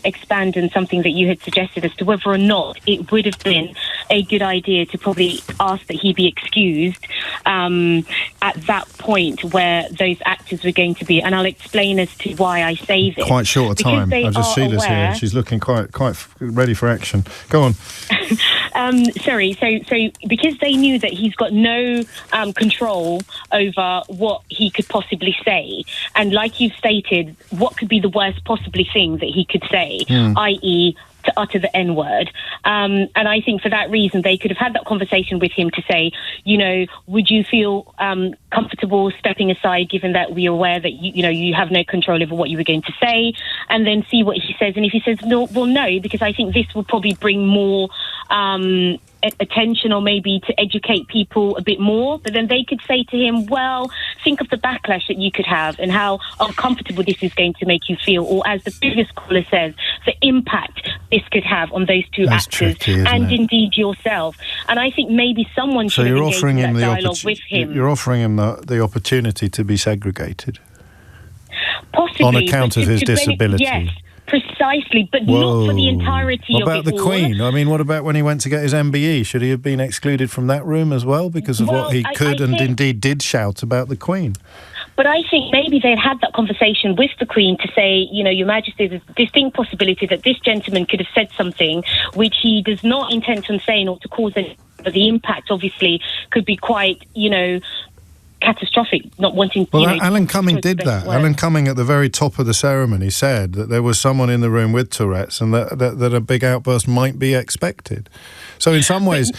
expand on something that you had suggested as to whether or not it would have been a good idea to probably ask that he be excused at that point where those actors were going to be, and I'll explain as to why I say this. Quite short of time. Sheila's here. She's looking quite ready for action. Go on. Sorry. So because they knew that he's got no control over what he could possibly say, and like you've stated, what could be the worst possibly thing that he could say, i.e. to utter the N-word. And I think for that reason, they could have had that conversation with him to say, would you feel comfortable stepping aside, given that we're aware that, you have no control over what you were going to say, and then see what he says. And if he says, no, well, no, because I think this will probably bring more attention, or maybe to educate people a bit more. But then they could say to him, well, think of the backlash that you could have and how uncomfortable this is going to make you feel, or as the previous caller says, the impact this could have on those two actors and indeed yourself. And I think maybe someone should have engaged in that dialogue with him. You're offering him the opportunity to be segregated? Possibly. On account of his disability? Yes. Precisely, but not for the entirety of it. What about the Queen? I mean, what about when he went to get his MBE? Should he have been excluded from that room as well because of what he could and indeed did shout about the Queen? But I think maybe they'd had that conversation with the Queen to say, Your Majesty, there's a distinct possibility that this gentleman could have said something which he does not intend on saying or to cause any, but the impact obviously could be quite, catastrophic, not wanting to... Well, Alan Cumming did that. Alan Cumming at the very top of the ceremony said that there was someone in the room with Tourette's and that a big outburst might be expected. So in some ways,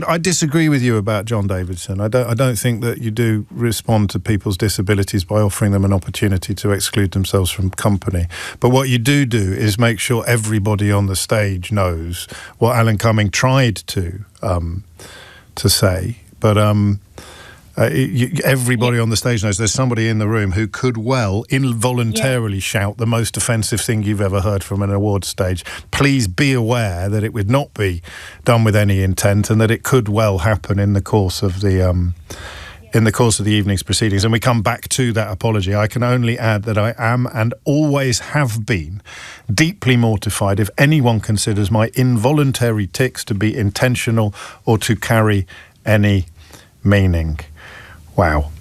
I disagree with you about John Davidson. I don't think that you do respond to people's disabilities by offering them an opportunity to exclude themselves from company. But what you do is make sure everybody on the stage knows what Alan Cumming tried to say. But everybody on the stage knows there's somebody in the room who could well involuntarily shout the most offensive thing you've ever heard from an awards stage. Please be aware that it would not be done with any intent and that it could well happen in the course of the evening's proceedings. And we come back to that apology. I can only add that I am and always have been deeply mortified if anyone considers my involuntary tics to be intentional or to carry any meaning. Wow.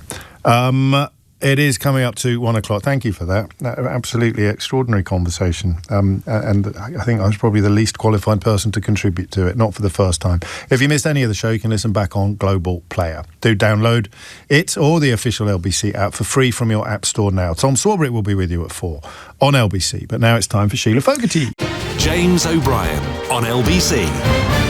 It is coming up to 1 o'clock. Thank you for that. Absolutely extraordinary conversation. And I think I was probably the least qualified person to contribute to it, not for the first time. If you missed any of the show, you can listen back on Global Player. Do download it or the official LBC app for free from your app store now. Tom Swarbrick will be with you at 4 on LBC. But now it's time for Sheila Fogarty. James O'Brien on LBC.